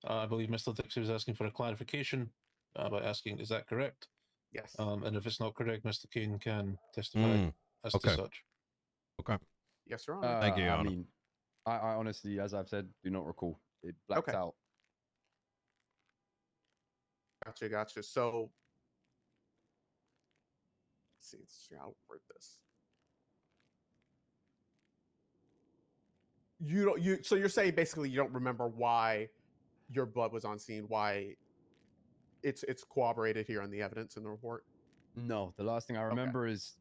I believe Mr. Dixie was asking for a clarification by asking, is that correct?
Yes.
And if it's not correct, Mr. Kane can testify as to such.
Okay.
Yes, Your Honor.
Thank you, Your
I
Honor.
mean, I honestly, as I've said, do not recall. It blacked out.
Gotcha. So, let's see how to word this. So you're saying basically you don't remember why your blood was on scene, why it's corroborated here on the evidence in the report?
No, the last thing I remember is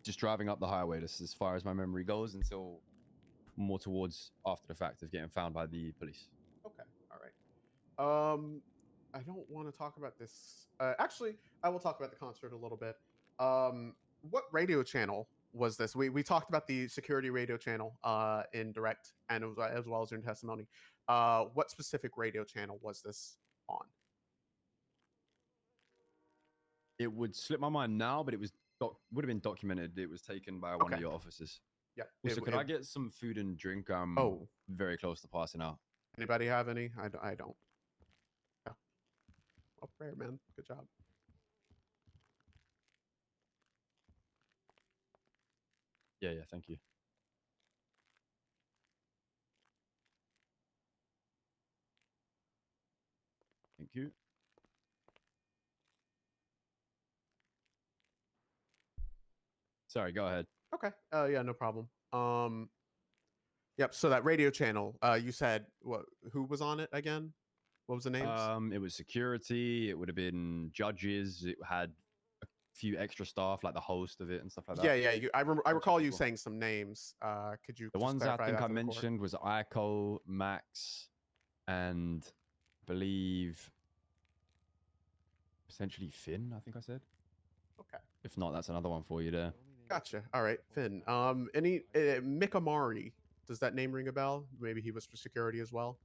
just driving up the highway. This is as far as my memory goes until more towards after the fact of getting found by the police.
Okay, all right. I don't want to talk about this. Actually, I will talk about the concert a little bit. What radio channel was this? We talked about the security radio channel in direct and as well as in testimony. What specific radio channel was this on?
It would slip my mind now, but it was would have been documented. It was taken by one of
Okay.
your officers.
Yeah.
Also, could I get some food and drink? I'm
Oh.
very close to passing out.
Anybody have any? I don't. Yeah. Oh, rare, man. Good job.
Yeah, thank you. Thank you. Sorry, go ahead.
Okay. Yeah, no problem. Yep. So that radio channel, you said who was on it again? What was the names?
It was security. It would have been judges. It had a few extra staff, like the host of it and stuff like that.
Yeah. I recall you saying some names. Could you?
The
just
ones I
clarify
think
that
I
for the court?
mentioned was Ico, Max, and I believe potentially Finn. I think I said.
Okay.
If not, that's another one for you there.
Gotcha. All right, Finn. Any Mick Amari? Does that name ring a bell? Maybe he was for security as well.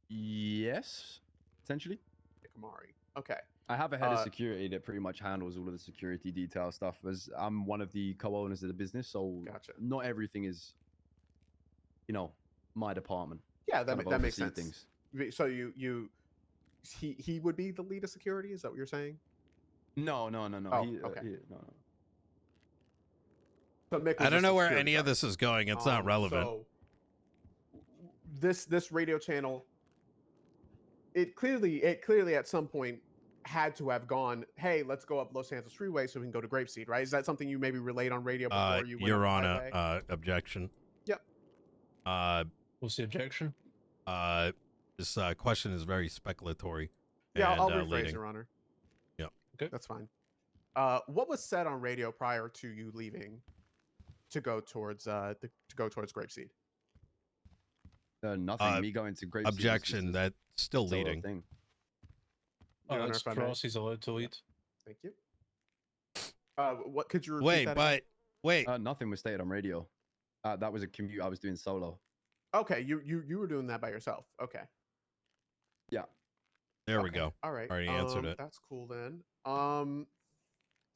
Yes, potentially.
Mick Amari. Okay.
I have a head of security that pretty much handles all of the security detail stuff, as I'm one of the co-owners of the business, so
Gotcha.
not everything is, my department.
Yeah, that
Kind of
makes
oversee
sense. So he would be the lead of security? Is that what you're saying?
No.
Oh, okay.
No.
So Mick was
I don't
just
know
a
where
security
any of
guard.
this is going. It's not relevant.
So this radio channel, it clearly at some point had to have gone, hey, let's go up Los Santos Freeway so we can go to Grapeseed, right? Is that something you maybe relayed on radio before you went
Your
up the
Honor,
highway?
objection.
Yep.
What's the objection?
This question is very speculatory.
Yeah,
and,
I'll rephrase,
leading.
Your Honor.
Yeah.
Okay.
That's fine. What was said on radio prior to you leaving to go towards Grapeseed?
Nothing. Me going to Grapeseed.
Objection. That's still leading.
Thing.
Your Honor,
That's
if I may.
cross. He's allowed to lead.
Thank you. What could you repeat
Wait,
that
but
again?
wait.
Nothing was stated on radio. That was a commute I was doing solo.
Okay, you were doing that by yourself. Okay.
Yeah.
There we go.
All right.
Already answered it.
That's cool then.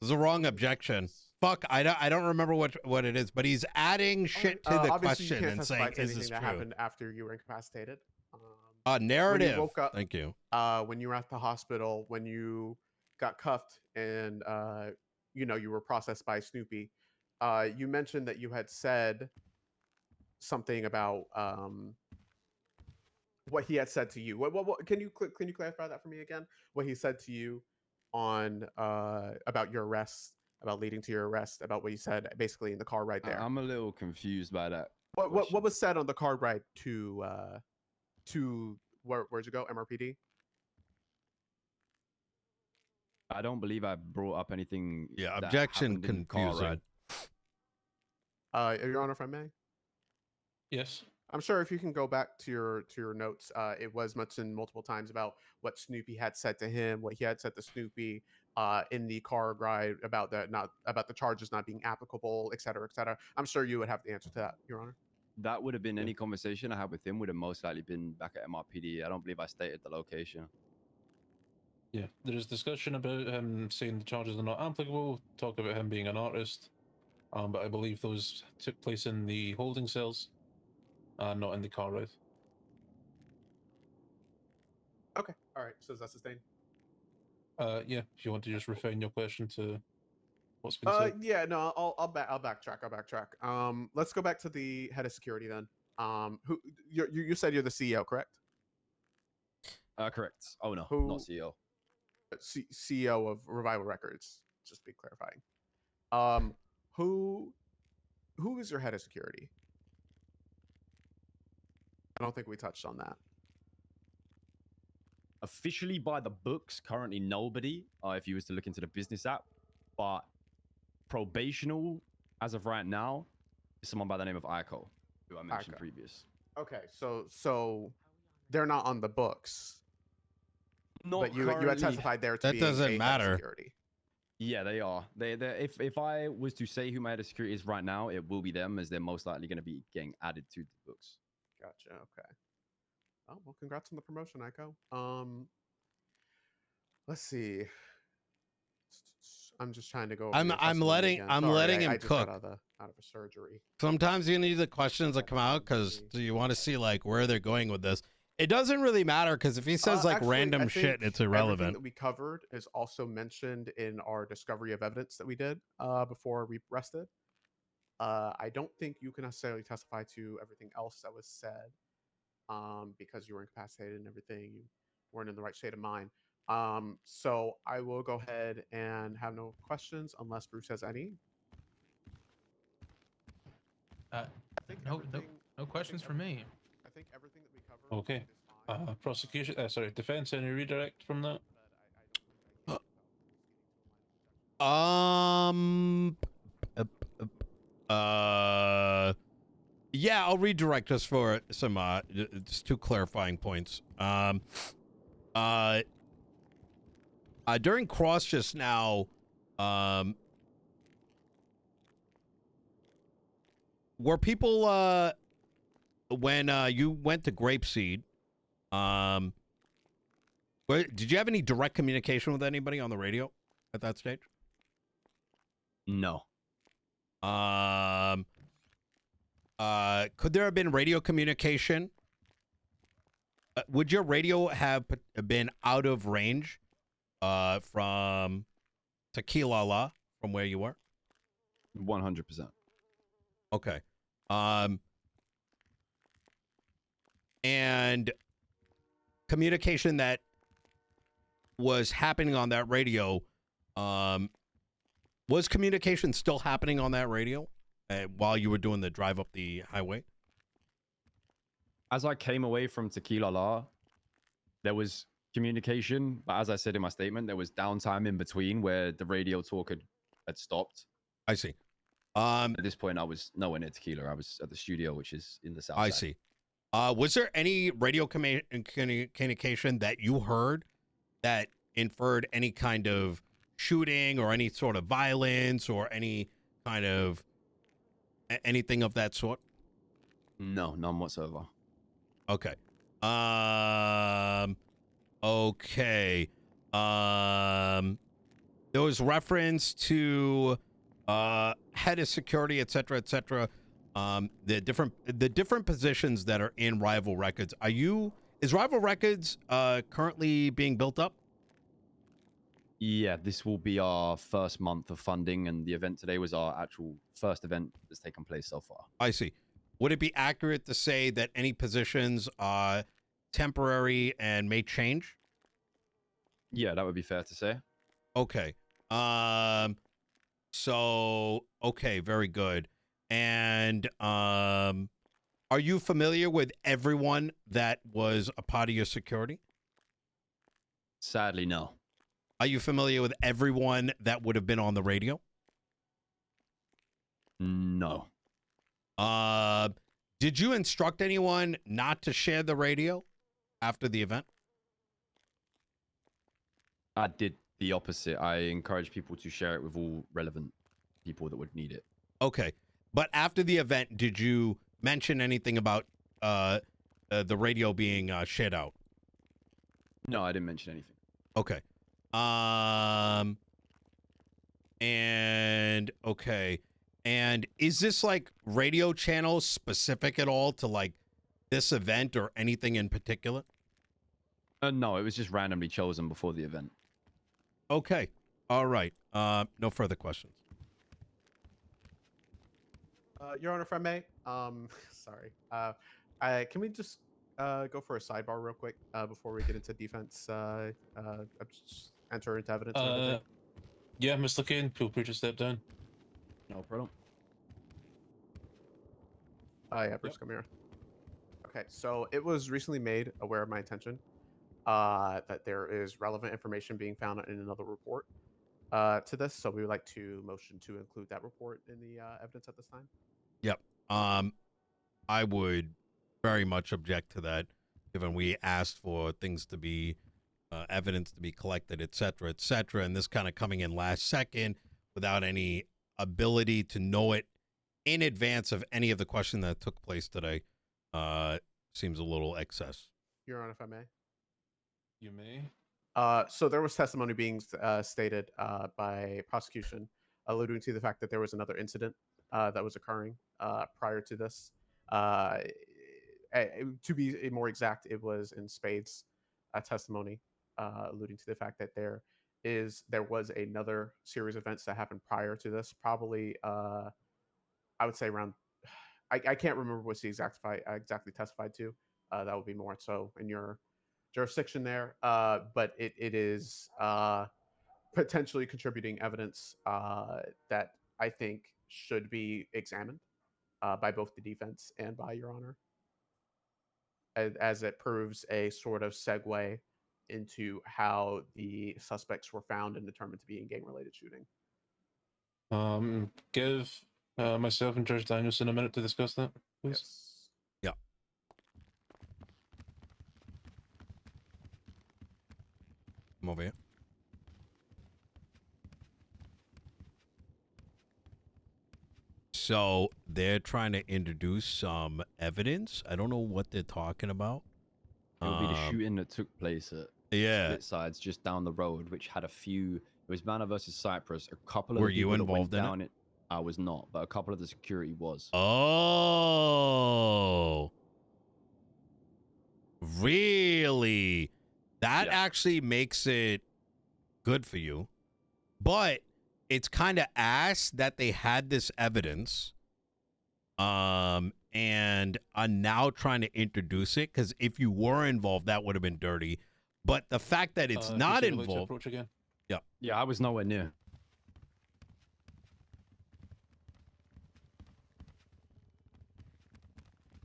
This is a wrong objection. Fuck, I don't remember what it is, but he's adding shit to the
obviously you
question
can't
and
testify
saying,
to
is
anything
this
that
true?
happened after you were incapacitated.
Narrative.
When you woke up,
Thank you.
when you were at the hospital, when you got cuffed and you were processed by Snoopy, you mentioned that you had said something about what he had said to you. What can you clarify that for me again? What he said to you on about your arrest, about leading to your arrest, about what you said basically in the car ride there.
I'm a little confused by that.
What was said on the car ride to where'd you go? MRPD?
I don't believe I brought up anything.
Yeah,
that
objection
happened in the car
confusing.
ride.
Your Honor, if I may.
Yes.
I'm sure if you can go back to your notes, it was mentioned multiple times about what Snoopy had said to him, what he had said to Snoopy in the car ride about the charges not being applicable, et cetera, et cetera. I'm sure you would have the answer to that, Your Honor.
That would have been any conversation I had with him would have most likely been back at MRPD. I don't believe I stated the location.
Yeah, there is discussion about him saying the charges are not applicable, talk about him being an artist, but I believe those took place in the holding cells, not in the car ride.
Okay, all right. So is that sustained?
Yeah, if you want to just refine your question to what's been said.
Yeah, no, I'll backtrack. Let's go back to the head of security then. Who you said you're the CEO, correct?
Correct. Oh no,
Who-
not CEO.
CEO of Revival Records. Just be clarifying. Who is your head of security? I don't think we touched on that.
Officially by the books, currently nobody. If you was to look into the business app, but probational as of right now is someone by the name of Ico, who I mentioned
Ico.
previous.
Okay, so they're not on the books.
Not
But you had testified there to
That
be
doesn't
a head of
matter.
security.
Yeah, they are. If I was to say who my head of security is right now, it will be them, as they're most likely going to be getting added to the books.
Gotcha. Okay. Oh well, congrats on the promotion, Ico. Let's see. I'm just trying to go. Over
I'm
your testimony
letting
again.
I'm
Sorry,
letting
I
him
just got
cook.
out of a surgery.
Sometimes you need the questions that come out because you want to see like where they're going with this. It doesn't really matter because if he says like
Actually,
random
I
shit,
think
it's
everything
irrelevant.
that we covered is also mentioned in our discovery of evidence that we did before we rested. I don't think you can necessarily testify to everything else that was said because you were incapacitated and everything. You weren't in the right state of mind. So I will go ahead and have no questions unless Bruce has any. I think
No questions for me.
I think everything that we covered.
Okay.
Is fine.
Prosecution. Sorry, defense. Any redirect from that?
Yeah, I'll redirect us for some just 2 clarifying points. During cross just now, were people when you went to Grapeseed, did you have any direct communication with anybody on the radio at that stage?
No.
Could there have been radio communication? Would your radio have been out of range from Tequila La, from where you were?
100%.
Okay. And communication that was happening on that radio, was communication still happening on that radio while you were doing the drive up the highway?
As I came away from Tequila La, there was communication, but as I said in my statement, there was downtime in between where the radio talk had stopped.
I see.
At this point, I was nowhere near Tequila. I was at the studio, which is in the south side.
I see. Was there any radio communication that you heard that inferred any kind of shooting or any sort of violence or any kind of anything of that sort?
No, none whatsoever.
Okay. Okay. There was reference to head of security, et cetera, the different positions that are in Rival Records. Is Rival Records currently being built up?
Yeah, this will be our first month of funding, and the event today was our actual first event that's taken place so far.
I see. Would it be accurate to say that any positions are temporary and may change?
Yeah, that would be fair to say.
Okay. So, okay, very good. And are you familiar with everyone that was a part of your security?
Sadly, no.
Are you familiar with everyone that would have been on the radio?
No.
Did you instruct anyone not to share the radio after the event?
I did the opposite. I encouraged people to share it with all relevant people that would need it.
Okay. But after the event, did you mention anything about the radio being shared out?
No, I didn't mention anything.
Okay. And okay. And is this like radio channel specific at all to like this event or anything in particular?
No, it was just randomly chosen before the event.
Okay. All right. No further questions.
Your Honor, if I may, sorry. Can we just go for a sidebar real quick before we get into defense? Just enter into evidence. and everything?
Yeah, Mr. Kane, feel free to step down.
No problem.
Yeah, Bruce, come here. Okay, so it was recently made aware of my intention that there is relevant information being found in another report to this, so we would like to motion to include that report in the evidence at this time.
Yep. I would very much object to that, given we asked for things to be evidence to be collected, et cetera, and this kind of coming in last second without any ability to know it in advance of any of the question that took place today seems a little excess.
Your Honor, if I may.
You may.
So there was testimony being stated by prosecution alluding to the fact that there was another incident that was occurring prior to this. To be more exact, it was in Spade's testimony alluding to the fact that there was another series of events that happened prior to this, probably I would say around. I can't remember what's the exactly testified to. That would be more so in your jurisdiction there, but it is potentially contributing evidence that I think should be examined by both the defense and by Your Honor, as it proves a sort of segue into how the suspects were found and determined to be in gang-related shooting.
Give myself and Judge Danielson a minute to discuss that, please.
Yes.
Yeah. I'm over here. So they're trying to introduce some evidence. I don't know what they're talking about.
It would be the shooting that took place at Split Sides just down the road, which had a few. It was Manor versus Cyprus. A couple of
Were
the
you
people that
involved
went
in
down it? I was not, but a couple of the security was.
Oh, really? That actually makes it good for you, but it's kind of ass that they had this evidence, and are now trying to introduce it, because if you were involved, that would have been dirty. But the fact that it's not involved.
Approach again.
Yeah, I was nowhere near.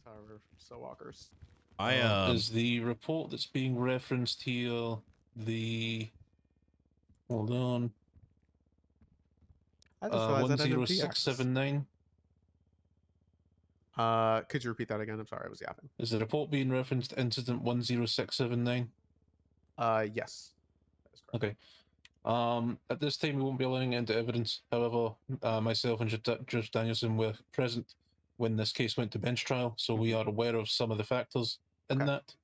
However, so walkers.
Is the report that's being referenced here the? Hold on.
I just realized that I didn't
10679.
Could you repeat that again? I'm sorry, I was yapping.
Is the report being referenced incident 10679?
Yes. That is correct.
Okay. At this time, we won't be allowing it into evidence. However, myself and Judge Danielson were present when this case went to bench trial, so we are aware of some of the factors in that.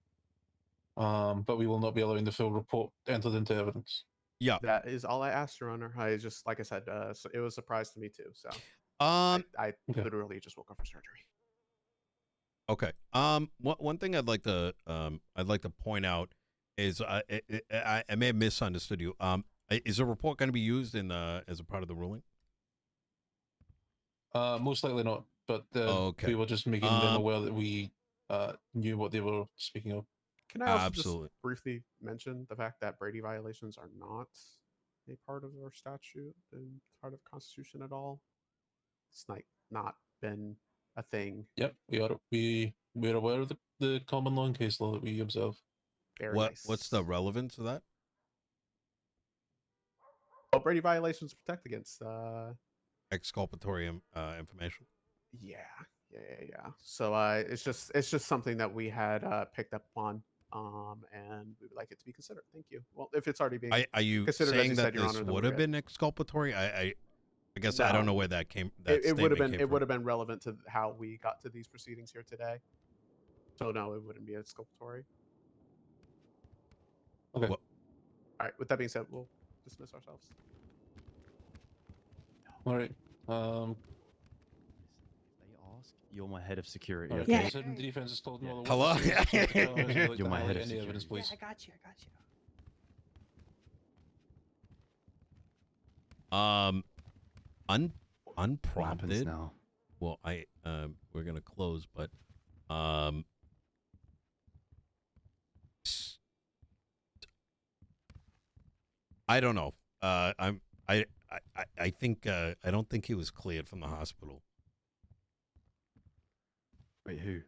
But we will not be allowing the full report entered into evidence.
Yeah.
That is all I asked, Your Honor. I just, like I said, so it was a surprise to me too. So
I
literally just woke up from surgery.
Okay. One thing I'd like to point out is I may have misunderstood you. Is a report going to be used in as a part of the ruling?
Most likely not, but we were just making them aware that we knew what they were speaking of.
Can I also just briefly mention the fact that Brady violations are not a part of our statute and part of Constitution at all? It's like not been a thing.
Yep, we are aware of the common law and case law that we observe.
Very nice.
What's the relevance of that?
Well, Brady violations protect against
exculpatory information.
Yeah. So it's just something that we had picked up on, and we would like it to be considered. Thank you. Well, if it's already being
are you
considered,
saying
as you
that
said, Your
this
Honor,
would have been exculpatory? I guess I don't know where that came.
It would have been. It would have been relevant to how we got to these proceedings here today. So no, it wouldn't be exculpatory.
Okay.
All right. With that being said, we'll dismiss ourselves.
All right.
They ask. You're my head of security.
Okay.
Okay.
So the defense is told all the
Hello?
witnesses.
You're my head of
any
security.
evidence, please.
Yeah, I got you.
Unprompted.
Now?
Well, we're gonna close, but I don't know. I think I don't think he was cleared from the hospital.
Wait, who?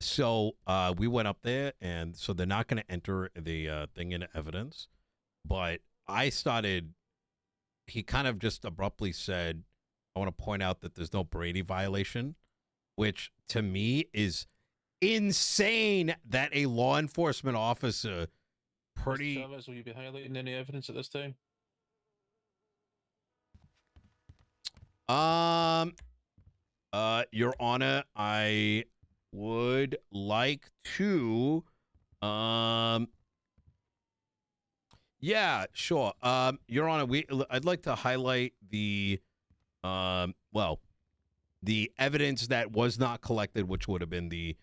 So we went up there, and so they're not going to enter the thing into evidence. But he kind of just abruptly said, I want to point out that there's no Brady violation, which to me is insane that a law enforcement officer
Mr. Chavez, will you be highlighting any evidence at this time?
Your Honor, I would like to Yeah, sure. Your Honor, I'd like to highlight the, well, the evidence that was not collected, which would have been the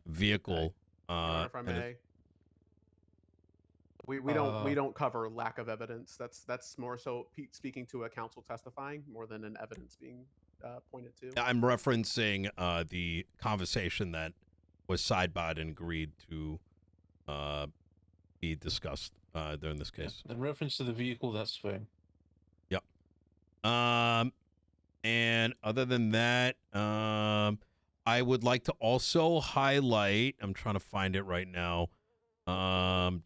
vehicle.
Your Honor, if I may. We don't cover lack of evidence. That's more so speaking to a counsel testifying more than an evidence being pointed to.
I'm referencing the conversation that was sidebarred and agreed to be discussed during this case.
In reference to the vehicle, that's fine.
Yep. And other than that, I would like to also highlight. I'm trying to find it right now. The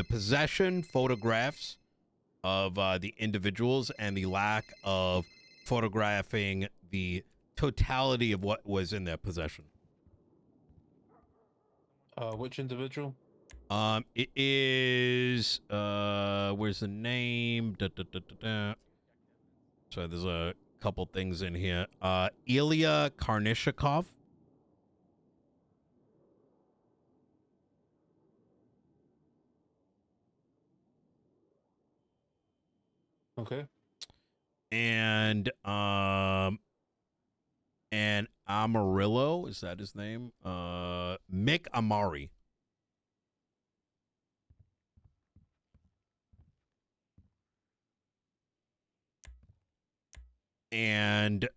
possession photographs of the individuals and the lack of photographing the totality of what was in their possession.
Which individual?
It is where's the name? So there's a couple things in here. Ilya Karnishikov.
Okay.
And Amarillo, is that his name? Mick Amari. And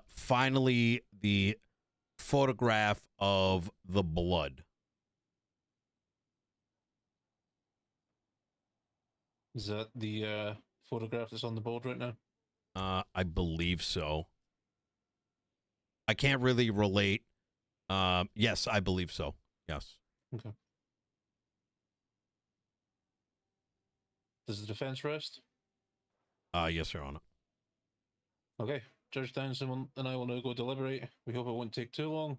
finally, the photograph of the blood.
Is that the photograph that's on the board right now?
I believe so. I can't really relate. Yes, I believe so. Yes.
Okay. Does the defense rest?
Yes, Your Honor.
Okay. Judge Townsend and I will now go deliberate. We hope it won't take too long.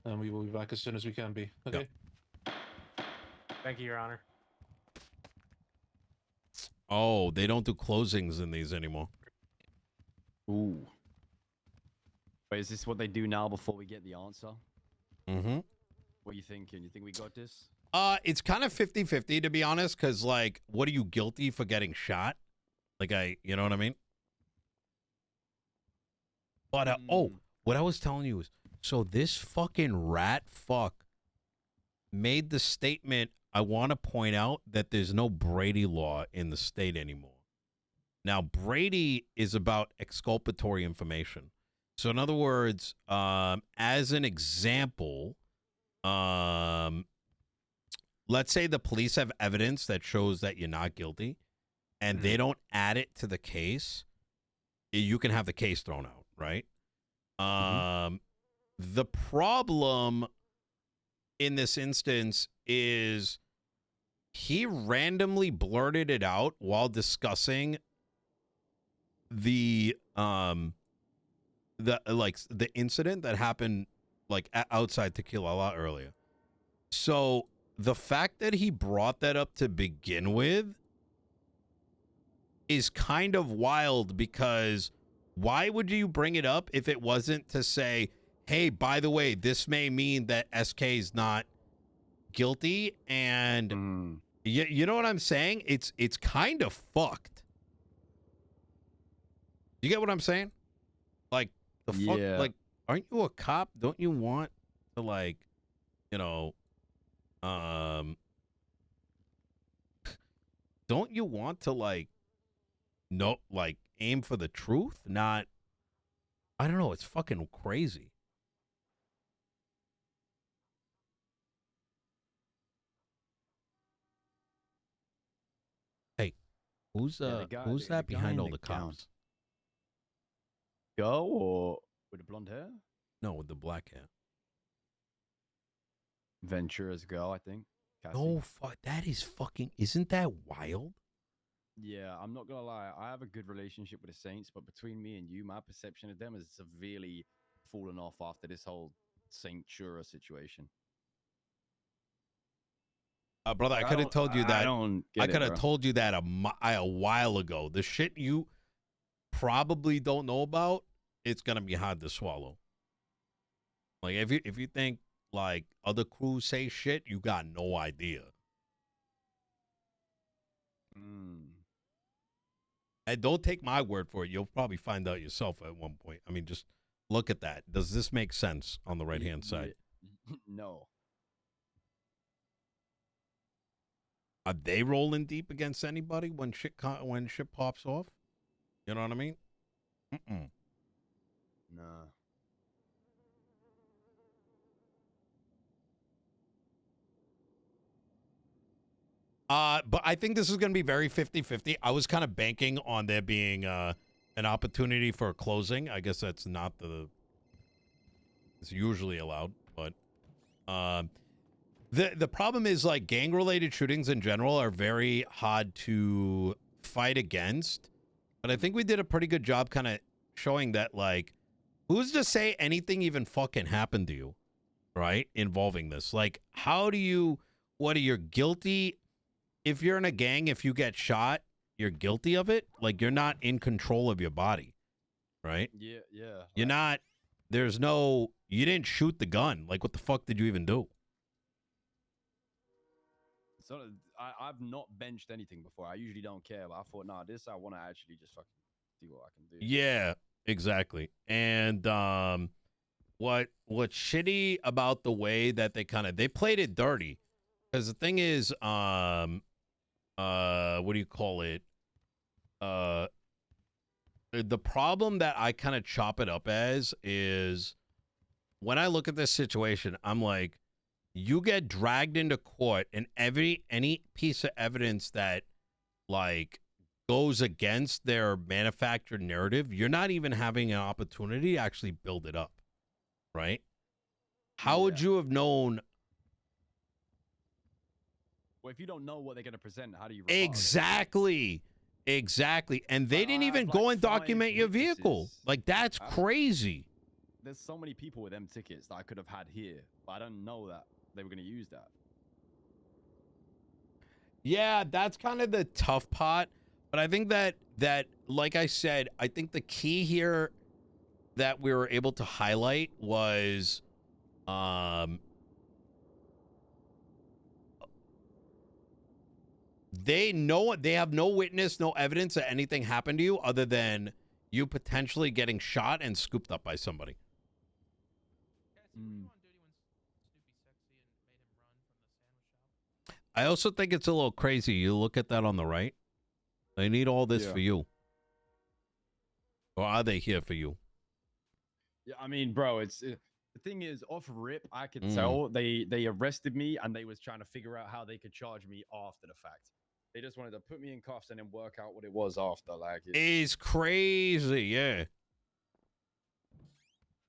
And we will be back as soon as we can be. Okay.
Yep.
Thank you, Your Honor.
Oh, they don't do closings in these anymore.
Ooh. Wait, is this what they do now before we get the answer?
Mm-hmm.
What are you thinking? You think we got this?
It's kind of 50-50, to be honest, because, like, what are you guilty for getting shot? Like, you know what I mean? But, oh, what I was telling you is, so this fucking rat fuck made the statement, I want to point out that there's no Brady law in the state anymore. Now, Brady is about exculpatory information. So, in other words, as an example, let's say the police have evidence that shows that you're not guilty, and they don't add it to the case, you can have the case thrown out, right? The problem in this instance is he randomly blurted it out while discussing the incident that happened like outside Tequila earlier. So the fact that he brought that up to begin with is kind of wild, because why would you bring it up if it wasn't to say, hey, by the way, this may mean that SK is not guilty? And you know what I'm saying? It's kind of fucked. You get what I'm saying? Like, the fuck, like, aren't you a cop? Don't you want to, like, you know, don't you want to, like, aim for the truth? Not, I don't know, it's fucking crazy. Hey, who's that behind all the cops?
Go or with the blonde hair?
No, with the black hair.
Ventura's girl, I think. Cassie.
Oh, fuck, that is fucking, isn't that wild?
Yeah, I'm not gonna lie. I have a good relationship with the Saints, but between me and you, my perception of them has severely fallen off after this whole Saint Chura situation.
Brother, I could have told you that. I could have told you that a while ago. The shit you probably don't know about, it's gonna be hard to swallow. Like if you think like other crews say shit, you got no idea. And don't take my word for it. You'll probably find out yourself at one point. I mean, just look at that. Does this make sense on the right hand side?
No.
Are they rolling deep against anybody when shit pops off? You know what I mean? Mm-mm.
Nah.
But I think this is going to be very 50-50. I was kind of banking on there being an opportunity for a closing. I guess that's not it's usually allowed, but the problem is like gang-related shootings in general are very hard to fight against. But I think we did a pretty good job kind of showing that, like, who's to say anything even fucking happened to you, right? Involving this. Like, what are you guilty? If you're in a gang, if you get shot, you're guilty of it. Like, you're not in control of your body, right?
Yeah.
You're not, you didn't shoot the gun. Like, what the fuck did you even do?
So I've not benched anything before. I usually don't care, but I thought, nah, I want to actually just fucking see what I can do.
Yeah, exactly. And what's shitty about the way that they played it dirty, because the thing is, what do you call it? The problem that I kind of chop it up as is when I look at this situation, I'm like, you get dragged into court, and any piece of evidence that like goes against their manufactured narrative, you're not even having an opportunity to actually build it up, right? How would you have known?
Well, if you don't know what they're going to present, how do you rebut it?
Exactly. And they didn't even go and document your vehicle. Like, that's crazy.
There's so many people with them tickets that I could have had here, but I don't know that they were going to use that.
Yeah, that's kind of the tough part. But I think that like I said, I think the key here that we were able to highlight was they have no witness, no evidence that anything happened to you other than you potentially getting shot and scooped up by somebody. I also think it's a little crazy. You look at that on the right. They need all this for you. Or are they here for you?
Yeah, I mean, bro, the thing is, off rip, I could tell they arrested me and they was trying to figure out how they could charge me after the fact. They just wanted to put me in cuffs and then work out what it was after. Like,
it's crazy, yeah.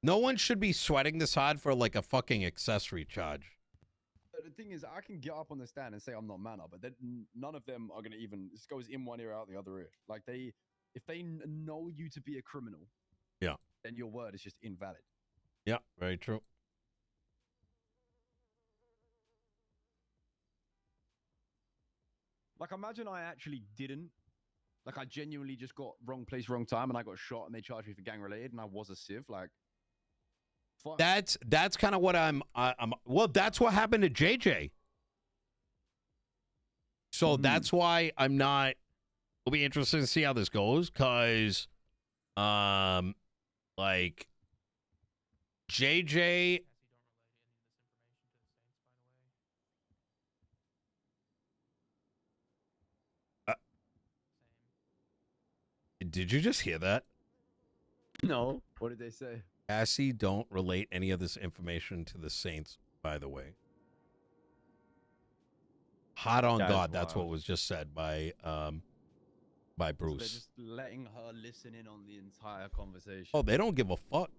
No one should be sweating this hard for like a fucking accessory charge.
The thing is, I can get up on the stand and say I'm not manner, but then none of them are gonna even. This goes in one ear, out the other ear. Like if they know you to be a criminal,
yeah,
then your word is just invalid.
Yeah, very true.
Like, imagine I actually didn't. Like, I genuinely just got wrong place, wrong time, and I got shot, and they charged me for gang related, and I was a civ. Like, fuck.
That's kind of what I'm. Well, that's what happened to JJ. So that's why I'm not. It'll be interesting to see how this goes, cause, like, JJ. Did you just hear that?
No. What did they say?
Cassie, don't relate any of this information to the Saints, by the way. Hot on God, that's what was just said by Bruce.
So they're just letting her listen in on the entire conversation.
Oh, they don't give a fuck.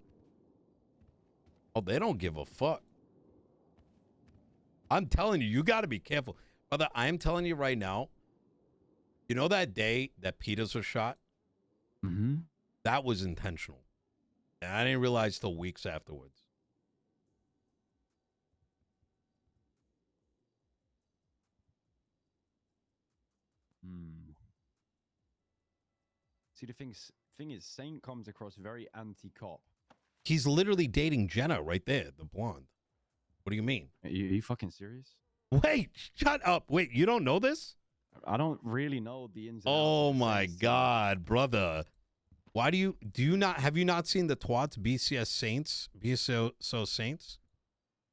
I'm telling you, you got to be careful. Brother, I am telling you right now, you know that day that Peters was shot?
Mm-hmm.
That was intentional. And I didn't realize till weeks afterwards.
See, the thing's thing is, Saint comes across very anti-cop.
He's literally dating Jenna right there, the blonde. What do you mean?
Are you fucking serious?
Wait, shut up. Wait, you don't know this?
I don't really know the ins and outs.
Oh
of the
my
Saints team.
God, brother. Why do you not, have you not seen the twats BCS Saints? BSO Saints?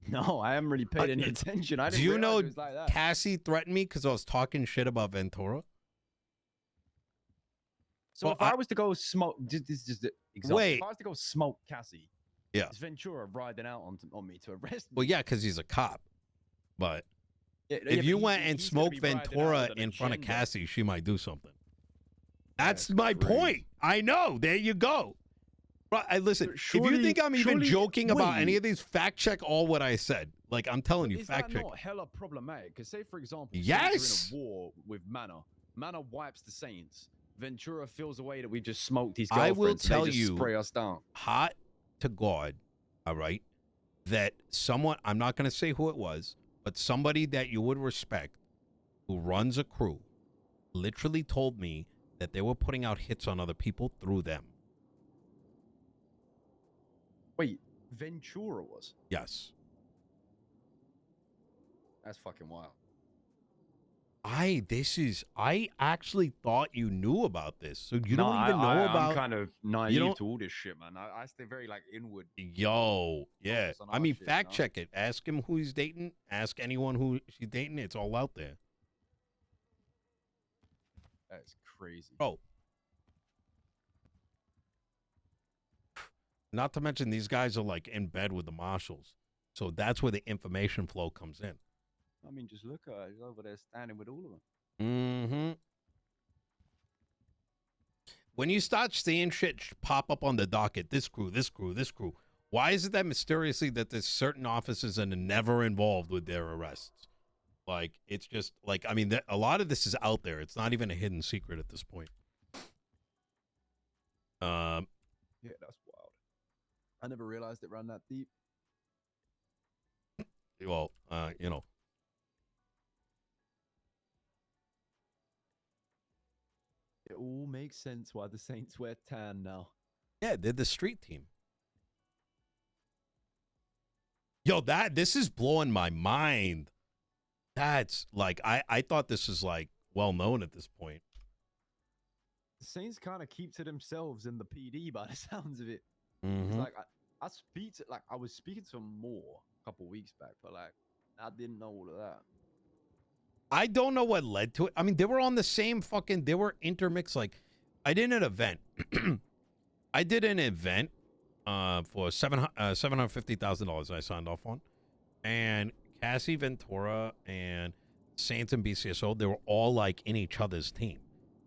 No, I haven't really paid any attention. I
Do
didn't
you
realize
know
it was like that.
Cassie threatened me because I was talking shit about Ventura?
So
Well,
if I was to go smoke, this is just the example.
Wait.
If I was to go smoke Cassie,
Yeah.
is Ventura riding out on me to arrest me?
Well, yeah, because he's a cop. But
Yeah,
if
but
you went and
he's gonna
smoked
be riding out
Ventura
with an
in front of
agenda.
Cassie, she might do something. That's
That's
my
crazy.
point. I know. There you go. Right, listen, if you
Surely-
think I'm even
surely-
joking about any
wait.
of these, fact check all what I said. Like, I'm telling you,
Is
fact
that
check.
not hella problematic? Because say, for example, Saints
Yes.
are in a war with Mana. Mana wipes the Saints. Ventura feels away that we just smoked his
I
girlfriend.
will
so they
tell
just
you-
spray us down.
Hot to God, all right, that someone, I'm not going to say who it was, but somebody that you would respect who runs a crew literally told me that they were putting out hits on other people through them.
Wait, Ventura was?
Yes.
That's fucking wild.
I actually thought you knew about this. So you
No,
don't even know about.
I'm kind of
you
naive
don't-
to all this shit, man. I stay very like inward.
Yo, yeah.
Focus on
I
our
mean,
shit,
fact
you know?
check it. Ask him who he's dating. Ask anyone who she's dating. It's all out there.
That's crazy.
Bro. Not to mention these guys are like in bed with the marshals. So that's where the information flow comes in.
I mean, just look at her. She's over there standing with all of them.
Mm-hmm. When you start seeing shit pop up on the docket, this crew, why is it that mysteriously that there's certain officers and are never involved with their arrests? Like, it's just like, I mean, a lot of this is out there. It's not even a hidden secret at this point.
Yeah, that's wild. I never realized it ran that deep.
Well, you know.
It all makes sense why the Saints wear tan now.
Yeah, they're the street team. Yo, this is blowing my mind. That's like, I thought this was like well known at this point.
The Saints kind of keep to themselves in the PD by the sounds of it. It's
Mhm.
like I was speaking to them more a couple weeks back, but like I didn't know all of that.
I don't know what led to it. I mean, they were on the same fucking, they were intermixed. Like, I did an event. I did an event for $750,000 I signed off on. And Cassie Ventura and Saints and BCSO, they were all like in each other's team.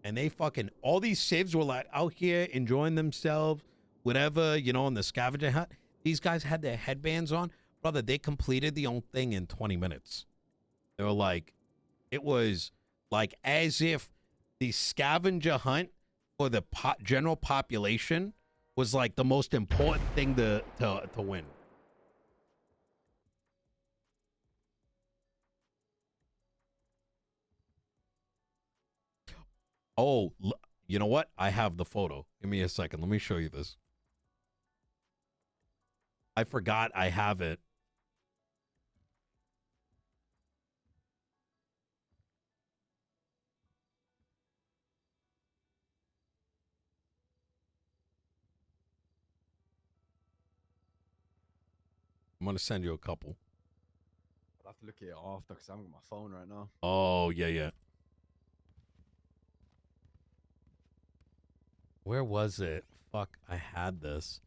And they fucking, all these civs were like out here enjoying themselves, whatever, you know, in the scavenger hunt. These guys had their headbands on. Brother, they completed the own thing in 20 minutes. They were like, it was like as if the scavenger hunt for the general population was like the most important thing to win. Oh, you know what? I have the photo. Give me a second. Let me show you this. I forgot I have it. I'm going to send you a couple.
I'll have to look at it after because I haven't got my phone right now.
Oh, yeah. Where was it? Fuck, I had this.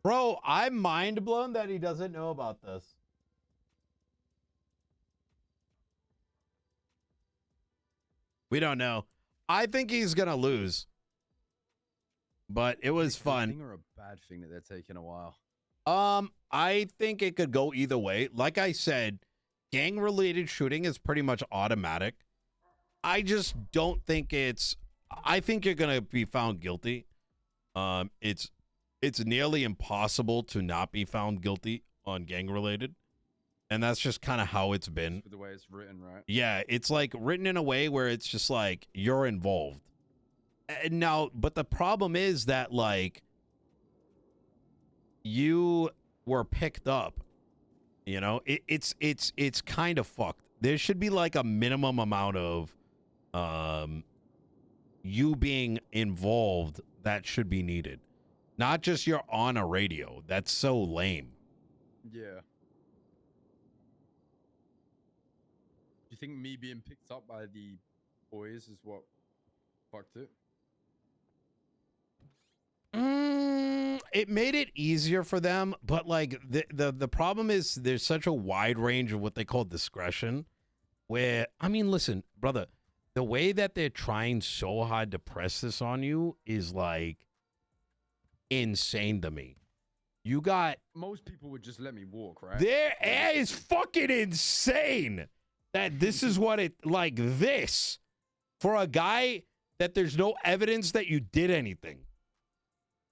Bro, I'm mind blown that he doesn't know about this. We don't know. I think he's going to lose. But it was
Is it a good
fun.
thing or a bad thing that they're taking a while?
I think it could go either way. Like I said, gang-related shooting is pretty much automatic. I just don't think it's. I think you're gonna be found guilty. It's nearly impossible to not be found guilty on gang-related, and that's just kind of how it's been.
The way it's written, right?
Yeah, it's like written in a way where it's just like you're involved. And now, but the problem is that like you were picked up. You know, it's kind of fucked. There should be like a minimum amount of you being involved that should be needed. Not just you're on a radio. That's so lame.
Yeah. Do you think me being picked up by the boys is what fucked it?
It made it easier for them, but like the problem is there's such a wide range of what they call discretion. Where I mean, listen, brother, the way that they're trying so hard to press this on you is like insane to me. You got
most people would just let me walk, right?
Their air is fucking insane. That this is what it like this for a guy that there's no evidence that you did anything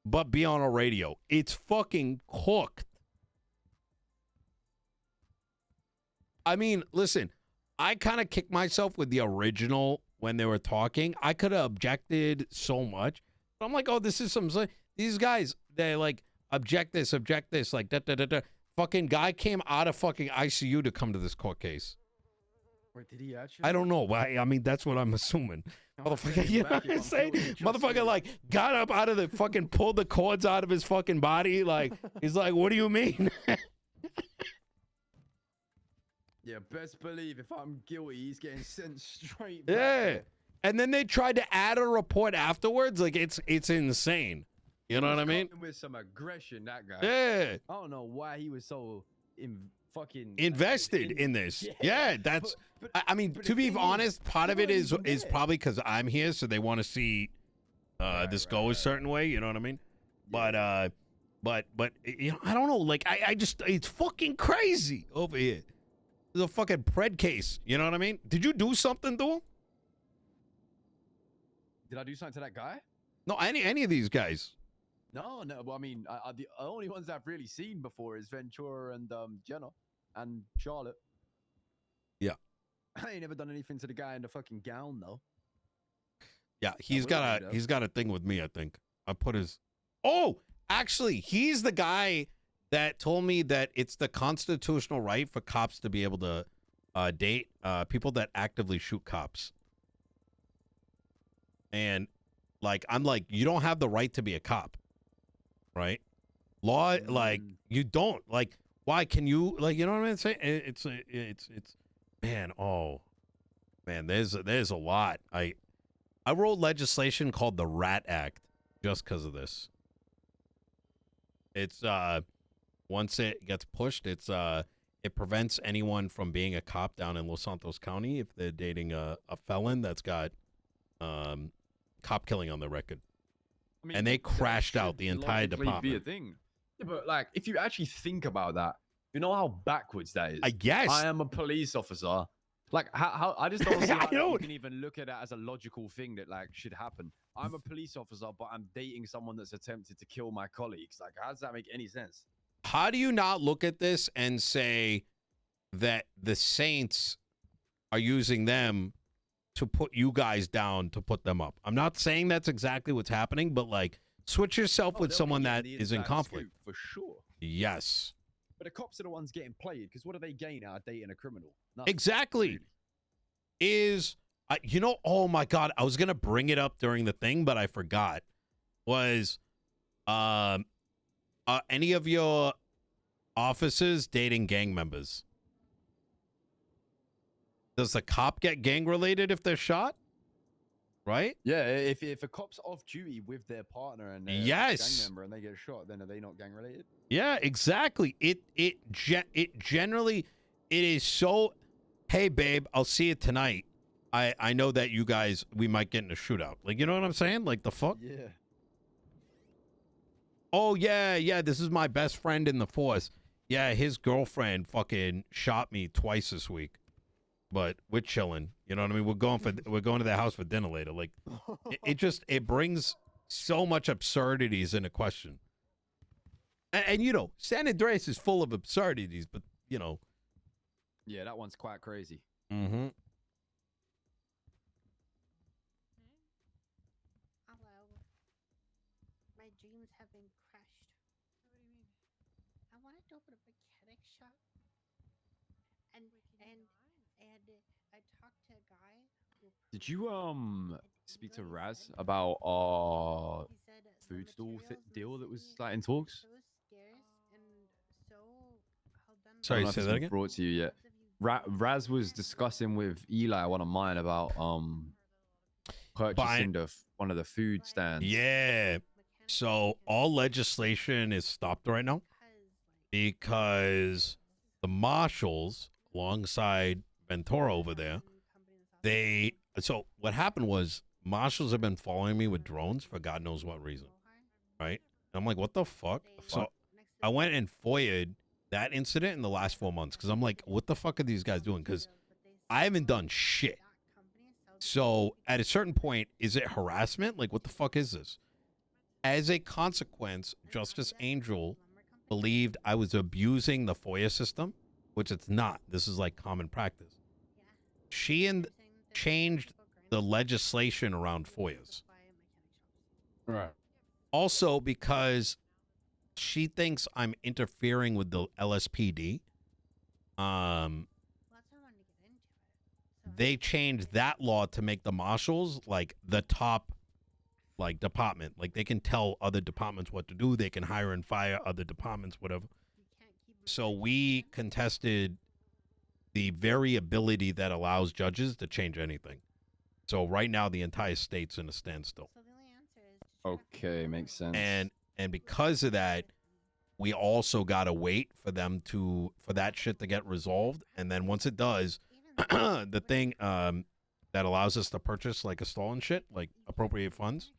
but be on a radio. It's fucking cooked. I mean, listen, I kind of kicked myself with the original when they were talking. I could have objected so much. But I'm like, oh, this is some. These guys, they like object this, like da. Fucking guy came out of fucking ICU to come to this court case.
Wait, did he actually?
I don't know. I mean, that's what I'm assuming. Motherfucker, you know what I'm saying? Motherfucker, like, got up out of the fucking, pulled the cords out of his fucking body. Like, he's like, what do you mean?
Yeah, best believe if I'm guilty, he's getting sent straight back.
Yeah. And then they tried to add a report afterwards. Like, it's insane. You know what I mean?
With some aggression, that guy.
Yeah.
I don't know why he was so fucking
invested in this. Yeah, that's. I mean, to be honest, part of it is probably because I'm here, so they want to see this go a certain way. You know what I mean? Yeah. But you know, I don't know. Like, I just it's fucking crazy over here. There's a fucking pred case. You know what I mean? Did you do something to him?
Did I do something to that guy?
No, any of these guys.
No. Well, I mean, the only ones I've really seen before is Ventura and Jenna and Charlotte.
Yeah.
I ain't never done anything to the guy in the fucking gown though.
Yeah, he's got a thing with me. I think I put his. Oh, actually, he's the guy that told me that it's the constitutional right for cops to be able to date people that actively shoot cops. And like, I'm like, you don't have the right to be a cop, right? Law, like, you don't. Like, why can you? Like, you know what I'm saying? It's man. Oh, man. There's a lot. I wrote legislation called the Rat Act just because of this. It's once it gets pushed, it prevents anyone from being a cop down in Los Santos County if they're dating a felon that's got cop killing on their record. I mean, and they crashed out the entire department.
Be a thing. Yeah, but like, if you actually think about that, you know how backwards that is.
I guess
I am a police officer. Like, how I just don't see how you can even look at it as a logical thing that like should happen. I'm a police officer, but I'm dating someone that's attempted to kill my colleagues. Like, how does that make any sense?
How do you not look at this and say that the Saints are using them to put you guys down to put them up? I'm not saying that's exactly what's happening, but like, switch yourself with someone that is in conflict.
For sure.
Yes.
But the cops are the ones getting played because what do they gain out of dating a criminal? Nothing.
Exactly. Is, you know, oh my God, I was going to bring it up during the thing, but I forgot. Was any of your officers dating gang members? Does the cop get gang related if they're shot? Right?
Yeah, if a cop's off duty with their partner and
yes,
gang member and they get shot, then are they not gang related?
Yeah, exactly. It generally it is so. Hey, babe, I'll see you tonight. I know that you guys we might get in a shootout. Like, you know what I'm saying? Like, the fuck?
Yeah.
oh yeah, this is my best friend in the force. Yeah, his girlfriend fucking shot me twice this week. But we're chilling. You know what I mean? We're going to their house for dinner later. Like it brings so much absurdities into question. And you know, San Andreas is full of absurdities, but you know.
Yeah, that one's quite crazy.
Mm-hmm.
Hello. My dreams have been crushed. What do you mean? I wanted to open a mechanic shop. And I talked to a guy who
Did you
and
speak
he
to
really
Raz
said-
about our
he said the
food stall
materials in the
deal that was
city
like in
are
talks?
so scarce and so held them
I
Sorry,
don't know if
say
it's
that
been
again?
brought to you yet. Raz was discussing with Eli, one of mine, about purchasing one of the food stands.
Yeah. So all legislation is stopped right now because the marshals, alongside Ventura over there, so what happened was marshals have been following me with drones for God knows what reason, right? And I'm like, what the fuck? So I went and FOIA'd that incident in the last 4 months because I'm like, what the fuck are these guys doing? Because I haven't done shit. So at a certain point, is it harassment? Like, what the fuck is this? As a consequence, Justice Angel believed I was abusing the FOIA system, which it's not. This is like common practice. She changed the legislation around FOIAs.
Right.
Also because she thinks I'm interfering with the LSPD. They changed that law to make the marshals like the top like department. Like they can tell other departments what to do. They can hire and fire other departments, whatever. So we contested the variability that allows judges to change anything. So right now the entire state's in a standstill.
Okay, makes sense.
And because of that, we also gotta wait for that shit to get resolved. And then once it does, the thing that allows us to purchase like a stall and shit, like appropriate funds,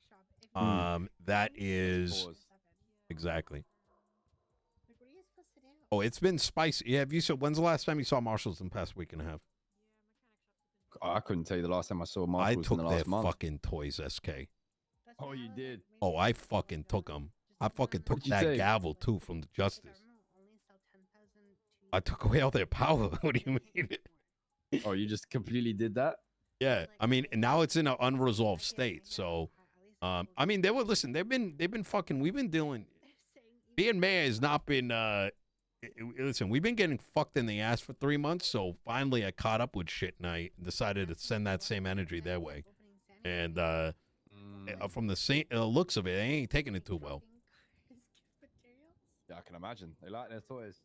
that is exactly. Oh, it's been spicy. Yeah, have you saw? When's the last time you saw Marshalls in the past week and a half?
I couldn't tell you the last time I saw Marshalls
I took
in the
their
last month.
fucking toys, SK.
Oh, you did?
Oh, I fucking took them. I fucking took
What'd you
that
take?
gavel too from the Justice. I took away all their power. What do you mean?
Oh, you just completely did that?
Yeah, I mean, now it's in an unresolved state. So, I mean, they've been fucking. We've been dealing. Being mayor has not been. Listen, we've been getting fucked in the ass for 3 months. So finally, I caught up with shit, and I decided to send that same energy their way. And from the looks of it, they ain't taking it too well.
Yeah, I can imagine. They like their toys.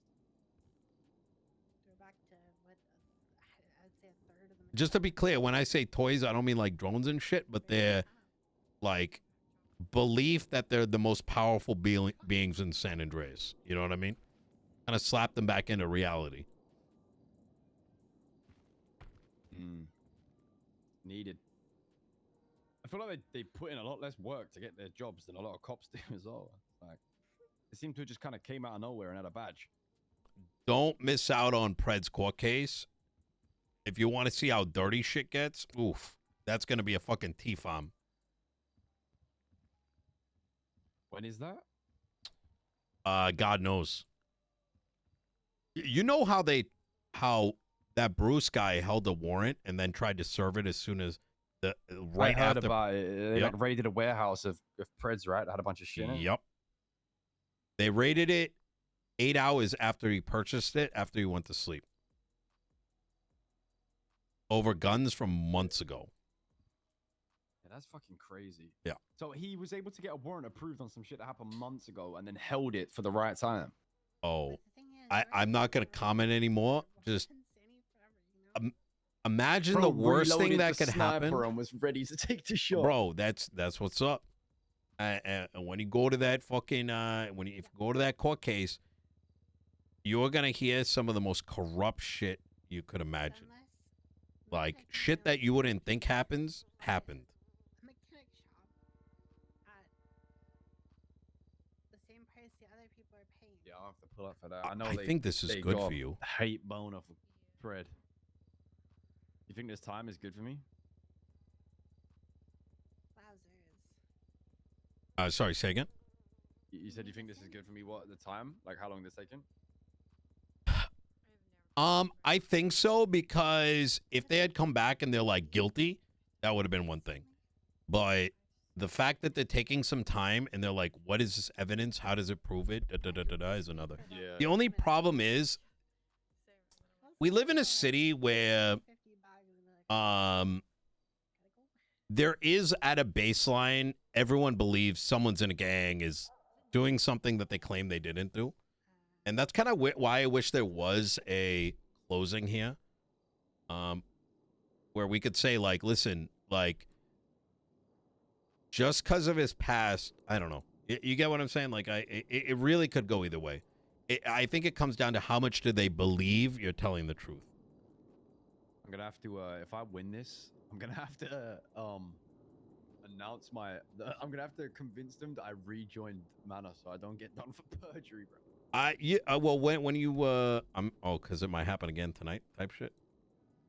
Just to be clear, when I say toys, I don't mean like drones and shit, but they're like belief that they're the most powerful beings in San Andreas. You know what I mean? Kind of slap them back into reality.
Needed. I feel like they put in a lot less work to get their jobs than a lot of cops do as well. Like, they seem to have just kind of came out of nowhere and had a badge.
Don't miss out on Pred's court case. If you want to see how dirty shit gets, oof, that's going to be a fucking T-farm.
When is that?
God knows. You know how that Bruce guy held a warrant and then tried to serve it as soon as
I heard
after.
about it. They like raided a warehouse of Preds, right? That had a bunch of shit in it.
Yep. They raided it 8 hours after he purchased it, after he went to sleep. Over guns from months ago.
Yeah, that's fucking crazy.
Yeah.
So he was able to get a warrant approved on some shit that happened months ago and then held it for the right time.
Oh, I'm not going to comment anymore. Just imagine the worst thing that could happen.
And was ready to take the shot.
Bro, that's what's up. And when you go to that fucking if you go to that court case, you're gonna hear some of the most corrupt shit you could imagine. Like shit that you wouldn't think happened.
pull up for that. I know
I
they,
think this is
they
good
got
for you.
Hate bone off Fred. You think this time is good for me?
Wowzers.
Sorry, say again.
You said you think this is good for me? What, the time? Like how long this taking?
I think so, because if they had come back and they're like guilty, that would have been one thing. But the fact that they're taking some time and they're like, what is this evidence? How does it prove it? Is another.
Yeah.
The only problem is we live in a city where there is, at a baseline, everyone believes someone's in a gang is doing something that they claim they didn't do. And that's kind of why I wish there was a closing here, where we could say, like, listen, like, just because of his past, I don't know. You get what I'm saying? Like, it really could go either way. I think it comes down to how much do they believe you're telling the truth.
I'm gonna have to, if I win this, I'm gonna have to announce my. I'm gonna have to convince them that I rejoined Mana, so I don't get done for perjury, bro.
Well, when you because it might happen again tonight, type shit.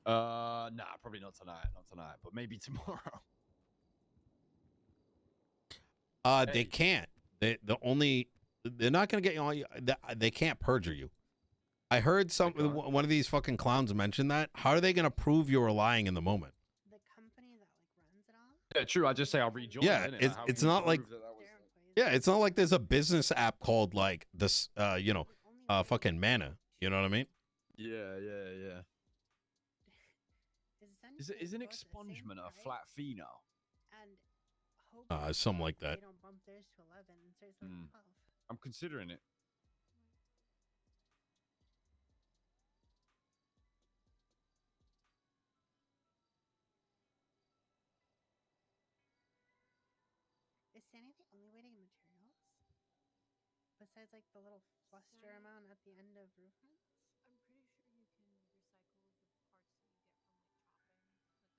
Nah, probably not tonight, but maybe tomorrow.
They can't. They're not gonna get you on. They can't perjure you. I heard one of these fucking clowns mention that. How are they gonna prove you were lying in the moment?
The company that like runs it all.
Yeah, true. I just say I'll rejoin.
Yeah,
innit? How
it's
can you
not like.
prove that was
Yeah, it's not like there's a business app called like this, fucking Mana. You know what I mean?
Yeah. Isn't
both the same
expungement a
price
flat fee now?
and hope
Something like that.
they don't bump theirs to 11 and theirs like 12.
I'm considering it.
Is Sandy the only way to get materials? Besides like the little fluster amount at the end of roof runs?
I'm pretty sure you can recycle the parts that you get from like chopping, like the cars,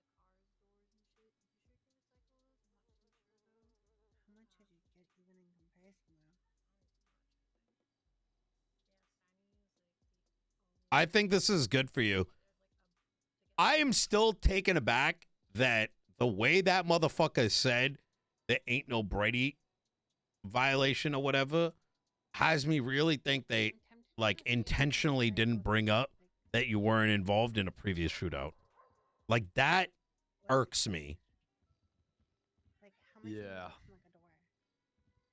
doors, and shit. I'm pretty sure you can recycle those. I'm not too sure though.
How much did you get even in comparison though?
I think this is good for you. I am still taken aback that the way that motherfucker said there ain't no Brady violation or whatever has me really think they like intentionally didn't bring up that you weren't involved in a previous shootout. Like that irks me.
Like how much did you
Yeah.
get from like a door?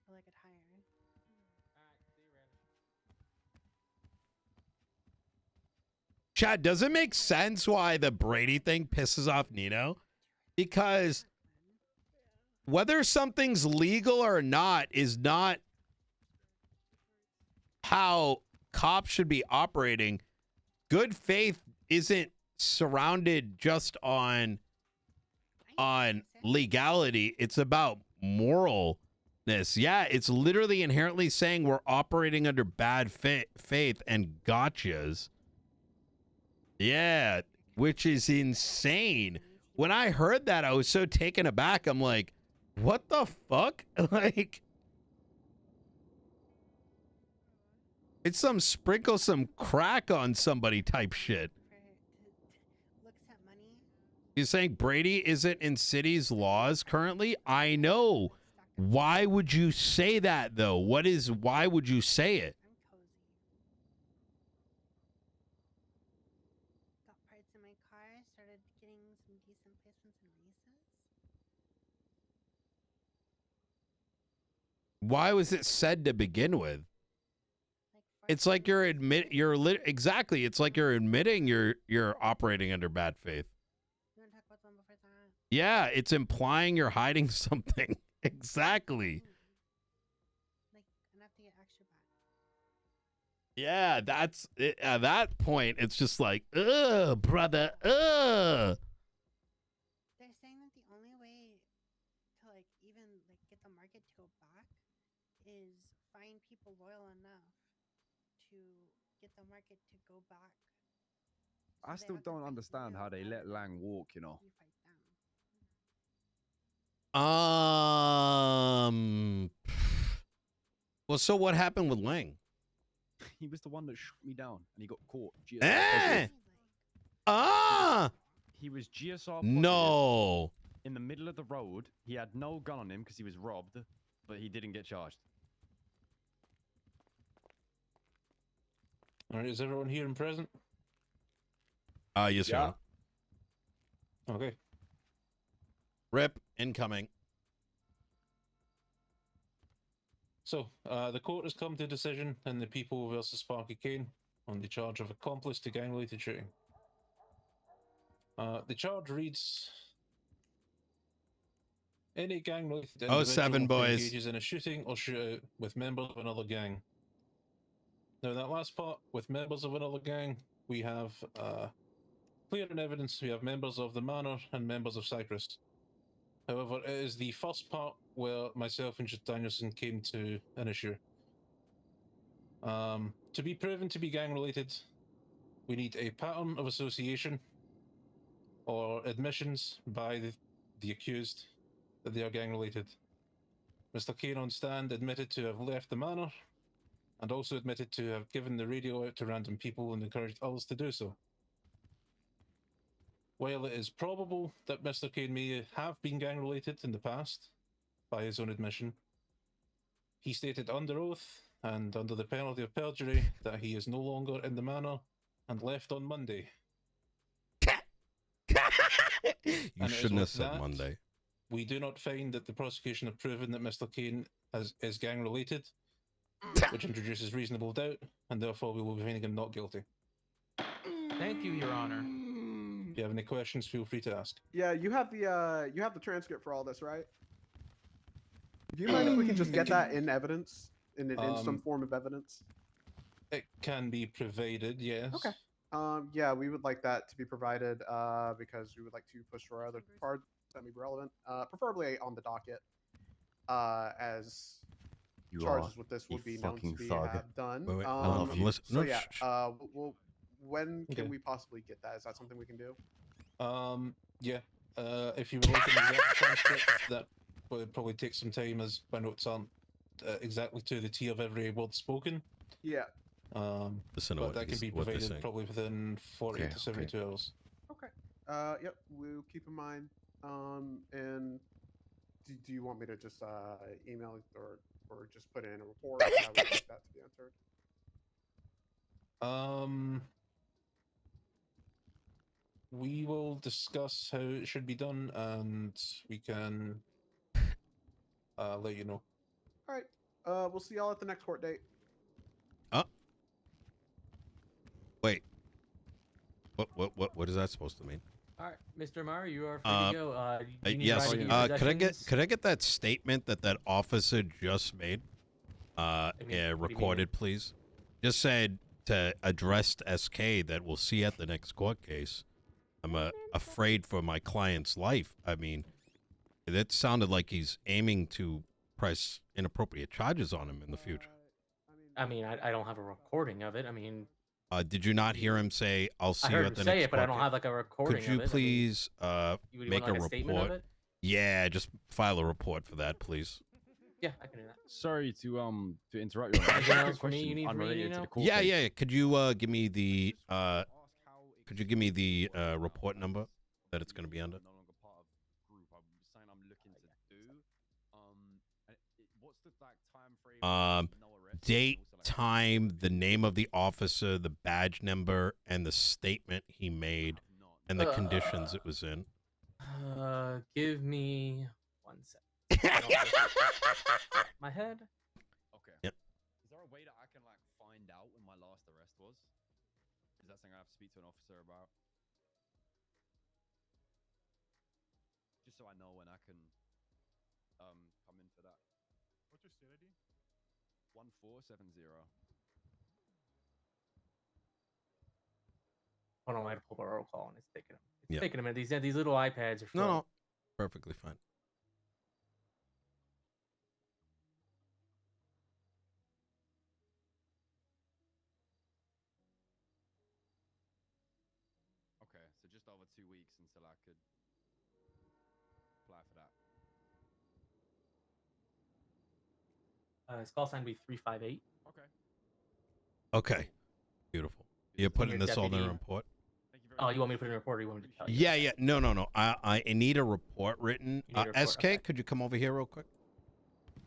Or like a tire?
Chad, does it make sense why the Brady thing pisses off Nino? Because whether something's legal or not is not how cops should be operating. Good faith isn't surrounded just on legality. It's about moralness. Yeah, it's literally inherently saying we're operating under bad faith and gotchas. Yeah, which is insane. When I heard that, I was so taken aback. I'm like, what the fuck? Like, it's some sprinkle some crack on somebody type shit.
Looks at money.
You're saying Brady isn't in city's laws currently? I know. Why would you say that though? Why would you say it?
I'm cozy. Got parts in my car, started getting some decent placements in races.
Why was it said to begin with? It's like you're exactly. It's like you're admitting you're operating under bad faith.
You want to talk about the one before that?
Yeah, it's implying you're hiding something. Exactly.
Like enough to get extra back.
Yeah, that's it. At that point, it's just like, ugh, brother, ugh.
They're saying that the only way to like even like get the market to go back is find people loyal enough to get the market to go back.
I
they
still
have to
don't
fight
understand how
loyal
they let
rather
Lang
than
walk, you know.
you fight them.
Well, so what happened with Lang?
He was the one that shot me down, and he got caught. GSR
Eh!
positive.
Ah!
He was GSR positive
No.
in the middle of the road. He had no gun on him because he was robbed, but he didn't get charged.
All right, is everyone here and present?
Yes, Your
Yeah.
Honor.
Okay.
Rip, incoming.
So, the court has come to a decision in the People versus Sparky Kane on the charge of accomplice to gang-related shooting. The charge reads: any gang-related individual
07,
who
boys.
engages in a shooting or shootout with members of another gang. Now, that last part, with members of another gang, we have clear and evidence. We have members of the Manor and members of Cyprus. However, it is the first part where myself and Danielson came to an issue. To be proven to be gang-related, we need a pattern of association or admissions by the accused that they are gang-related. Mr. Kane on stand admitted to have left the manor and also admitted to have given the radio out to random people and encouraged others to do so. While it is probable that Mr. Kane may have been gang-related in the past, by his own admission, he stated under oath and under the penalty of perjury that he is no longer in the manor and left on Monday.
You
And it is
shouldn't have
with
said
that
Monday.
We do not find that the prosecution have proven that Mr. Kane is gang-related, which introduces reasonable doubt, and therefore we will be finding him not guilty.
Thank you, Your Honor.
If you have any questions, feel free to ask.
Yeah, you have the transcript for all this, right? Do you mind if we can just get that in evidence, in some form of evidence?
It can be provided, yes.
Okay. Yeah, we would like that to be provided because we would like to push for other parts that may be relevant, preferably on the docket, as
You
charges
are
with this
a
would be known to
fucking
be
thug.
done.
Wait, I love you. Listen,
So
no,
yeah,
shh.
when can
Okay.
we possibly get that? Is that something we can do?
Yeah. If you would like an exact transcript, that would probably take some time, as my notes aren't exactly to the T of every word spoken.
Yeah.
Listen to
But
what
that can
he's-
be
what they're
provided
saying.
probably within 48
Okay,
to 72 hours.
Okay. Yep. We'll keep in mind. And do you want me to just email it or just put it in a report? How would you like that to be entered?
We will discuss how it should be done, and we can let you know.
All right. We'll see y'all at the next court date.
Wait. What is that supposed to mean?
All right, Mr. Meyer, you are free to go. Do you need
Yes.
to write in
Could I get that statement that officer just made?
what do you mean?
Recorded, please. Just said to addressed SK that we'll see at the next court case. I'm afraid for my client's life. I mean, that sounded like he's aiming to press inappropriate charges on him in the future.
I mean, I don't have a recording of it. I mean,
Did you not hear him say, "I'll see
I
you
heard
at
him
the
say
next
it, but I
court
don't
case"?
have like a recording
Could you
of it.
please
You would
make
want, like,
a
a statement of
report?
it?
Yeah, just file a report for that, please.
Yeah, I can do that.
Sorry to interrupt you.
Anything else for me you need from me,
unrelated to
Nino?
the court
Yeah,
case.
yeah. Could you give me the report number that it's going to be under?
No longer part of the group. I'm saying I'm looking to do. What's the time frame? No arrest,
Date,
and also, like,
time, the name of the officer, the badge number, and the statement he made, and the conditions it was in.
Give me 1 second. I don't have it. My head.
Okay.
Yep.
Is there a way that I can like find out when my last arrest was? Is that something I have to speak to an officer about? Just so I know when I can come in for that.
What's your state ID?
1470.
Hold on, I had to pull a roll call, and it's taking
Yep.
taking a minute. These little iPads are.
No, perfectly fine.
Okay, so just over 2 weeks until I could apply for that.
His call sign would be 358.
Okay.
Okay. Beautiful. You're putting
Your
this all in the
deputy-
report?
Oh, you want me to put in a report, or you want me to tell you?
Yeah, yeah. No. I need a report written.
You need a report,
SK,
okay.
could you come over here real quick?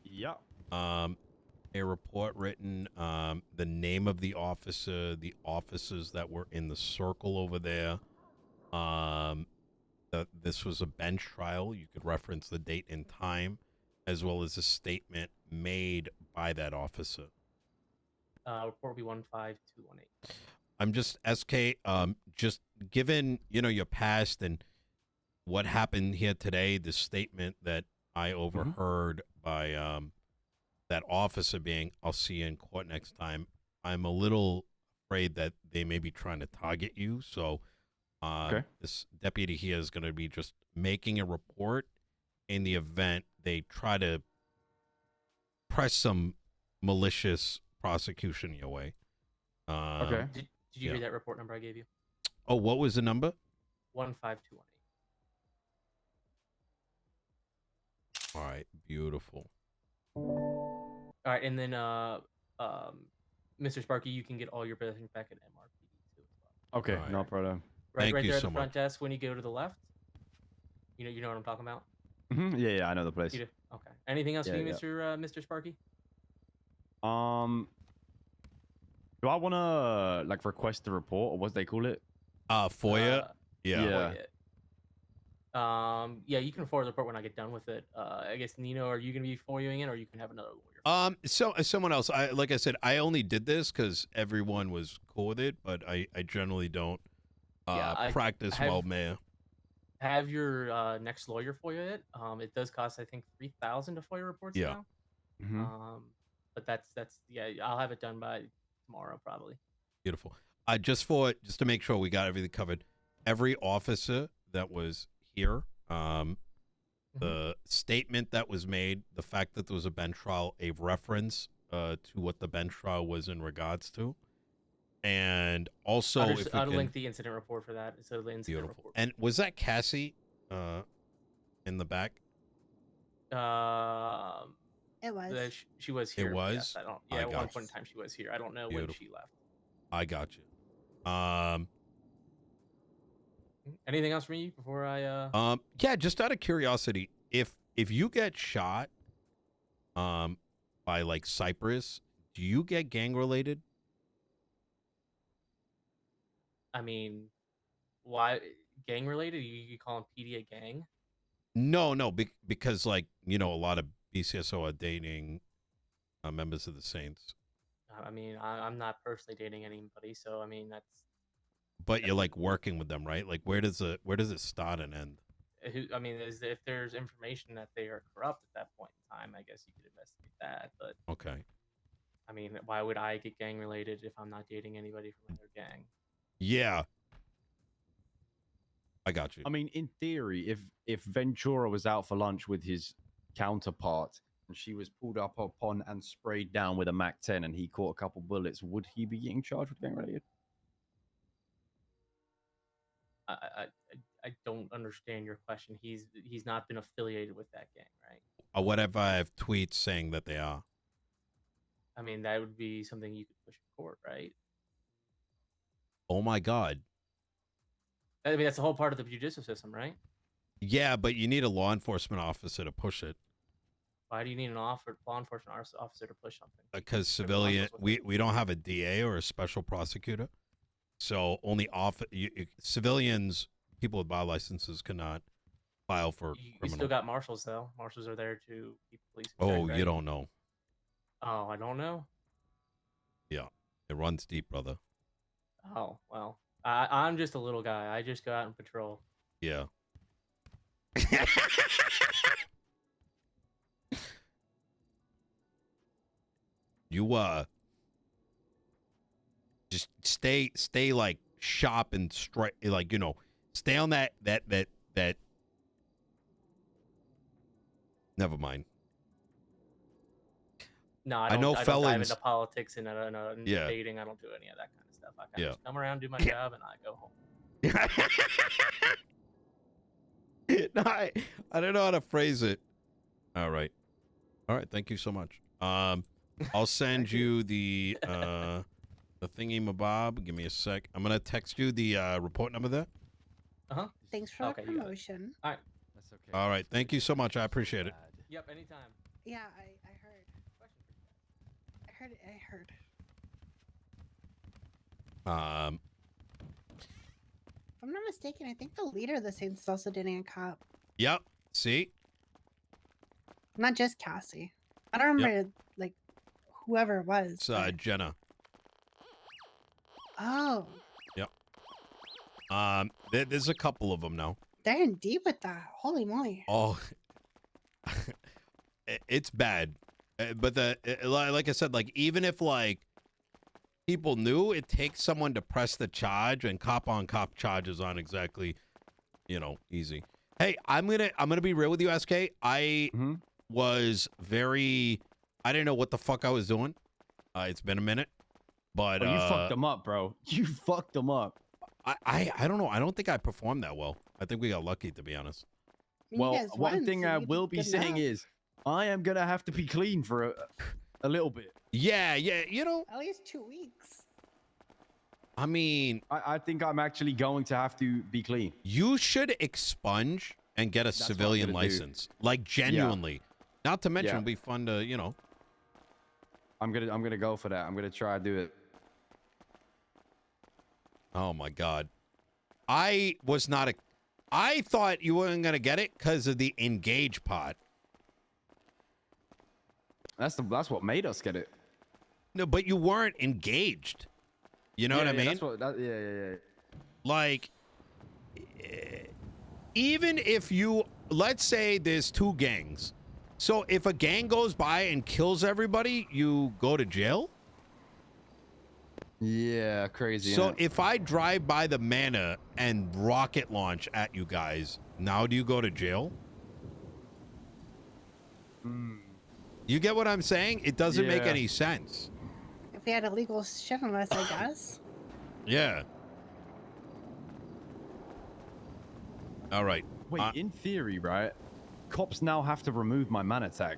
Yeah.
A report written, the name of the officer, the officers that were in the circle over there. This was a bench trial. You could reference the date and time, as well as a statement made by that officer.
Report will be 15218.
I'm just SK. Just given your past and what happened here today, the statement that I overheard by that officer being, "I'll see you in court next time." I'm a little afraid that they may be trying to target you. So, this deputy here is going to be just making a report in the event they try to press some malicious prosecution your way.
Okay.
Did you hear that report number I gave you?
Oh, what was the number?
15218.
All right, beautiful.
All right, and then Mr. Sparky, you can get all your possessions back at MRPD too as well.
Okay,
All right.
no problem.
Right,
Thank you
there at
so
the front
much.
desk when you go to the left. You know what I'm talking about.
Yeah, I know the place.
You do? Okay. Anything else for you,
Yeah.
Mr. Sparky?
Do I want to like request the report or what they call it?
FOIA.
Yeah.
Yeah, you can forward the report when I get done with it. I guess Nino, are you gonna be FOIAing it, or you can have another lawyer?
So someone else. Like I said, I only did this because everyone was cool with it, but I generally don't practice while mayor.
Have your next lawyer FOIA it. It does cost, I think, 3,000 to FOIA reports now. But that's I'll have it done by tomorrow probably.
Beautiful. Just to make sure we got everything covered. Every officer that was here, the statement that was made, the fact that there was a bench trial, a reference to what the bench trial was in regards to, and also
I'll link the incident report for that. So the incident report.
And was that Cassie in the back?
It was.
She was here.
It was?
Yes, at one point in time she was here. I don't know when she left.
I got you.
Anything else from you before I
yeah, just out of curiosity, if you get shot by like Cypress, do you get gang related?
I mean, why gang related? You call him PD a gang?
No, because like, a lot of BCSO are dating members of the Saints.
I mean, I'm not personally dating anybody, so I mean that's.
But you're like working with them, right? Like, where does it start and end?
I mean, if there's information that they are corrupt at that point in time, I guess you could investigate that. But
okay.
I mean, why would I get gang related if I'm not dating anybody from another gang?
Yeah. I got you.
I mean, in theory, if Ventura was out for lunch with his counterpart and she was pulled up upon and sprayed down with a MAC-10 and he caught a couple bullets, would he be getting charged with gang related?
I don't understand your question. He's not been affiliated with that gang, right?
What if I have tweets saying that they are?
I mean, that would be something you could push in court, right?
Oh my God.
I mean, that's the whole part of the judicial system, right?
Yeah, but you need a law enforcement officer to push it.
Why do you need an law enforcement officer to push something?
Because civilian, we don't have a DA or a special prosecutor, so only civilians, people with bar licenses, cannot file for
You
criminal.
still got marshals though. Marshals are there to keep police.
Oh, you don't know.
Oh, I don't know.
Yeah, it runs deep, brother.
Oh well, I'm just a little guy. I just go out and patrol.
Yeah. You just stay like sharp and straight, like stay on that. Never mind.
No, I
I know
don't dive
felons.
into politics and
Yeah.
debating. I don't do any of that kind of stuff. I kind
Yeah.
of just come around, do my job, and I go home.
No, I don't know how to phrase it. All right. Thank you so much. I'll send you the the thingy mabob. Give me a sec. I'm gonna text you the report number there.
Thanks for
Okay,
the
you got it.
promotion.
All right.
That's okay.
All right. Thank you so much. I appreciate it.
Yep. Anytime.
Yeah, I heard. I heard. I heard. If I'm not mistaken, I think the leader of the Saints is also dating a cop.
Yep. See?
Not just Cassie. I don't remember like whoever it was.
It's
but-
Jenna.
Oh,
There's a couple of them now.
they're in deep with that. Holy moly.
Oh, it's bad. But like I said, like even if like people knew, it takes someone to press the charge, and cop on cop charges aren't exactly, easy. Hey, I'm gonna be real with you, SK. I was I didn't know what the fuck I was doing. It's been a minute, but
you fucked them up, bro. You fucked them up.
I don't know. I don't think I performed that well. I think we got lucky, to be honest.
I mean, you
Well,
guys
one
won,
thing
so
I
you
will
did
be
good
saying
enough.
is, I am gonna have to be clean for a little bit.
Yeah.
At least 2 weeks.
I mean,
I think I'm actually going to have to be clean.
you should expunge and get a
what I'm
civilian
gonna do.
license, like genuinely. Not to mention,
Yeah.
it'll be fun to,
I'm gonna go for that. I'm gonna try to do it.
Oh my God. I thought you weren't gonna get it because of the engage part.
That's what made us get it.
No, but you weren't engaged. You know what I mean?
That's what. Yeah.
Like, even if let's say there's 2 gangs. So if a gang goes by and kills everybody, you go to jail?
Yeah, crazy.
So
innit?
if I drive by the manor and rocket launch at you guys, now do you go to jail? You get what I'm saying? It doesn't make
Yeah.
any sense.
If we had illegal shit on us, I guess.
Yeah. All right.
Wait, in theory, right? Cops now have to remove my mana tag.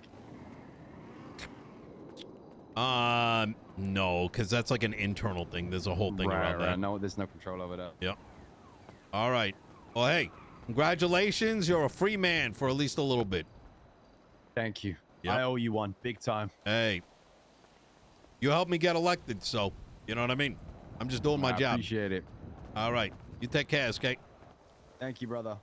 No, because that's like an internal thing. There's a whole thing around that.
No, there's no control over that.
Yep. All right. Well, hey, congratulations. You're a free man for at least a little bit.
Thank you.
Yep.
I owe you one, big time.
Hey, you helped me get elected, so you know what I mean? I'm just doing my
I
job.
appreciate it.
All right. You take care, SK.
Thank you, brother.